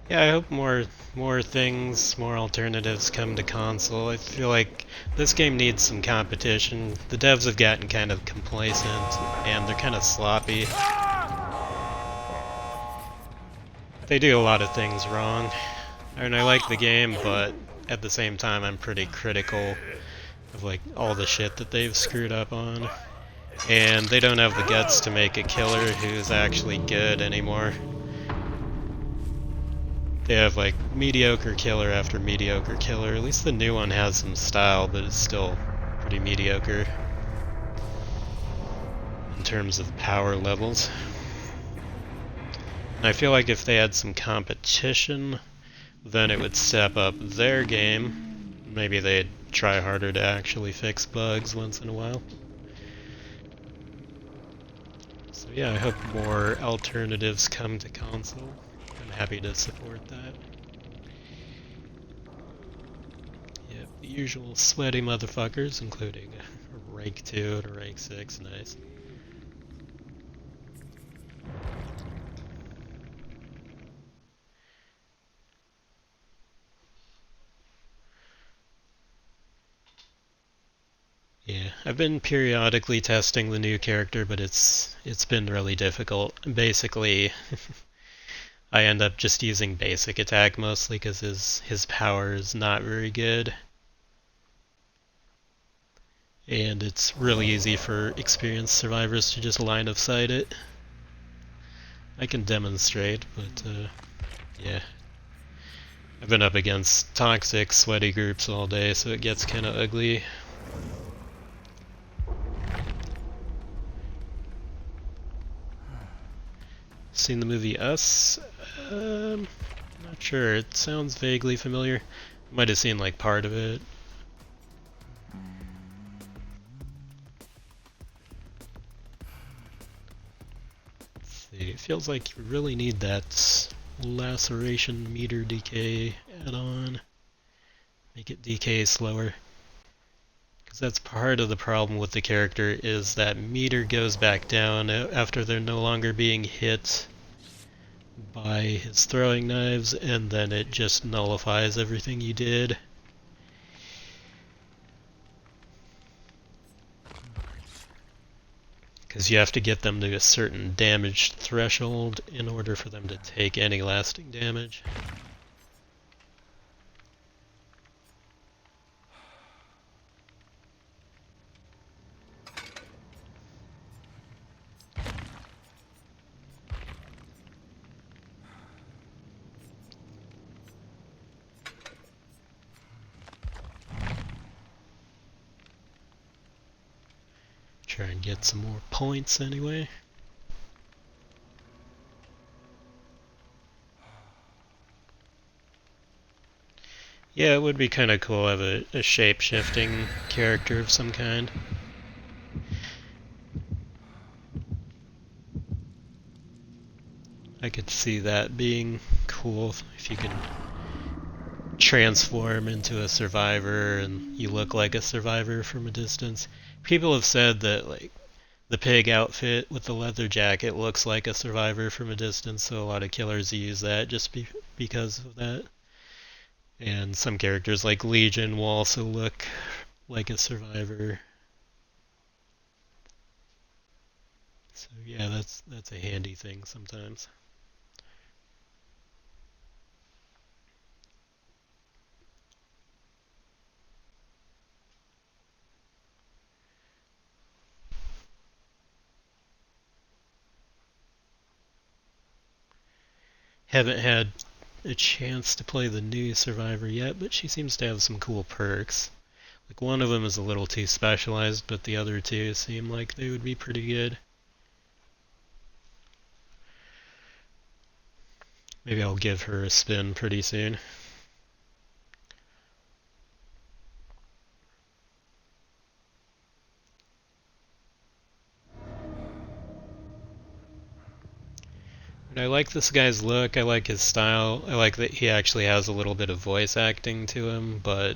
Yeah, I hope more things, more alternatives come to console. I feel like this game needs some competition. The devs have gotten kind of complacent and they're kind of sloppy. They do a lot of things wrong. I mean, I like the game, but at the same time I'm pretty critical of like all the shit that they've screwed up on. And they don't have the guts to make a killer who's actually good anymore. They have like mediocre killer after mediocre killer. At least the new one has some style, but it's still pretty mediocre in terms of power levels. And I feel like if they had some competition, then it would step up their game. Maybe they'd try harder to actually fix bugs once in a while. So yeah, I hope more alternatives come to console. Happy to support that. Yep, the usual sweaty motherfuckers, including a rank 2 and a rank 6, nice. Yeah, I've been periodically testing the new character, but it's been really difficult. Basically, I end up just using basic attack mostly because his power is not very good. And it's really easy for experienced survivors to just line of sight it. I can demonstrate, but yeah. I've been up against toxic, sweaty groups all day, so it gets kinda ugly. seen the movie Us? Not sure. It sounds vaguely familiar. Might have seen like part of it. Let's see. It feels like you really need that laceration meter decay add-on. Make it decay slower. Because that's part of the problem with the character, is that meter goes back down after they're no longer being hit by his throwing knives, and then it just nullifies everything you did. Because you have to get them to a certain damage threshold in order for them to take any lasting damage. Try and get some more points anyway. Yeah, it would be kind of cool to have a shape-shifting character of some kind. I could see that being cool if you can transform into a survivor and you look like a survivor from a distance. People have said that like the pig outfit with the leather jacket looks like a survivor from a distance, so a lot of killers use that just because of that. And some characters like Legion will also look like a survivor. So yeah, that's a handy thing sometimes. Haven't had a chance to play the new Survivor yet, but she seems to have some cool perks. Like one of them is a little too specialized, but the other two seem like they would be pretty good. Maybe I'll give her a spin pretty soon. I like this guy's look, I like his style, I like that he actually has a little bit of voice acting to him, but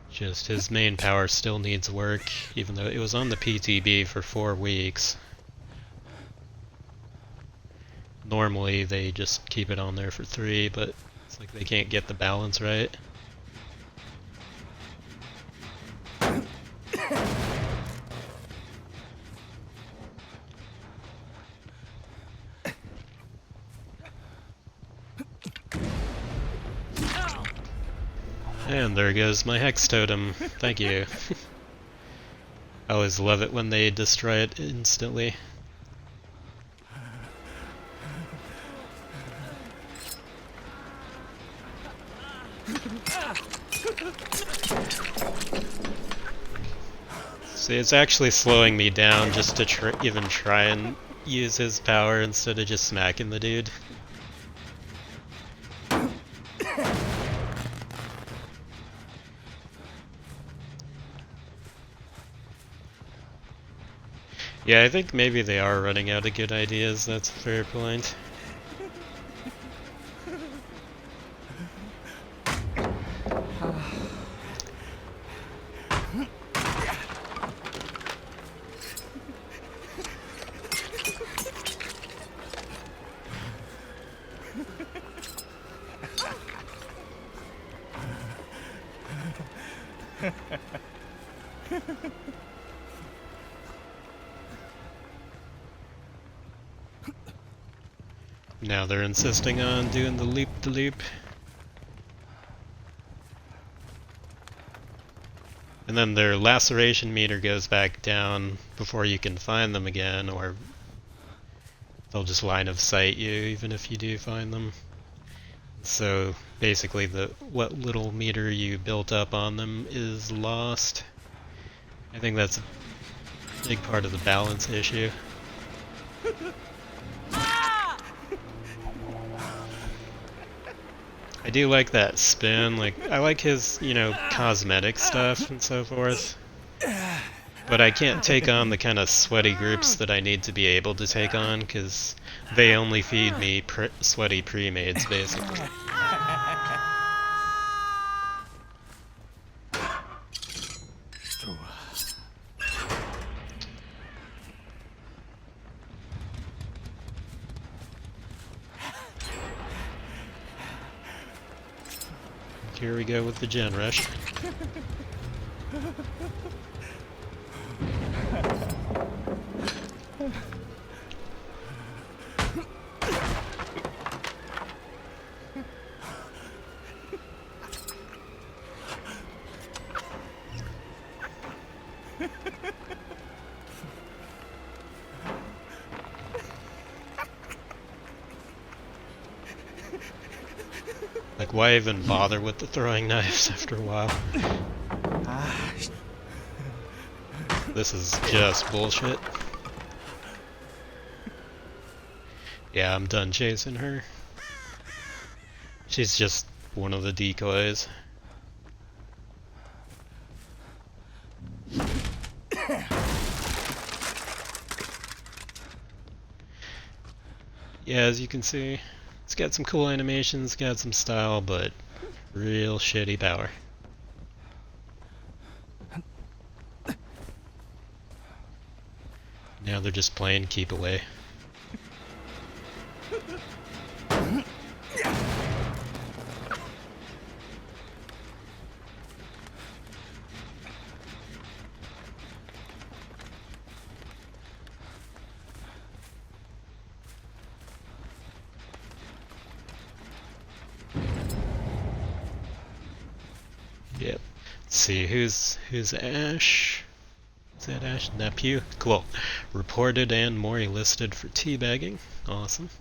just his main power still needs work, even though it was on the PTB for 4 weeks. Normally they just keep it on there for 3, but it's like they can't get the balance right. And there goes my Hex Totem. Thank you. I always love it when they destroy it instantly. See, it's actually slowing me down just to even try and use his power instead of just smacking the dude. Yeah, I think maybe they are running out of good ideas, that's a fair point. Now they're insisting on doing the loop-de-loop. And then their laceration meter goes back down before you can find them again, or they'll just line of sight you even if you do find them. So basically what little meter you built up on them is lost. I think that's a big part of the balance issue. I do like that spin, like, I like his, you know, cosmetic stuff and so forth. But I can't take on the kind of sweaty groups that I need to be able to take on, because they only feed me sweaty pre-mades, basically. Here we go with the gen rush. Like, why even bother with the throwing knives after a while? This is just bullshit. Yeah, I'm done chasing her. She's just one of the decoys. Yeah, as you can see, it's got some cool animations, got some style, but real shitty power. Now they're just playing keep away. Yep. Let's see, who's Ash? Is that Ash? Nephew? Cool. Reported and Mori listed for teabagging. Awesome.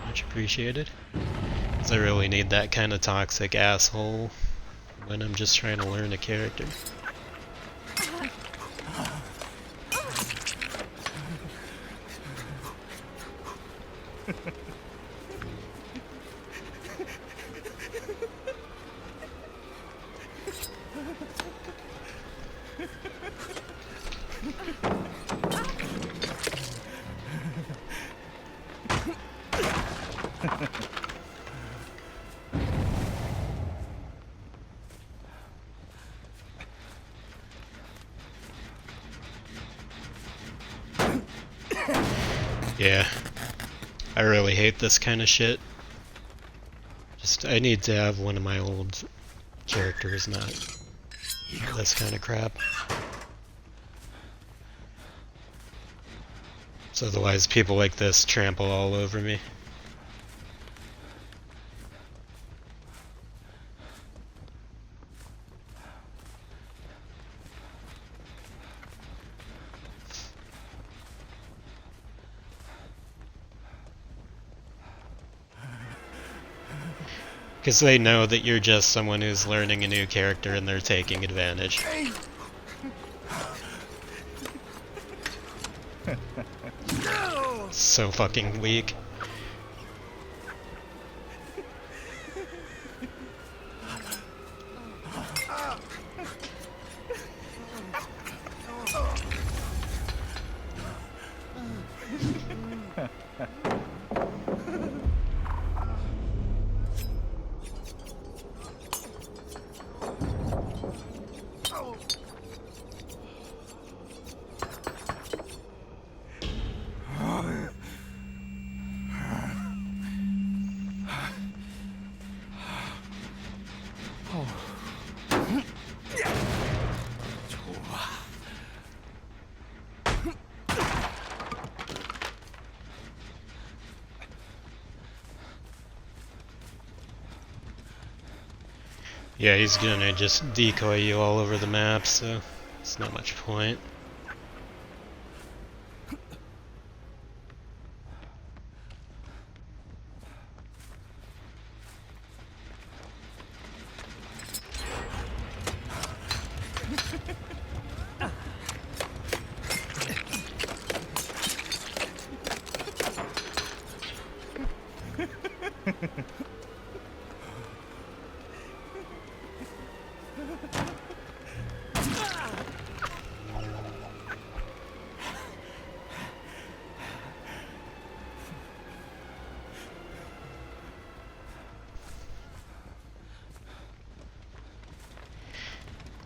Much appreciated. 'Cause I really need that kind of toxic asshole when I'm just trying to learn a character. Yeah, I really hate this kind of shit. I need to have one of my old characters, not this kind of crap. So otherwise people like this trample all over me. Because they know that you're just someone who's learning a new character and they're taking advantage. So fucking weak. Yeah, he's gonna just decoy you all over the map, so it's not much point.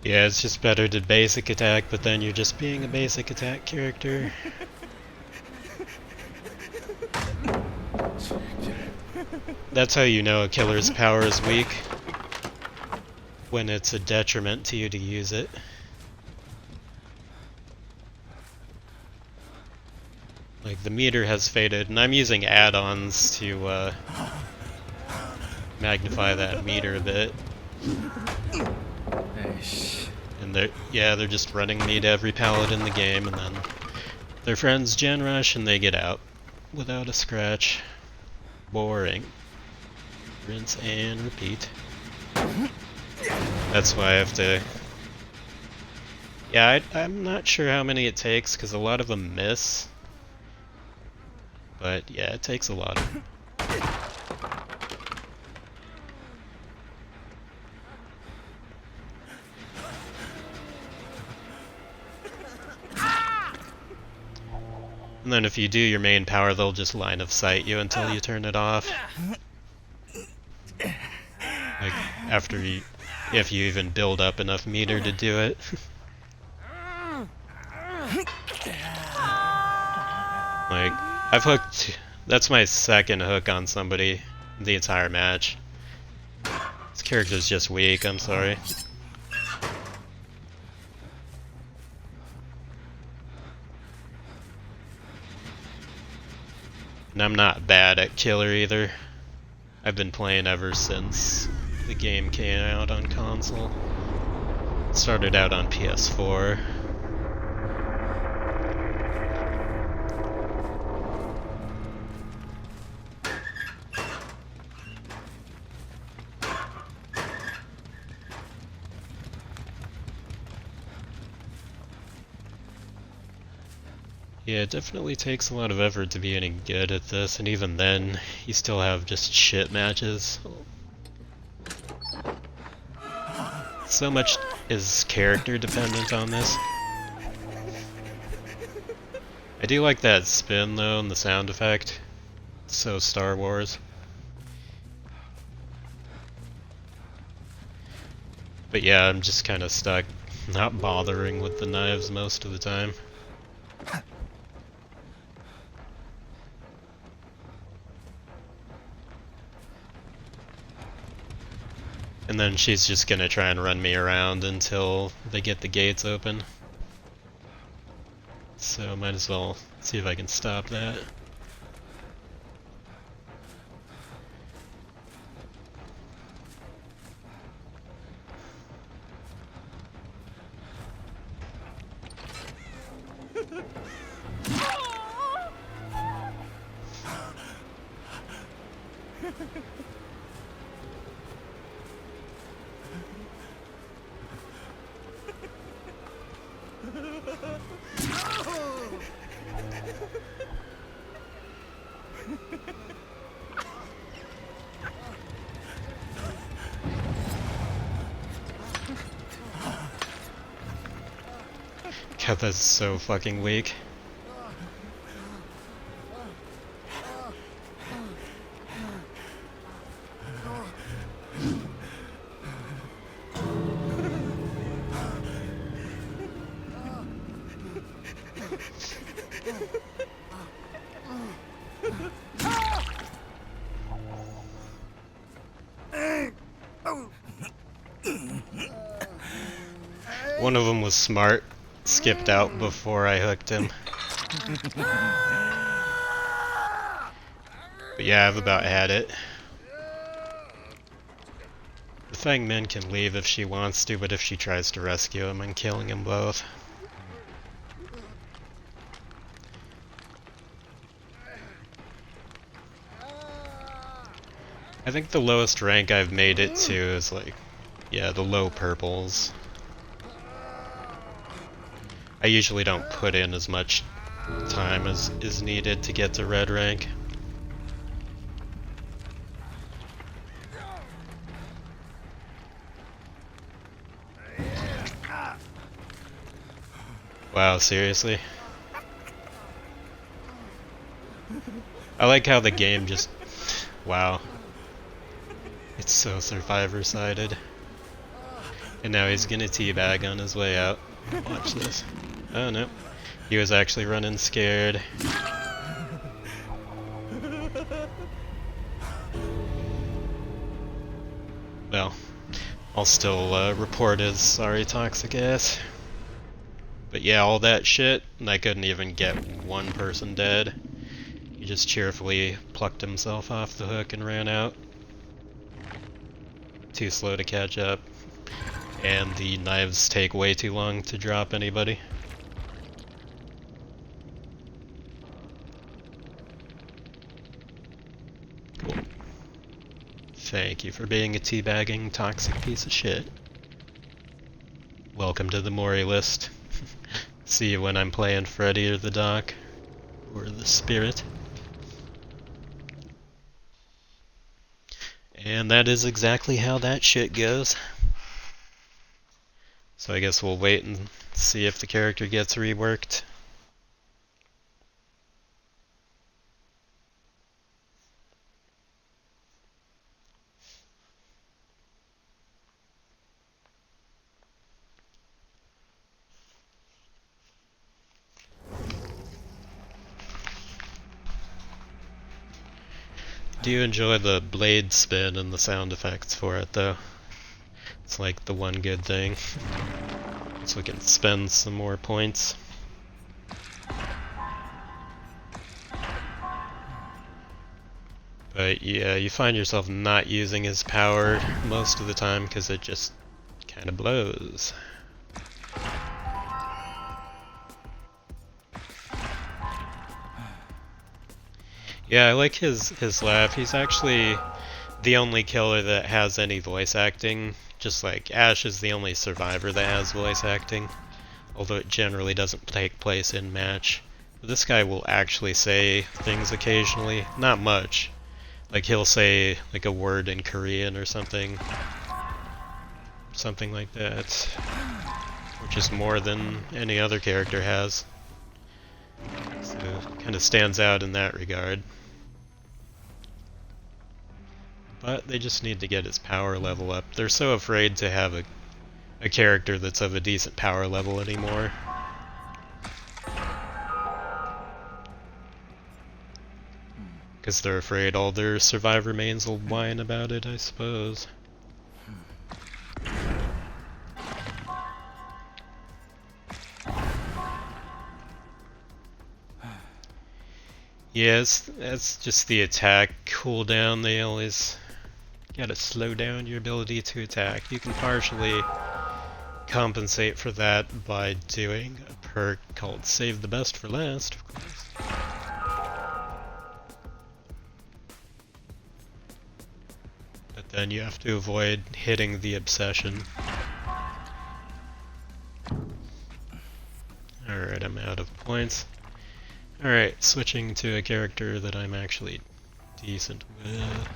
Yeah, it's just better to basic attack, but then you're just being a basic attack character. That's how you know a killer's power is weak. When it's a detriment to you to use it. Like, the meter has faded, and I'm using add-ons to magnify that meter a bit. And they're just running me to every pallet in the game, and then their friends gen rush and they get out without a scratch. Boring. Rinse and repeat. That's why I have to... Yeah, I'm not sure how many it takes, because a lot of them miss. But yeah, it takes a lot. And then if you do your main power, they'll just line of sight you until you turn it off. Like, after you... if you even build up enough meter to do it. Like, I've hooked... that's my second hook on somebody the entire match. This character's just weak, I'm sorry. And I'm not bad at killer either. I've been playing ever since the game came out on console. Started out on PS4. Yeah, it definitely takes a lot of effort to be any good at this, and even then, you still have just shit matches. So much is character dependent on this. I do like that spin though, and the sound effect. It's so Star Wars. But yeah, I'm just kind of stuck not bothering with the knives most of the time. And then she's just gonna try and run me around until they get the gates open. So might as well see if I can stop that. God, that's so fucking weak. One of them was smart, skipped out before I hooked him. But yeah, I've about had it. The Fang Min can leave if she wants to, but if she tries to rescue him, I'm killing them both. I think the lowest rank I've made it to is like, yeah, the low purples. I usually don't put in as much time as is needed to get to red rank. Wow, seriously? I like how the game just... wow. It's so survivor-sided. And now he's gonna teabag on his way out. Watch this. Oh no. He was actually running scared. Well, I'll still report his sorry toxic ass. But yeah, all that shit, and I couldn't even get one person dead. He just cheerfully plucked himself off the hook and ran out. Too slow to catch up. And the knives take way too long to drop anybody. Cool. Thank you for being a teabagging toxic piece of shit. Welcome to the Mori list. See you when I'm playing Freddy or the Doc. Or the Spirit. And that is exactly how that shit goes. So I guess we'll wait and see if the character gets reworked. Do you enjoy the blade spin and the sound effects for it though? It's like the one good thing. So we can spend some more points. But yeah, you find yourself not using his power most of the time because it just kind of blows. Yeah, I like his laugh. He's actually the only killer that has any voice acting. Just like Ash is the only survivor that has voice acting, although it generally doesn't take place in match. But this guy will actually say things occasionally, not much. Like he'll say like a word in Korean or something like that, which is more than any other character has. So kind of stands out in that regard. But they just need to get his power level up. They're so afraid to have a character that's of a decent power level anymore. Because they're afraid all their survivor mains will whine about it, I suppose. Yes, that's just the attack cooldown. They always gotta slow down your ability to attack. You can partially compensate for that by doing a perk called Save the Best for Last, of course. But then you have to avoid hitting the obsession. Alright, I'm out of points. Alright, switching to a character that I'm actually decent with.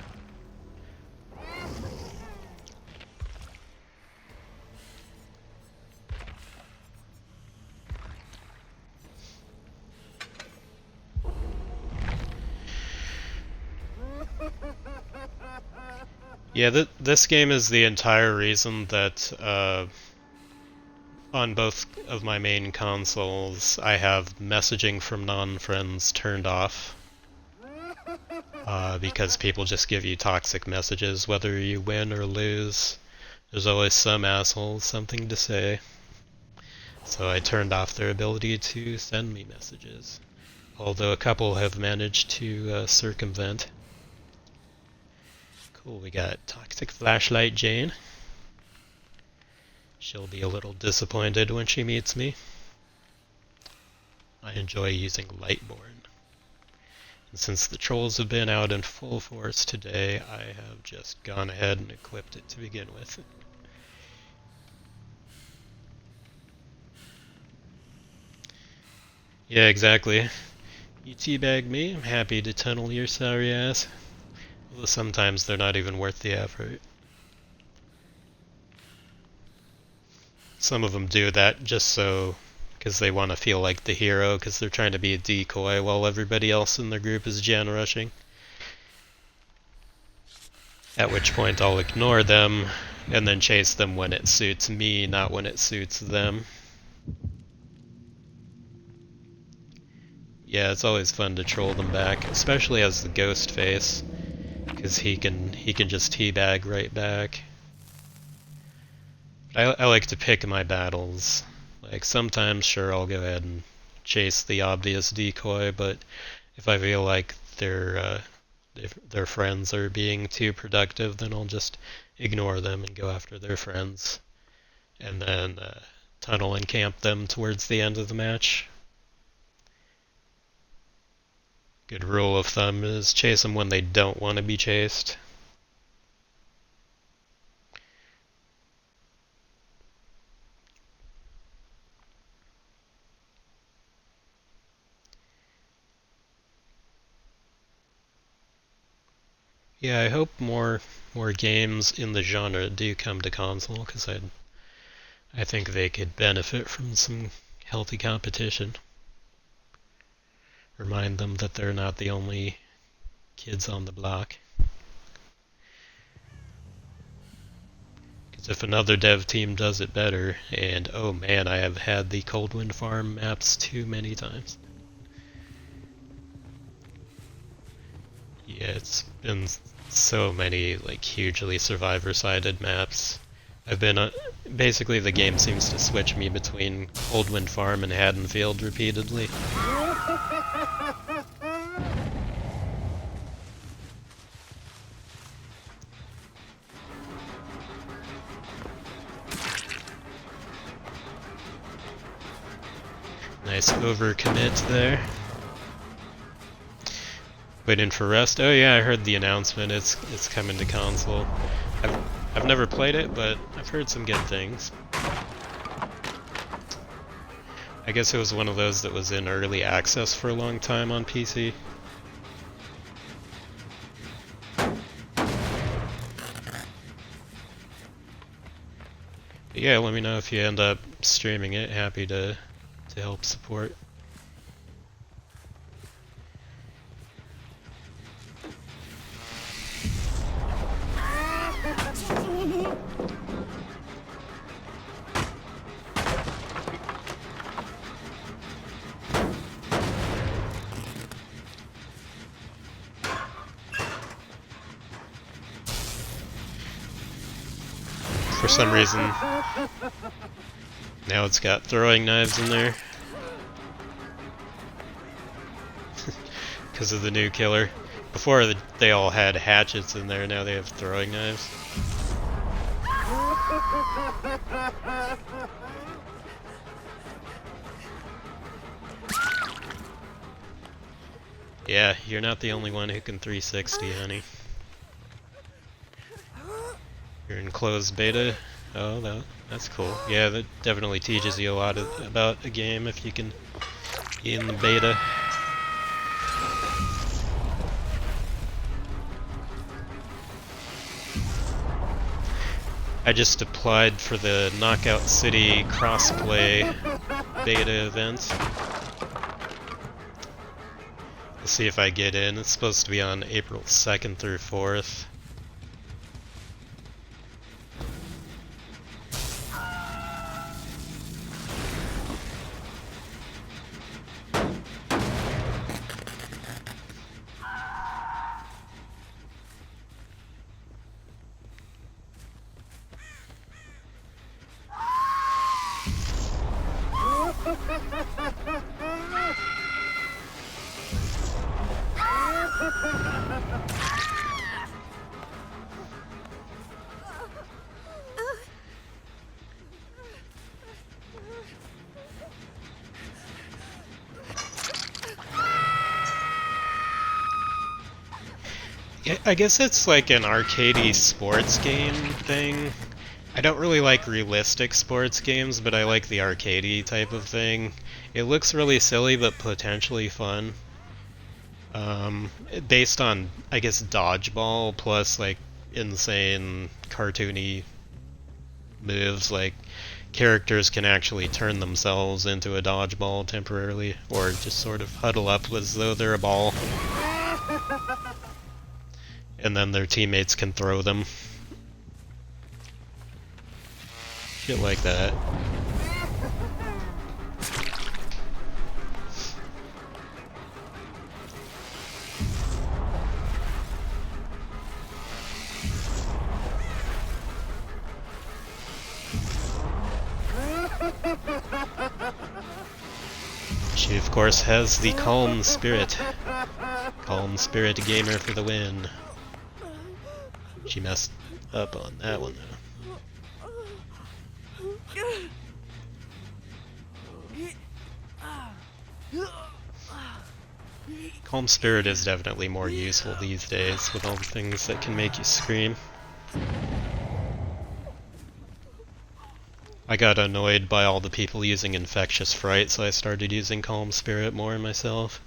Yeah, this game is the entire reason that on both of my main consoles I have messaging from non-friends turned off. Because people just give you toxic messages whether you win or lose. There's always some asshole something to say. So I turned off their ability to send me messages. Although a couple have managed to circumvent. Cool, we got Toxic Flashlight Jane. She'll be a little disappointed when she meets me. I enjoy using Lightborn. And since the trolls have been out in full force today, I have just gone ahead and equipped it to begin with. Yeah, exactly. You teabag me, I'm happy to tunnel your sorry ass. Although sometimes they're not even worth the effort. Some of them do that just so, because they want to feel like the hero, because they're trying to be a decoy while everybody else in their group is gen rushing. At which point I'll ignore them and then chase them when it suits me, not when it suits them. Yeah, it's always fun to troll them back, especially as the ghost face, because he can just teabag right back. I like to pick my battles. Like sometimes, sure, I'll go ahead and chase the obvious decoy, but if I feel like if their friends are being too productive, then I'll just ignore them and go after their friends, and then tunnel and camp them towards the end of the match. Good rule of thumb is chase them when they don't want to be chased. Yeah, I hope more games in the genre do come to console, because I think they could benefit from some healthy competition. Remind them that they're not the only kids on the block. Because if another dev team does it better, and oh man, I have had the Coldwind Farm maps too many times. Yeah, it's been so many like hugely survivor-sided maps. I've been basically the game seems to switch me between Coldwind Farm and Haddonfield repeatedly. Nice overcommit there. Waiting for Rust. Oh yeah, I heard the announcement. It's coming to console. I've never played it, but I've heard some good things. I guess it was one of those that was in early access for a long time on PC. But yeah, let me know if you end up streaming it. Happy to help support. For some reason, now it's got throwing knives in there. Because of the new killer. Before they all had hatchets in there, now they have throwing knives. Yeah, you're not the only one who can 360, honey. You're in closed beta? Oh, that's cool. Yeah, that definitely teaches you a lot about a game if you can be in the beta. I just applied for the Knockout City crossplay beta event. We'll see if I get in. It's supposed to be on April 2nd through 4th. Yeah, I guess it's like an arcadey sports game thing. I don't really like realistic sports games, but I like the arcadey type of thing. It looks really silly, but potentially fun. Based on, I guess, dodgeball plus like insane cartoony moves, like characters can actually turn themselves into a dodgeball temporarily, or just sort of huddle up as though they're a ball. And then their teammates can throw them. Shit like that. She of course has the calm spirit. Calm spirit gamer for the win. She messed up on that one though. Calm spirit is definitely more useful these days with all the things that can make you scream. I got annoyed by all the people using infectious fright, so I started using calm spirit more myself.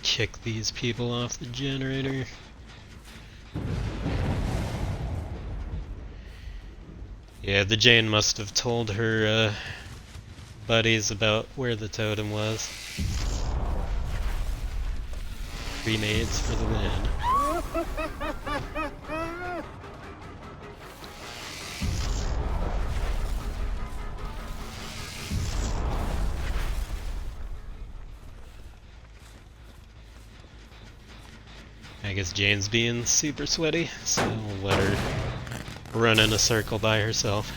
Kick these people off the generator. Yeah, the Jane must have told her buddies about where the totem was. Cremades for the win. I guess Jane's being super sweaty, so we'll let her run in a circle by herself.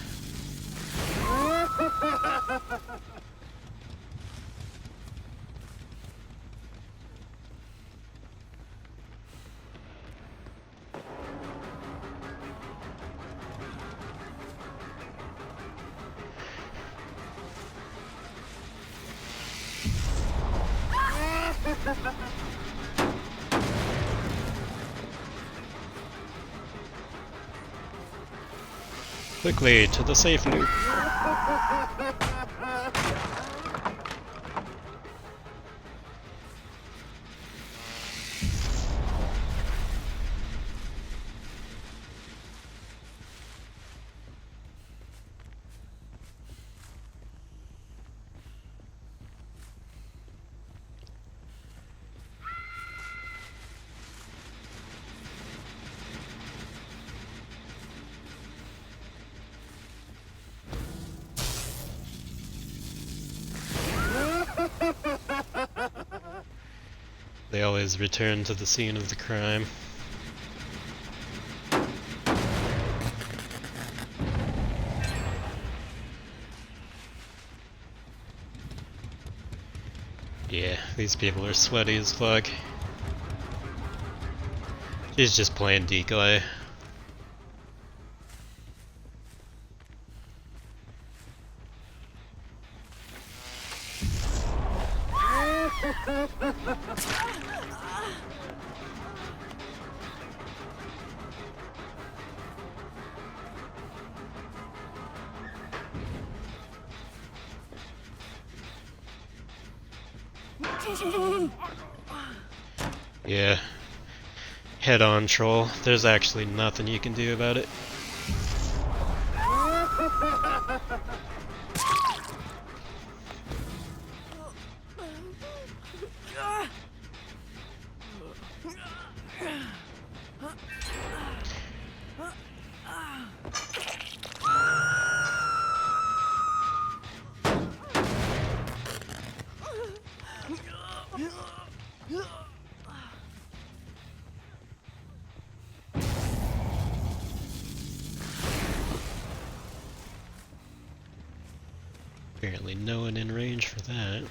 Quickly, to the safe loop. They always return to the scene of the crime. Yeah, these people are sweaty as fuck. She's just playing decoy. Yeah. Head on, troll. There's actually nothing you can do about it. Apparently no one in range for that.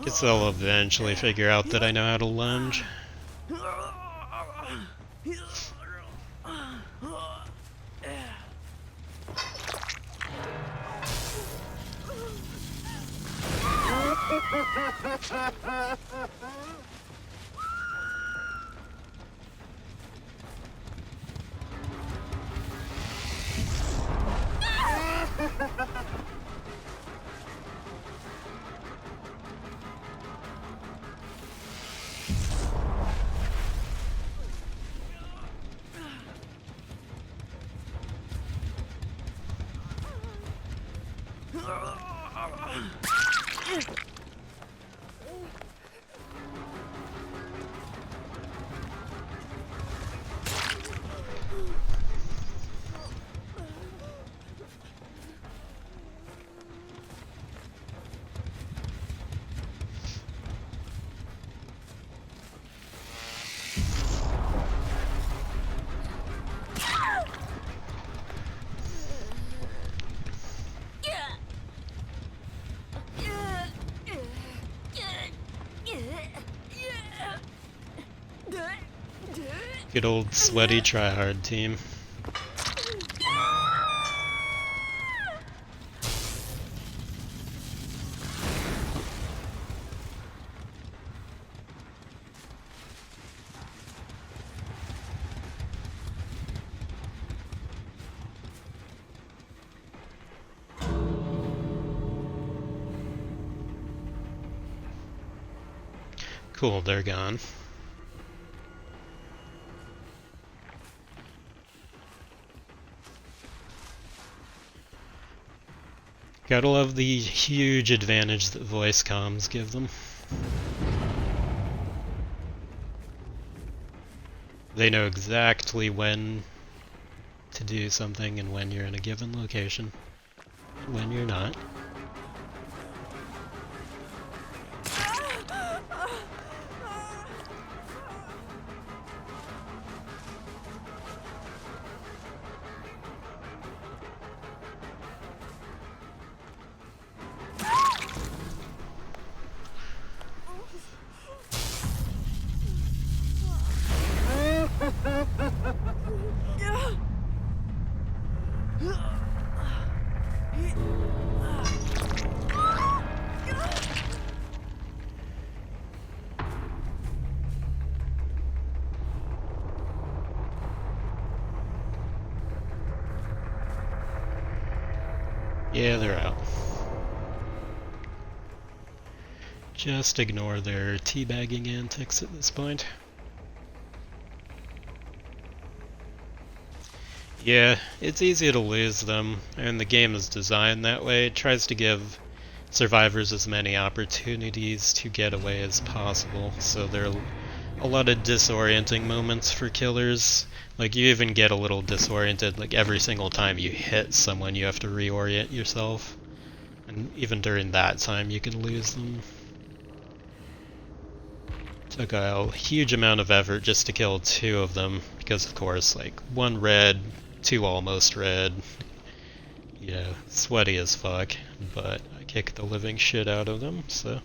Guess they'll eventually figure out that I know how to lunge. Good old sweaty tryhard team. Cool, they're gone. Gotta love the huge advantage that voice comms give them. They know exactly when to do something and when you're in a given location, and when you're not. Yeah, they're out. Just ignore their teabagging antics at this point. Yeah, it's easy to lose them, and the game is designed that way. It tries to give survivors as many opportunities to get away as possible, so there are a lot of disorienting moments for killers. Like, you even get a little disoriented, like, every single time you hit someone you have to reorient yourself. And even during that time you can lose them. Took a huge amount of effort just to kill 2 of them, because of course, like, 1 red, 2 almost red. You know, sweaty as fuck, but I kicked the living shit out of them, so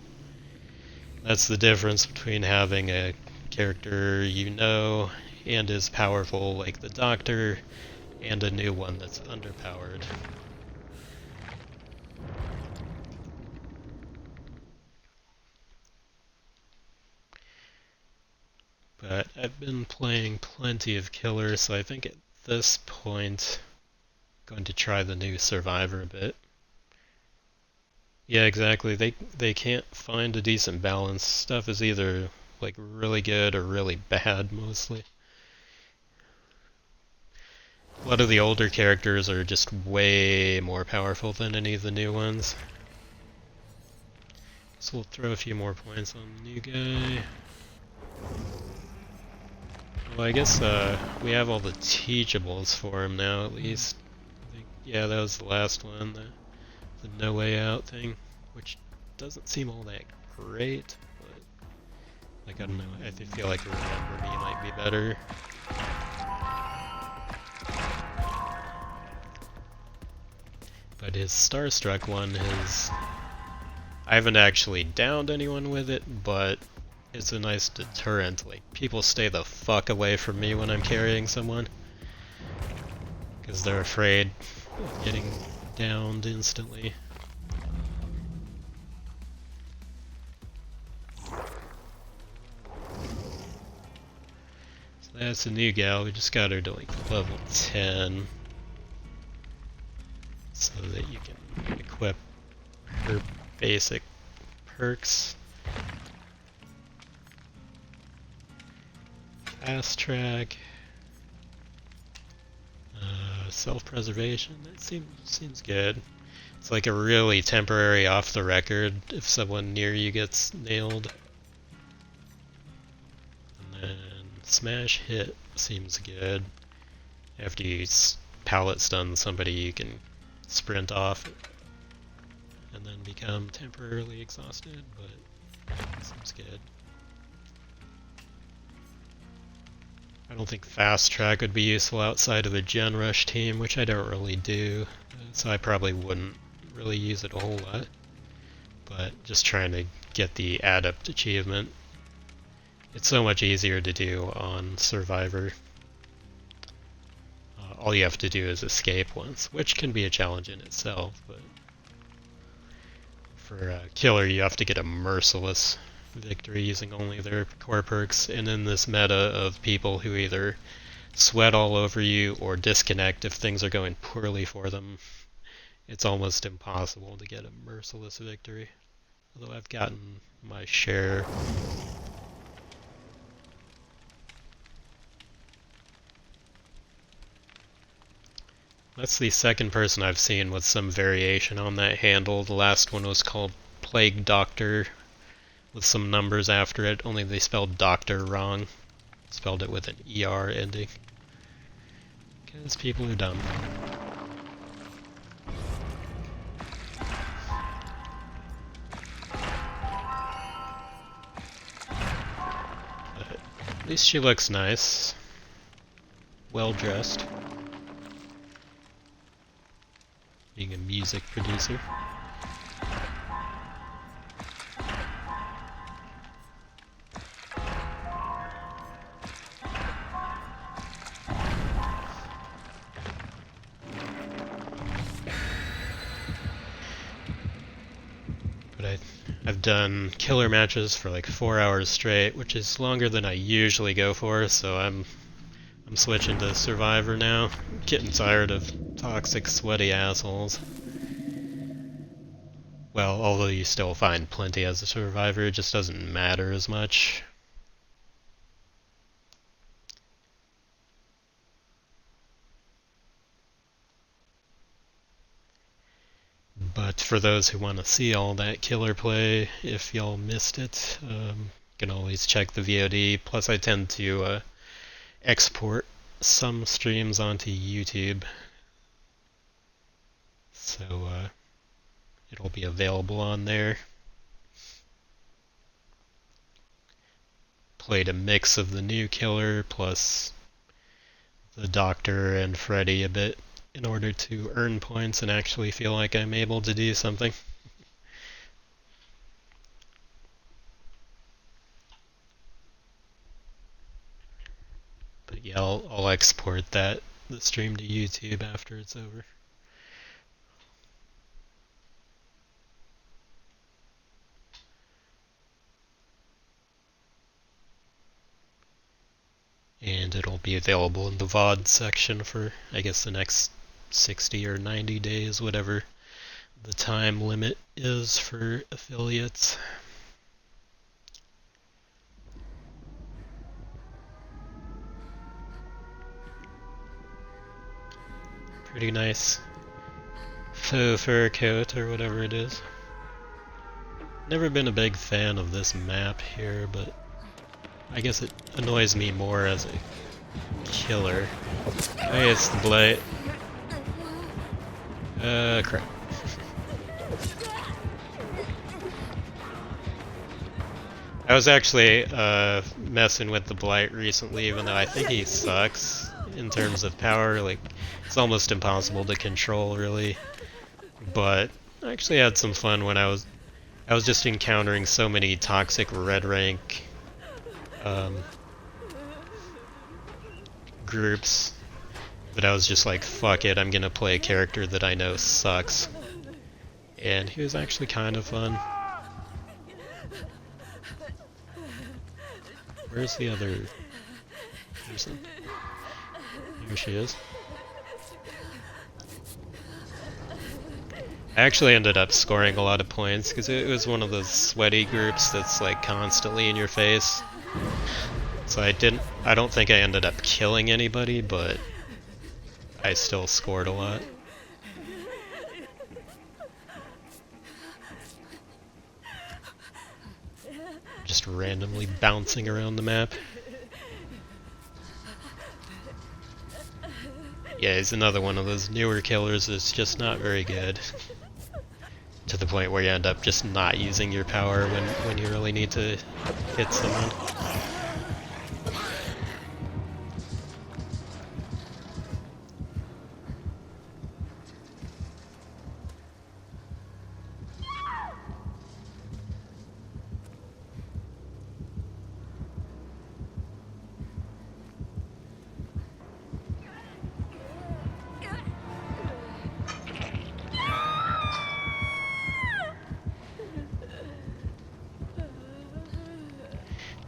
that's the difference between having a character you know and is powerful like the Doctor, and a new one that's underpowered. But I've been playing plenty of killers, so I think at this point I'm going to try the new Survivor a bit. Yeah, exactly. They can't find a decent balance. Stuff is either like really good or really bad mostly. A lot of the older characters are just way more powerful than any of the new ones. So we'll throw a few more points on the new guy. Well, I guess we have all the teachables for him now, at least. I think, yeah, that was the last one, the no way out thing, which doesn't seem all that great, but like, I don't know, I feel like Remember Me might be better. But his Starstruck one I haven't actually downed anyone with it, but it's a nice deterrent. Like, people stay the fuck away from me when I'm carrying someone, because they're afraid of getting downed instantly. So that's a new gal. We just got her to like level 10, so that you can equip her basic perks. Fast track, self-preservation. That seems good. It's like a really temporary off the record if someone near you gets nailed. And then smash hit seems good. After you pallet stun somebody, you can sprint off and then become temporarily exhausted, but seems good. I don't think Fast Track would be useful outside of a Gen Rush team, which I don't really do, so I probably wouldn't really use it a whole lot. But just trying to get the Adept achievement. It's so much easier to do on Survivor. All you have to do is escape once, which can be a challenge in itself, but for Killer you have to get a merciless victory using only their core perks, and in this meta of people who either sweat all over you or disconnect if things are going poorly for them, it's almost impossible to get a merciless victory. Although I've gotten my share. That's the second person I've seen with some variation on that handle. The last one was called Plague Doctor, with some numbers after it, only they spelled doctor wrong. Spelled it with an ER ending. Because people are dumb. But at least she looks nice. Well dressed. Being a music producer. I've done killer matches for like 4 hours straight, which is longer than I usually go for, so I'm switching to Survivor now. I'm getting tired of toxic, sweaty assholes. Well, although you still find plenty as a survivor, it just doesn't matter as much. But for those who want to see all that killer play, if y'all missed it, you can always check the VOD. Plus, I tend to export some streams onto YouTube, so it'll be available on there. Played a mix of the new killer plus the Doctor and Freddy a bit in order to earn points and actually feel like I'm able to do something. But yeah, I'll export the stream to YouTube after it's over. And it'll be available in the VOD section for, I guess, the next 60 or 90 days, whatever the time limit is for affiliates. Pretty nice faux fur coat or whatever it is. Never been a big fan of this map here, but I guess it annoys me more as a killer. Hey, it's the Blight. Crap. I was actually messing with the Blight recently, even though I think he sucks in terms of power. Like, it's almost impossible to control, really. But I actually had some fun when I was just encountering so many toxic red rank groups that I was just like, fuck it, I'm gonna play a character that I know sucks. And he was actually kind of fun. Where's the other person? Here she is. I actually ended up scoring a lot of points because it was one of those sweaty groups that's like constantly in your face. So I don't think I ended up killing anybody, but I still scored a lot. Just randomly bouncing around the map. Yeah, he's another one of those newer killers that's just not very good. To the point where you end up just not using your power when you really need to hit someone.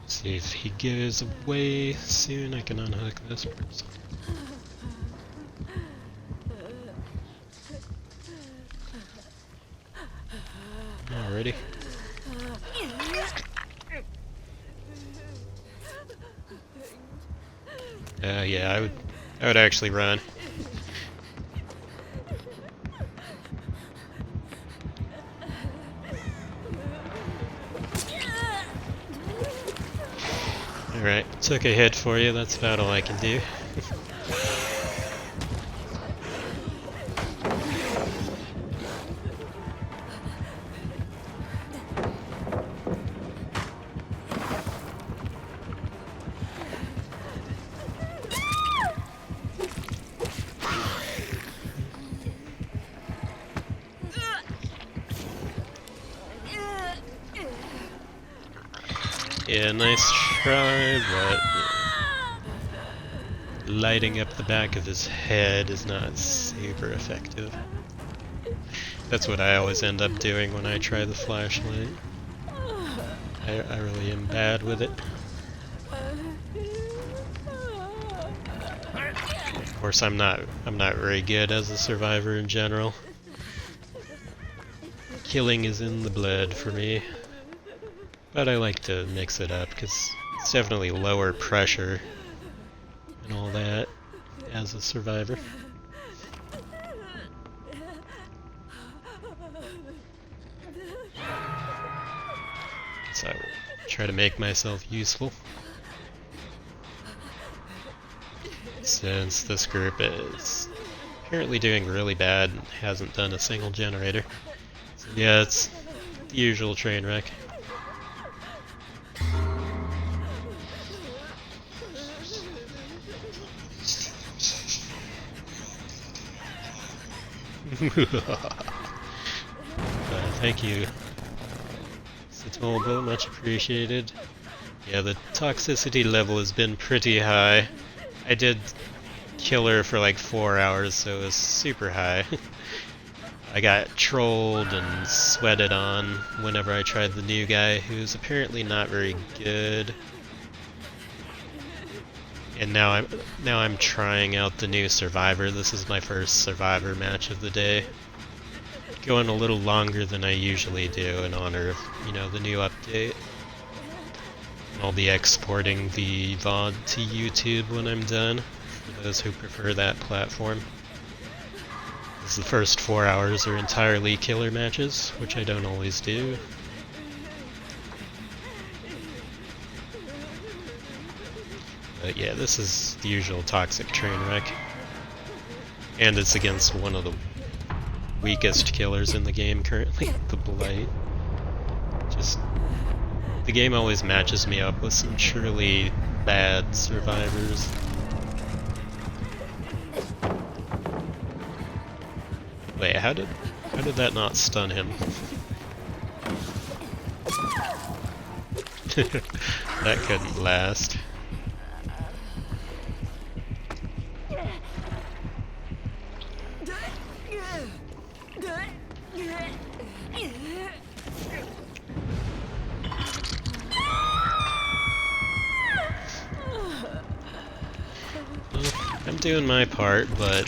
See if he goes away soon, I can unhook this person. Alrighty. Yeah, I would actually run. Alright, took a hit for you, that's about all I can do. Yeah, nice try, but lighting up the back of his head is not super effective. That's what I always end up doing when I try the flashlight. I really am bad with it. Of course, I'm not very good as a survivor in general. killing is in the blood for me. But I like to mix it up because it's definitely lower pressure and all that as a survivor. So I will try to make myself useful. Since this group is apparently doing really bad and hasn't done a single generator. So yeah, it's the usual train wreck. Thank you, Satobo, much appreciated. Yeah, the toxicity level has been pretty high. I did kill her for like 4 hours, so it was super high. I got trolled and sweated on whenever I tried the new guy, who's apparently not very good. And now I'm trying out the new Survivor. This is my first Survivor match of the day. Going a little longer than I usually do in honor of, you know, the new update. I'll be exporting the VOD to YouTube when I'm done, for those who prefer that platform. As the first 4 hours are entirely killer matches, which I don't always do. But yeah, this is the usual toxic train wreck. And it's against one of the weakest killers in the game currently, the Blight. Just, the game always matches me up with some truly bad survivors. Wait, how did that not stun him? That couldn't last. I'm doing my part, but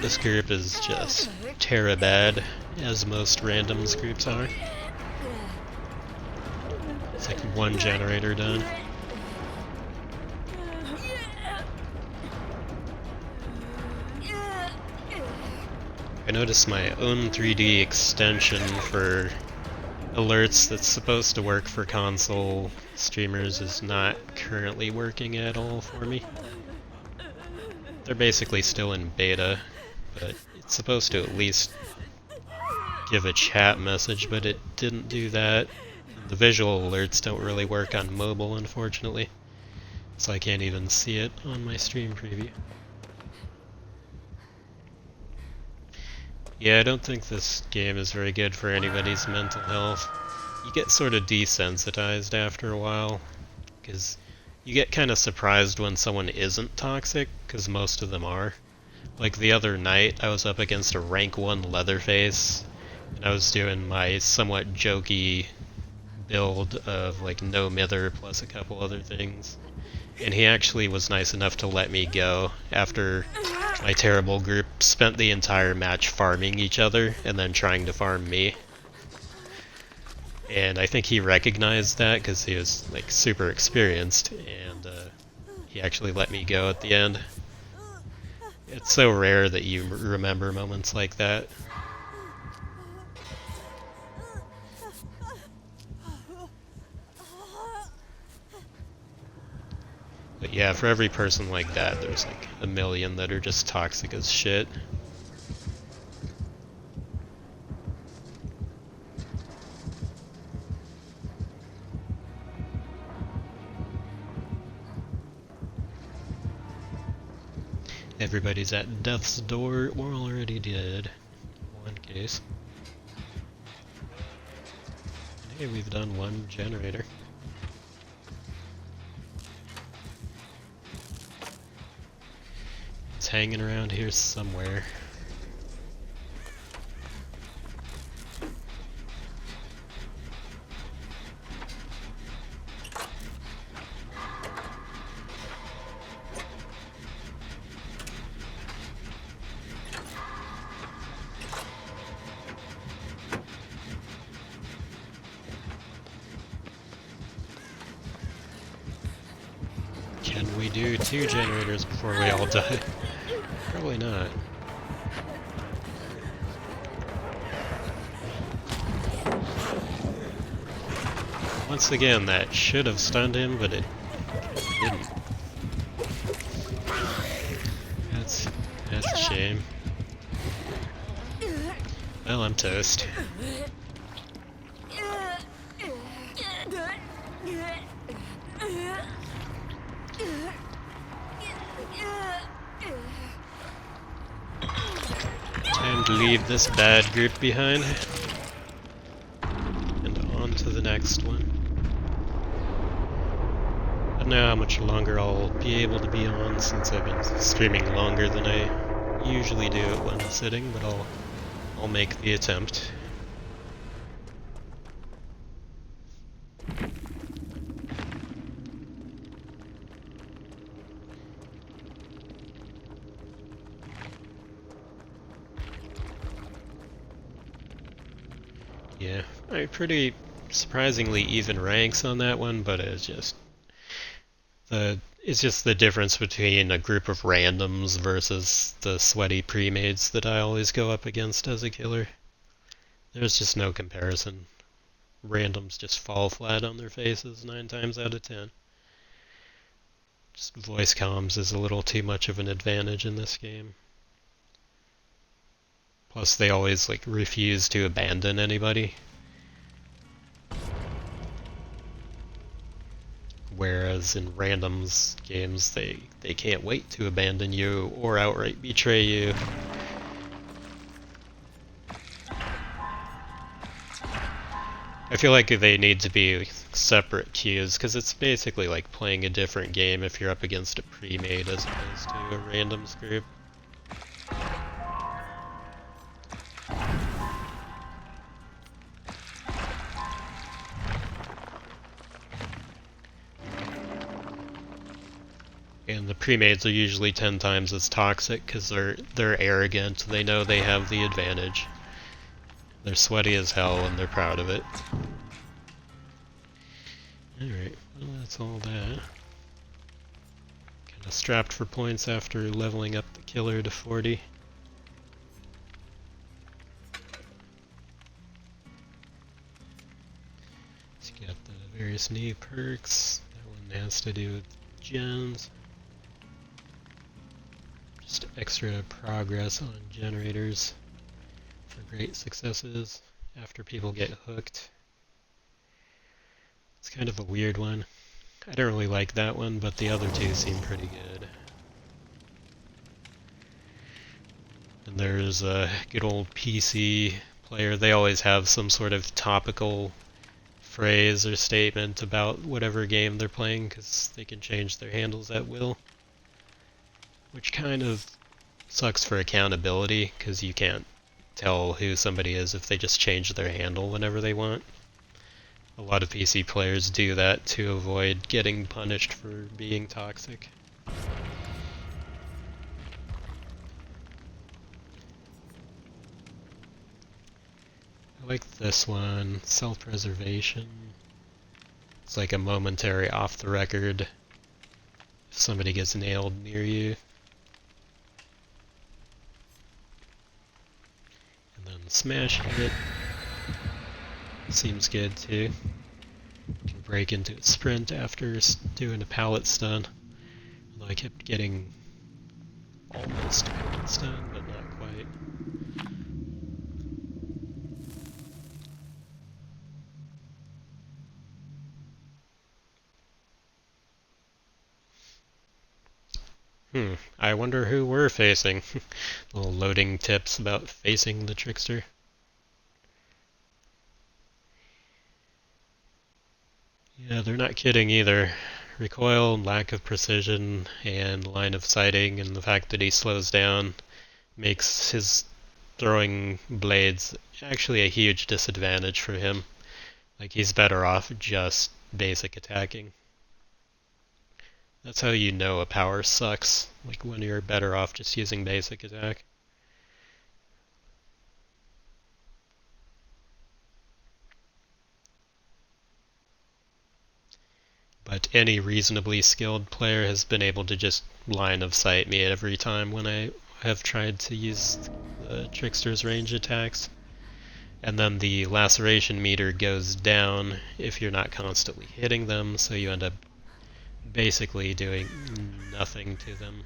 this group is just terra bad, as most randoms groups are. It's like one generator done. I noticed my own 3D extension for alerts that's supposed to work for console streamers is not currently working at all for me. They're basically still in beta, but it's supposed to at least give a chat message, but it didn't do that. The visual alerts don't really work on mobile, unfortunately, so I can't even see it on my stream preview. Yeah, I don't think this game is very good for anybody's mental health. You get sort of desensitized after a while, because you get kind of surprised when someone isn't toxic, because most of them are. Like the other night, I was up against a rank 1 Leatherface, and I was doing my somewhat jokey build of like no mither plus a couple other things. And he actually was nice enough to let me go after my terrible group spent the entire match farming each other and then trying to farm me. And I think he recognized that because he was like super experienced, and he actually let me go at the end. It's so rare that you remember moments like that. But yeah, for every person like that, there's like a million that are just toxic as shit. Everybody's at death's door. We're already dead. One case. And hey, we've done one generator. It's hanging around here somewhere. do 2 generators before we all die? Probably not. Once again, that should have stunned him, but it didn't. That's a shame. Well, I'm toast. Time to leave this bad group behind. And on to the next one. I don't know how much longer I'll be able to be on since I've been streaming longer than I usually do at one sitting, but I'll make the attempt. Yeah, pretty surprisingly even ranks on that one, but it's just the difference between a group of randoms versus the sweaty pre-mades that I always go up against as a killer. There's just no comparison. Randoms just fall flat on their faces 9 times out of 10. Just voice comms is a little too much of an advantage in this game. Plus they always refuse to abandon anybody. Whereas in randoms games, they can't wait to abandon you or outright betray you. I feel like they need to be separate queues, because it's basically like playing a different game if you're up against a pre-made as opposed to a randoms group. And the pre-mades are usually 10 times as toxic because they're arrogant. They know they have the advantage. They're sweaty as hell and they're proud of it. Alright, well that's all that. Kinda strapped for points after leveling up the killer to 40. So you got the various new perks. That one has to do with gens. Just extra progress on generators for great successes after people get hooked. It's kind of a weird one. I don't really like that one, but the other two seem pretty good. And there's a good old PC player. They always have some sort of topical phrase or statement about whatever game they're playing because they can change their handles at will. Which kind of sucks for accountability, because you can't tell who somebody is if they just change their handle whenever they want. A lot of PC players do that to avoid getting punished for being toxic. I like this one, self-preservation. It's like a momentary off the record if somebody gets nailed near you. Smash hit seems good too. You can break into a sprint after doing a pallet stun. Although I kept getting almost pallet stun, but not quite. I wonder who we're facing. Little loading tips about facing the trickster. Yeah, they're not kidding either. Recoil, lack of precision, and line of sighting, and the fact that he slows down makes his throwing blades actually a huge disadvantage for him. Like, he's better off just basic attacking. That's how you know a power sucks, like when you're better off just using basic attack. but any reasonably skilled player has been able to just line of sight me every time when I have tried to use the Trickster's range attacks. And then the laceration meter goes down if you're not constantly hitting them, so you end up basically doing nothing to them.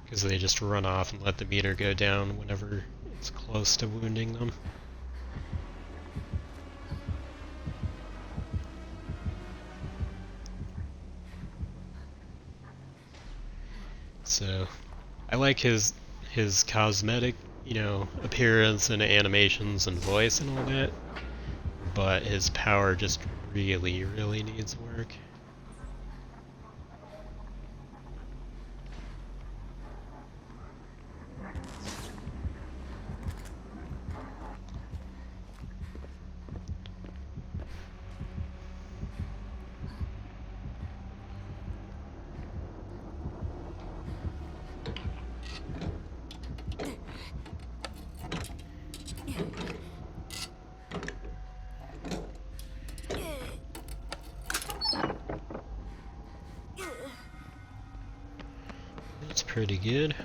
Because they just run off and let the meter go down whenever it's close to wounding them. So, I like his cosmetic, appearance and animations and voice and all that, but his power just really, really needs work. That's pretty good.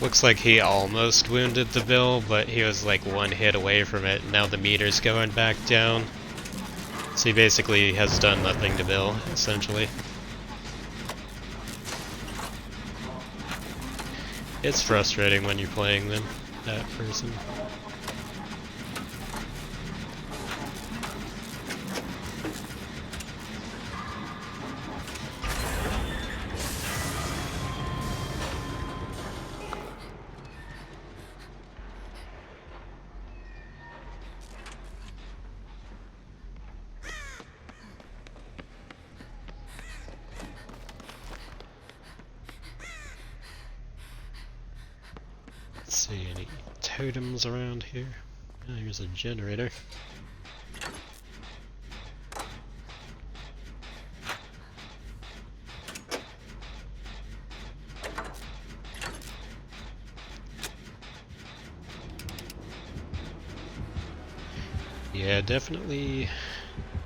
Looks like he almost wounded the bill, but he was like one hit away from it. Now the meter's going back down. So he basically has done nothing to Bill, essentially. It's frustrating when you're playing them, that person. See any totems around here? Oh, here's a generator. Yeah, definitely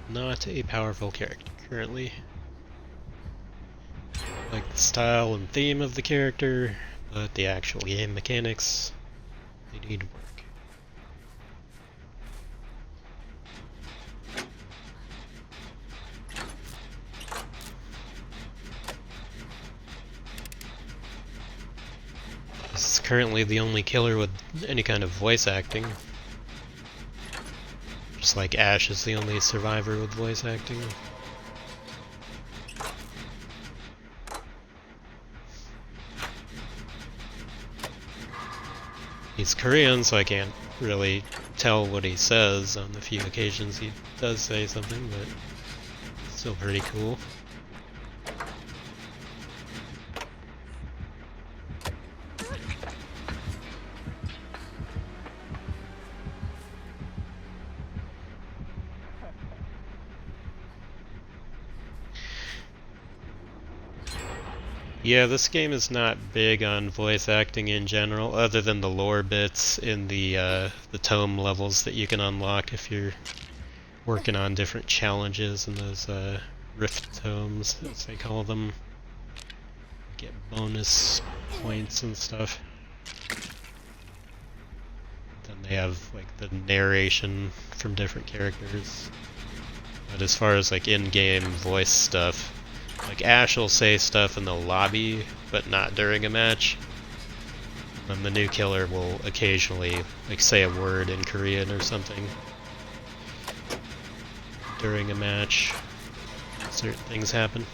not a powerful character currently. Like the style and theme of the character, but the actual game mechanics, they need work. This is currently the only killer with any kind of voice acting. Just like Ash is the only survivor with voice acting. He's Korean, so I can't really tell what he says on the few occasions he does say something, but still pretty cool. Yeah, this game is not big on voice acting in general, other than the lore bits in the tome levels that you can unlock if you're working on different challenges in those rift tomes, as they call them. Get bonus points and stuff. Then they have like the narration from different characters. But as far as like in-game voice stuff, Like Ash will say stuff in the lobby, but not during a match. And the new killer will occasionally like say a word in Korean or something during a match. Certain things happen.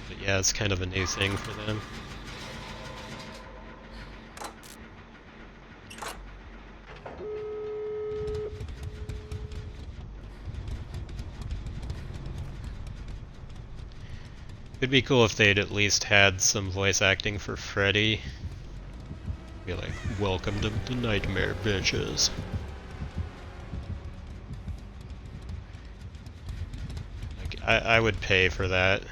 But yeah, it's kind of a new thing for them. It'd be cool if they'd at least had some voice acting for Freddy. Be like, welcome to the nightmare, bitches. Like, I would pay for that.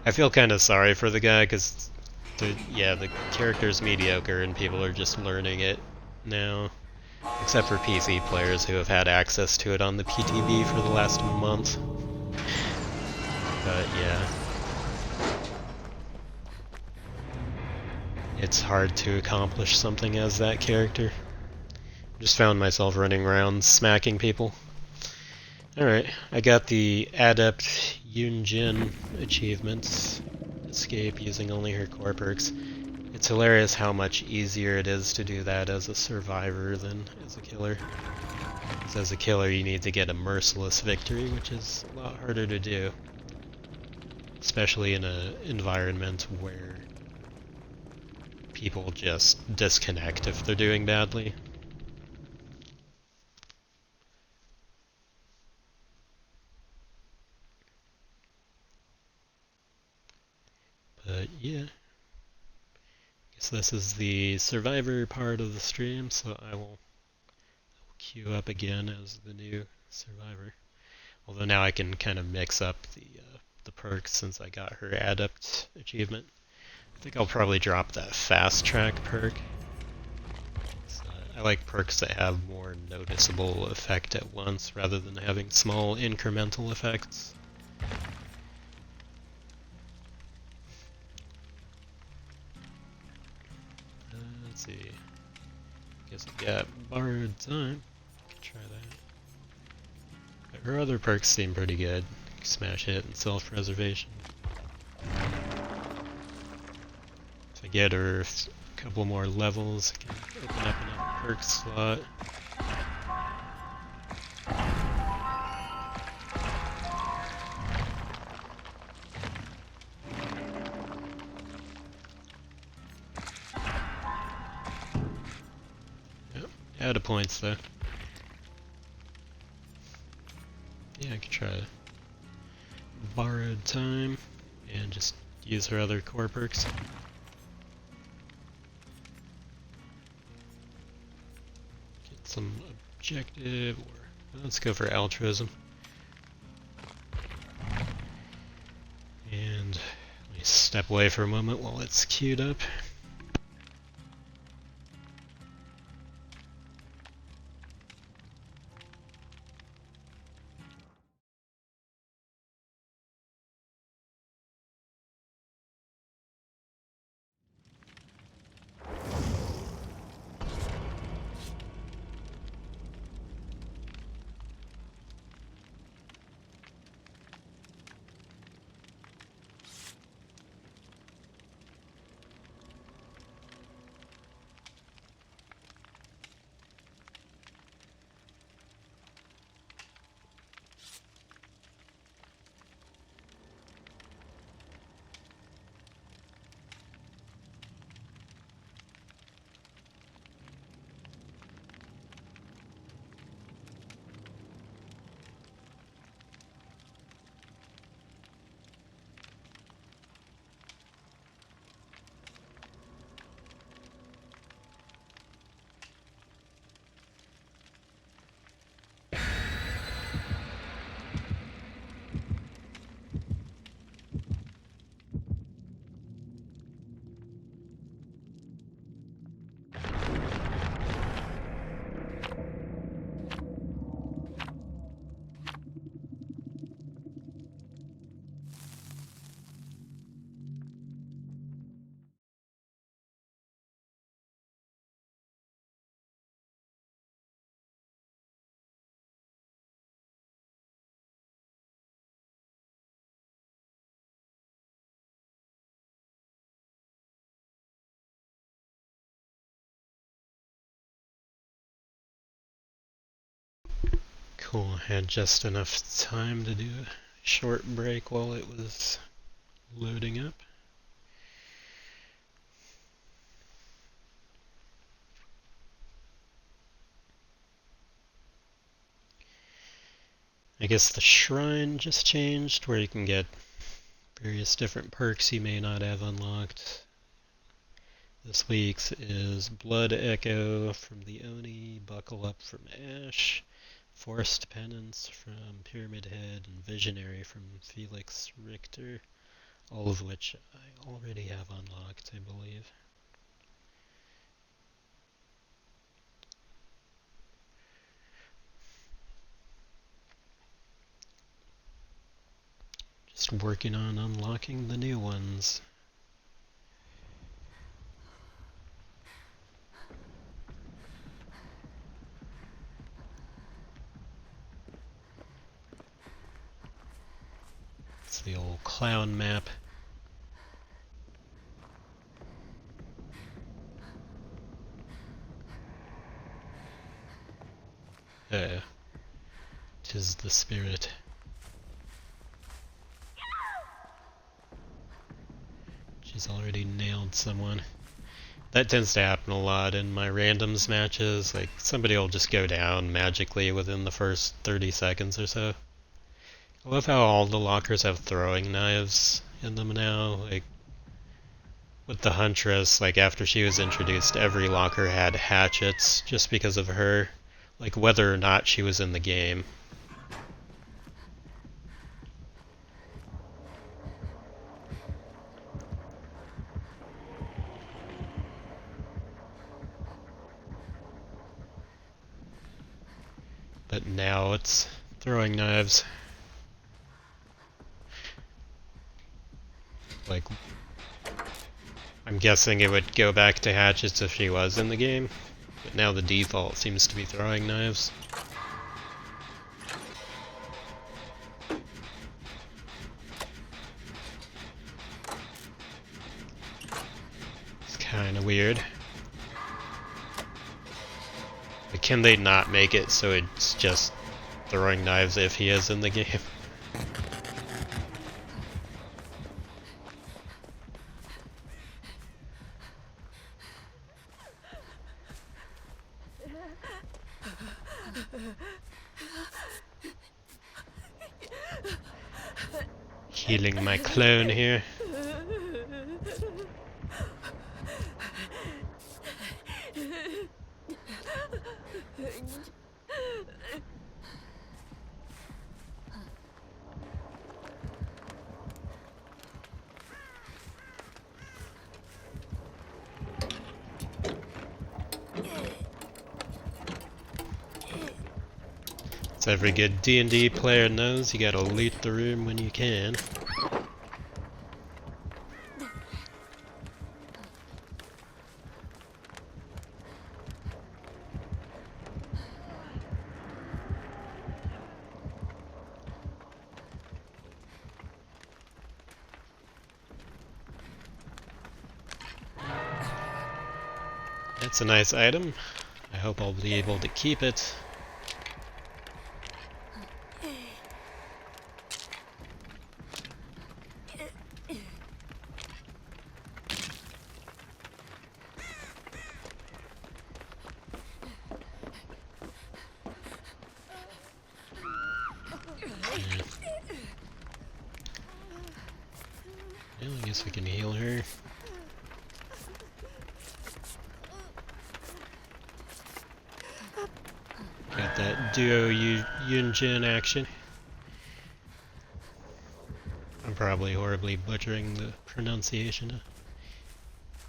I feel kind of sorry for the guy because, the character's mediocre and people are just learning it now. Except for PC players who have had access to it on the PTV for the last month. But yeah. It's hard to accomplish something as that character. Just found myself running around smacking people. Alright, I got the Adept Yunjin achievements. Escape using only her core perks. It's hilarious how much easier it is to do that as a survivor than as a killer. Because as a killer you need to get a merciless victory, which is a lot harder to do. Especially in an environment where people just disconnect if they're doing badly. But yeah, guess this is the survivor part of the stream, so I will queue up again as the new survivor. Although now I can kind of mix up the perks since I got her adept achievement. I think I'll probably drop that fast track perk. I like perks that have more noticeable effect at once rather than having small incremental effects. Let's see. Guess I got borrowed time. Could try that. Her other perks seem pretty good. Smash hit and self-preservation. If I get her a couple more levels, I can open up another perk slot. Yep, out of points though. Yeah, I could try borrowed time and just use her other core perks. Get some objective, or let's go for altruism. And let me step away for a moment while it's queued up. Cool, had just enough time to do a short break while it was loading up. I guess the shrine just changed, where you can get various different perks you may not have unlocked. This week's is Blood Echo from the Oni, Buckle Up from Ash, Forced Penance from Pyramid Head, and Visionary from Felix Richter, all of which I already have unlocked, I believe. Just working on unlocking the new ones. It's the old clown map. Tis the spirit. She's already nailed someone. That tends to happen a lot in my randoms matches. Like, somebody will just go down magically within the first 30 seconds or so. I love how all the lockers have throwing knives in them now. Like, with the Huntress, like, after she was introduced, every locker had hatchets just because of her. Like, whether or not she was in the game. But now it's throwing knives. Like, I'm guessing it would go back to hatchets if she was in the game, but now the default seems to be throwing knives. It's kinda weird. But can they not make it so it's just throwing knives if he is in the game? Healing my clone here. As every good D&D player knows, you gotta loot the room when you can. That's a nice item. I hope I'll be able to keep it. Well, I guess we can heal her. Got that duo Yunjin action. I'm probably horribly butchering the pronunciation.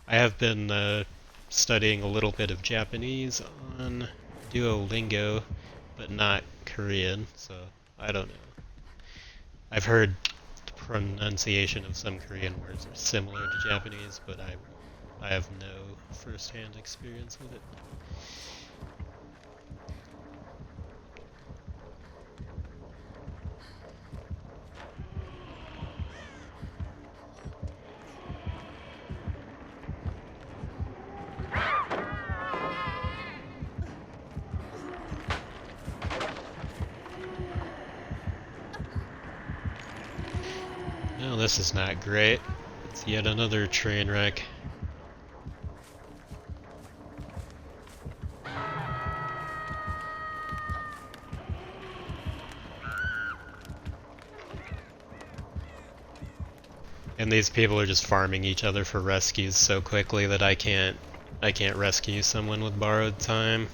I have been studying a little bit of Japanese on Duolingo, but not Korean, so I don't know. I've heard the pronunciation of some Korean words are similar to Japanese, but I have no first-hand experience with it. this is not great. It's yet another train wreck. And these people are just farming each other for rescues so quickly that I can't rescue someone with borrowed time.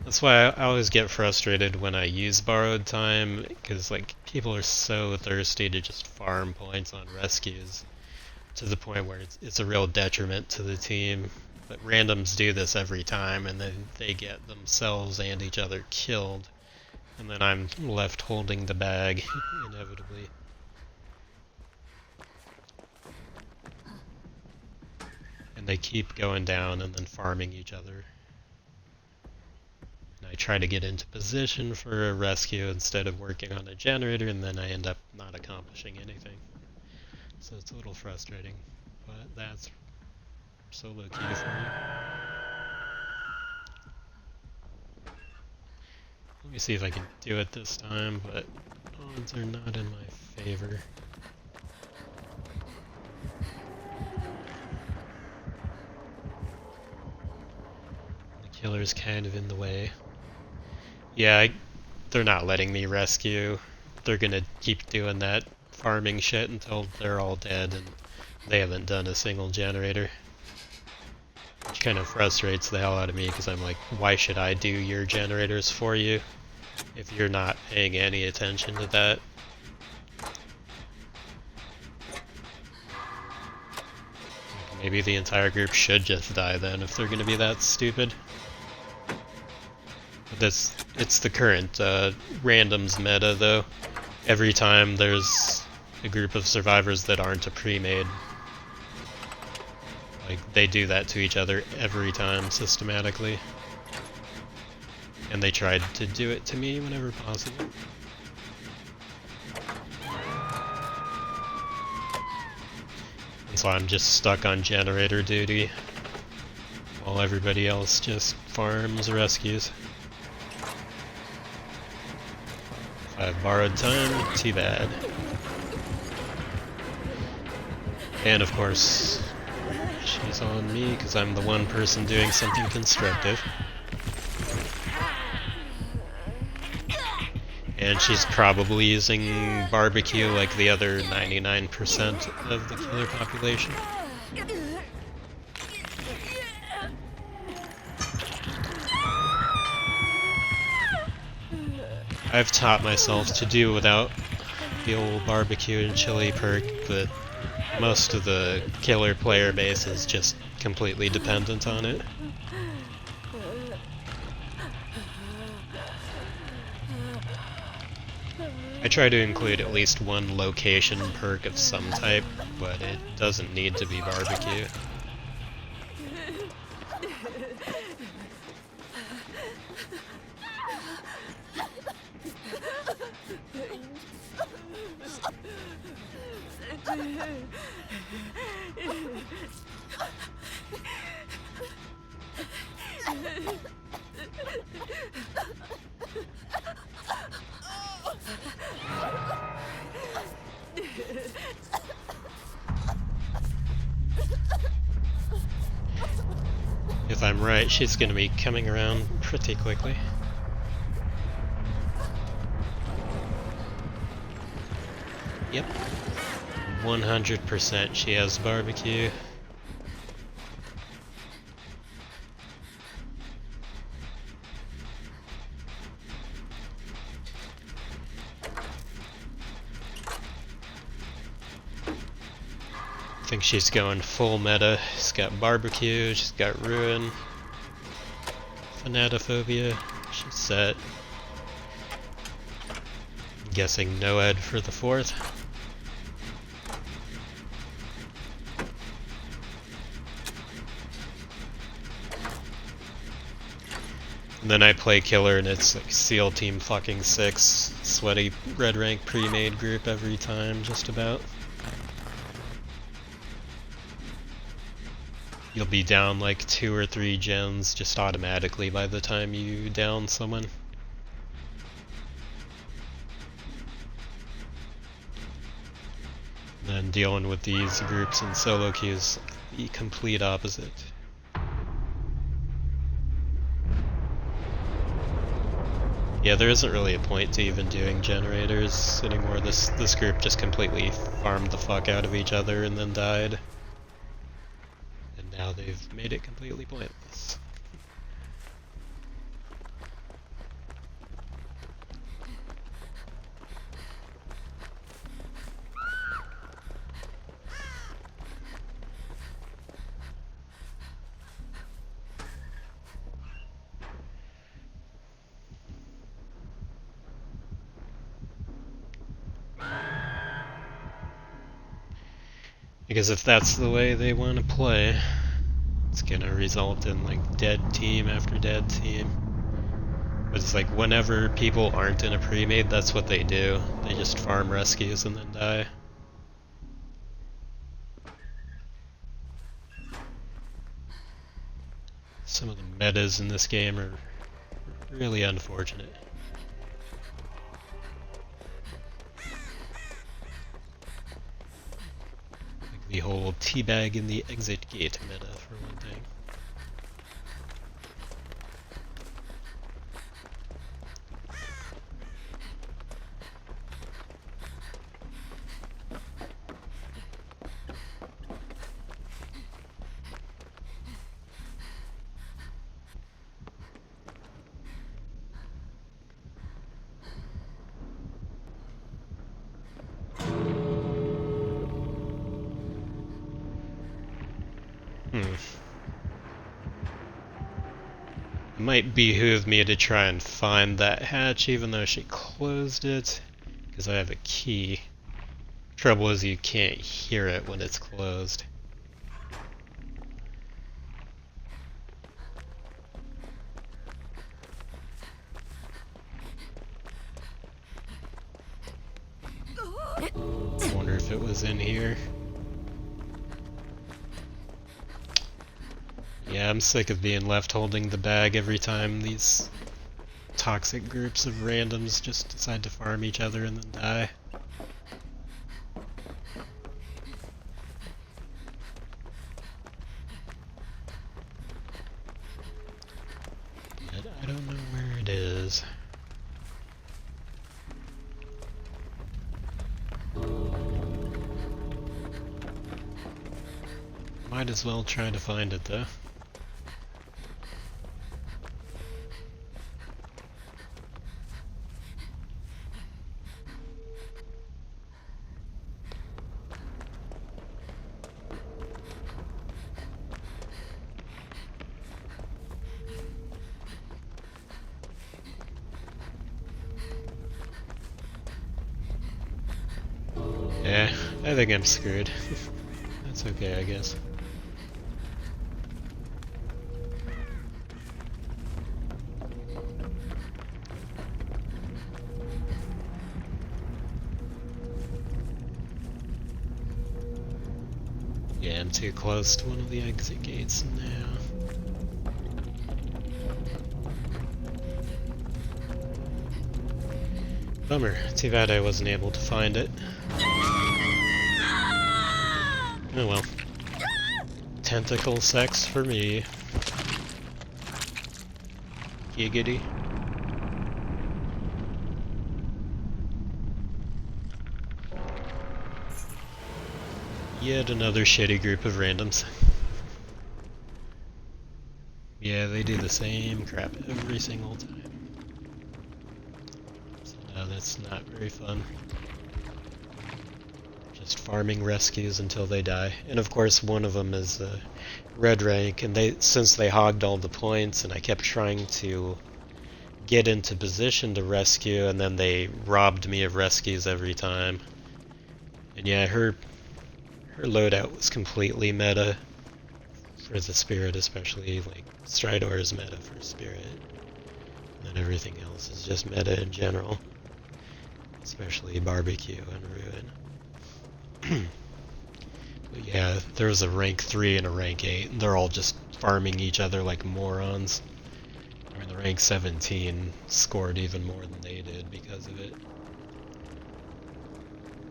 That's why I always get frustrated when I use borrowed time, because like people are so thirsty to just farm points on rescues to the point where it's a real detriment to the team. But randoms do this every time, and then they get themselves and each other killed, and then I'm left holding the bag inevitably. And they keep going down and then farming each other. And I try to get into position for a rescue instead of working on a generator, and then I end up not accomplishing anything. So it's a little frustrating, but that's solo queue for you. Let me see if I can do it this time, but odds are not in my favor. Killer's kind of in the way. Yeah, they're not letting me rescue. They're gonna keep doing that farming shit until they're all dead, and they haven't done a single generator. Which kind of frustrates the hell out of me, because I'm like, why should I do your generators for you if you're not paying any attention to that? Maybe the entire group should just die then if they're gonna be that stupid. It's the current randoms meta though. Every time there's a group of survivors that aren't a pre-made, like they do that to each other every time systematically. And they tried to do it to me whenever possible. And so I'm just stuck on generator duty while everybody else just farms rescues. I've borrowed time, too bad. And of course, she's on me because I'm the one person doing something constructive. And she's probably using barbecue like the other 99% of the killer population. I've taught myself to do without the old barbecue and chili perk, but most of the killer player base is just completely dependent on it. I try to include at least one location perk of some type, but it doesn't need to be barbecue. If I'm right, she's gonna be coming around pretty quickly. Yep. 100% she has barbecue. I think she's going full meta. She's got barbecue, she's got ruin, fanatophobia, she's set. I'm guessing no ed for the fourth. And then I play killer and it's like SEAL Team fucking 6, sweaty red rank pre-made group every time, just about. You'll be down like 2 or 3 gens just automatically by the time you down someone. then dealing with these groups in solo queues, the complete opposite. Yeah, there isn't really a point to even doing generators anymore. This group just completely farmed the fuck out of each other and then died. And now they've made it completely pointless. Because if that's the way they want to play, it's gonna result in like dead team after dead team. But it's like whenever people aren't in a pre-made, that's what they do. They just farm rescues and then die. Some of the metas in this game are really unfortunate. The whole teabag in the exit gate meta, for one thing. It might behoove me to try and find that hatch even though she closed it, because I have a key. Trouble is you can't hear it when it's closed. I wonder if it was in here. Yeah, I'm sick of being left holding the bag every time these toxic groups of randoms just decide to farm each other and then die. But I don't know where it is. Might as well try to find it though. Yeah, I think I'm screwed. That's okay, I guess. Yeah, I'm too close to one of the exit gates now. Bummer, too bad I wasn't able to find it. Oh well. Tentacle sex for me. Giggity. Yet another shitty group of randoms. Yeah, they do the same crap every single time. So no, that's not very fun. Just farming rescues until they die. And of course one of them is red rank, and since they hogged all the points and I kept trying to get into position to rescue, and then they robbed me of rescues every time. And yeah, her loadout was completely meta for the spirit, especially like Stridor is meta for spirit, and then everything else is just meta in general, especially barbecue and ruin. But yeah, there was a rank 3 and a rank 8, and they're all just farming each other like morons. I mean, the rank 17 scored even more than they did because of it.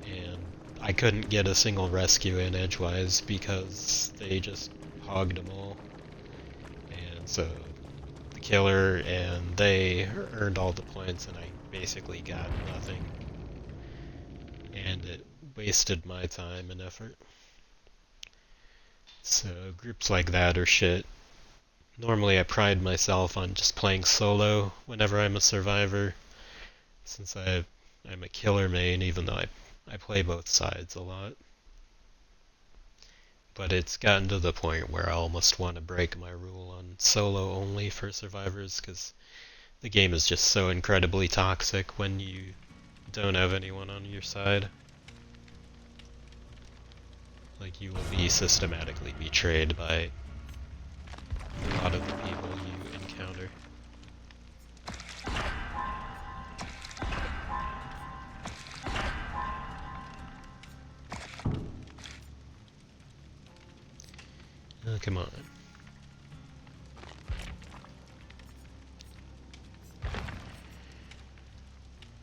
And I couldn't get a single rescue in edgewise because they just hogged them all. And so the killer and they earned all the points and I basically got nothing. And it wasted my time and effort. So groups like that are shit. Normally I pride myself on just playing solo whenever I'm a survivor, since I'm a killer main, even though I play both sides a lot. But it's gotten to the point where I almost want to break my rule on solo only for survivors, because the game is just so incredibly toxic when you don't have anyone on your side. Like, you will be systematically betrayed by a lot of the people you encounter. Oh, come on.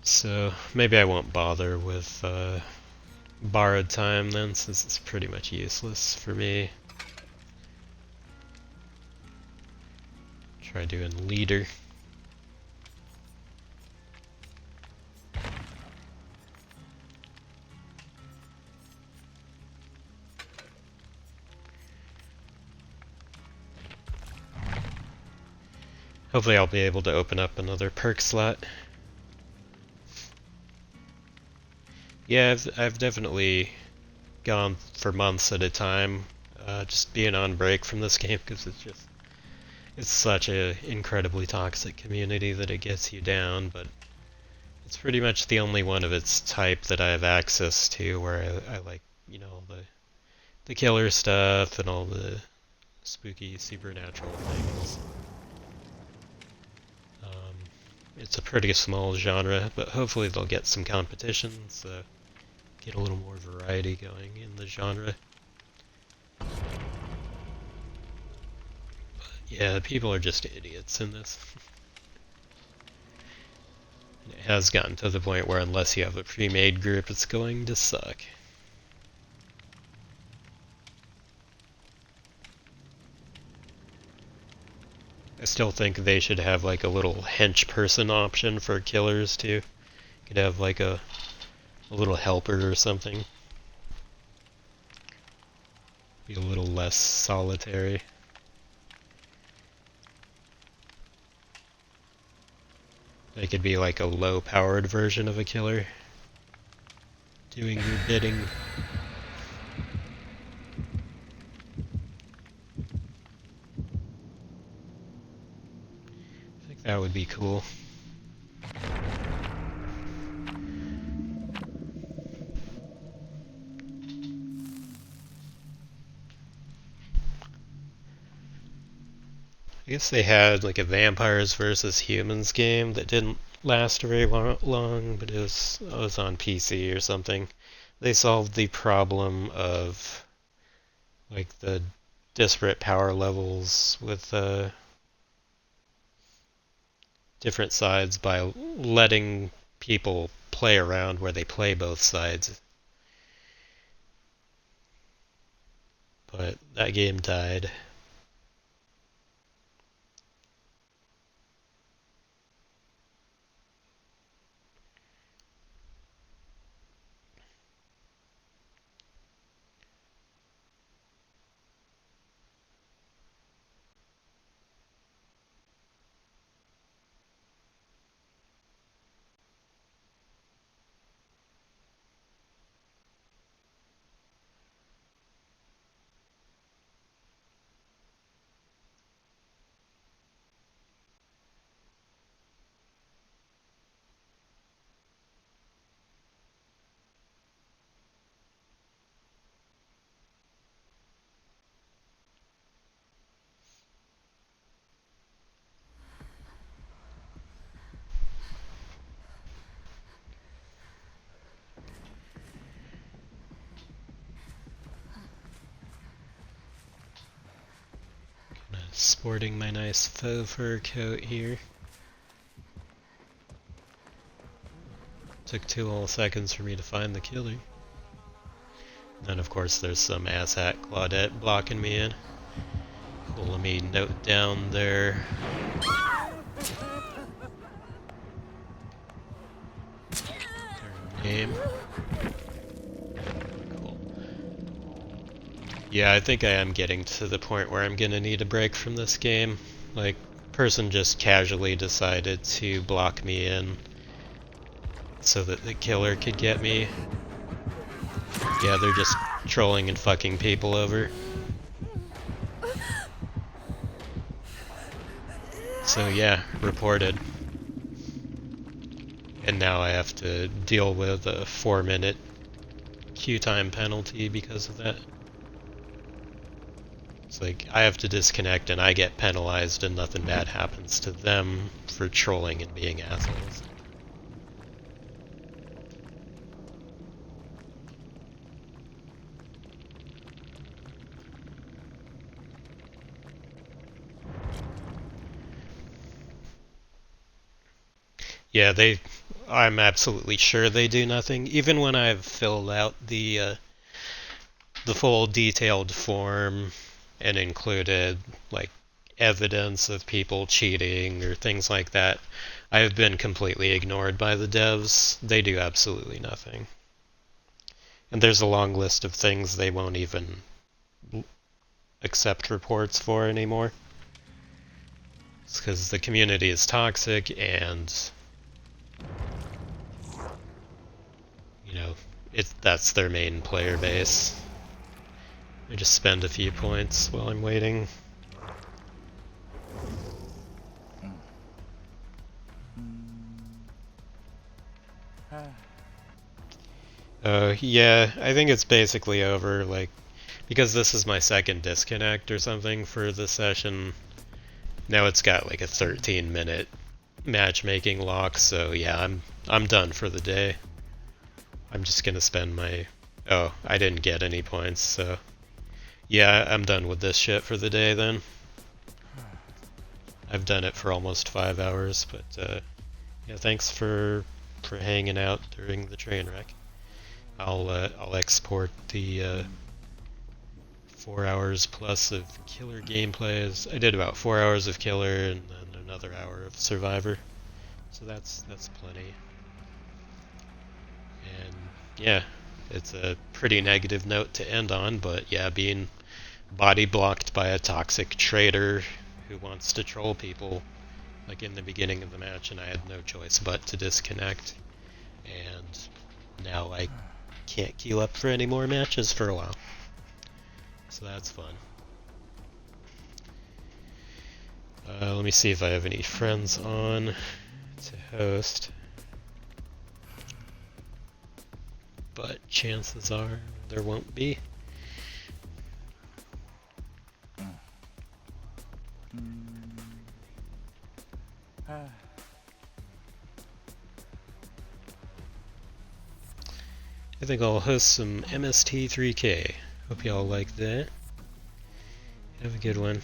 So, maybe I won't bother with borrowed time then, since it's pretty much useless for me. Try doing leader. Hopefully I'll be able to open up another perk slot. Yeah, I've definitely gone for months at a time, just being on break from this game, because it's such a incredibly toxic community that it gets you down, but it's pretty much the only one of its type that I have access to where I like, you know, the killer stuff and all the spooky supernatural things. It's a pretty small genre, but hopefully they'll get some competition, so get a little more variety going in the genre. But yeah, people are just idiots in this. It has gotten to the point where unless you have a pre-made group, it's going to suck. I still think they should have like a little hench person option for killers too. Could have like a little helper or something. Be a little less solitary. They could be like a low-powered version of a killer, doing your bidding. I think that would be cool. I guess they had like a vampires versus humans game that didn't last very long, but it was on PC or something. They solved the problem of like the disparate power levels with different sides by letting people play around where they play both sides. But that game died. Sporting my nice faux fur coat here. Took 2 whole seconds for me to find the killer. Then of course there's some asshat Claudette blocking me in. Cool, let me note down their name. Cool. Yeah, I think I am getting to the point where I'm gonna need a break from this game. Like, person just casually decided to block me in so that the killer could get me. Yeah, they're just trolling and fucking people over. So yeah, reported. And now I have to deal with a 4-minute queue time penalty because of that. It's like, I have to disconnect and I get penalized and nothing bad happens to them for trolling and being assholes. Yeah, I'm absolutely sure they do nothing. Even when I've filled out the full detailed form and included like evidence of people cheating or things like that, I have been completely ignored by the devs. They do absolutely nothing. And there's a long list of things they won't even accept reports for anymore. It's because the community is toxic and that's their main player base. I just spend a few points while I'm waiting. Yeah, I think it's basically over, like, because this is my second disconnect or something for the session. Now it's got like a 13-minute matchmaking lock, so yeah, I'm done for the day. I'm just gonna spend my... Oh, I didn't get any points, so... Yeah, I'm done with this shit for the day then. I've done it for almost 5 hours, but yeah, thanks for hanging out during the train wreck. I'll export the 4 hours plus of killer gameplays. I did about 4 hours of killer and then another hour of survivor, so that's plenty. And yeah, it's a pretty negative note to end on, but yeah, being body blocked by a toxic traitor who wants to troll people like in the beginning of the match, and I had no choice but to disconnect, and now I can't queue up for any more matches for a while, so that's fun. Let me see if I have any friends on to host, but chances are there won't be. I think I'll host some MST3K. Hope y'all like that. Have a good one.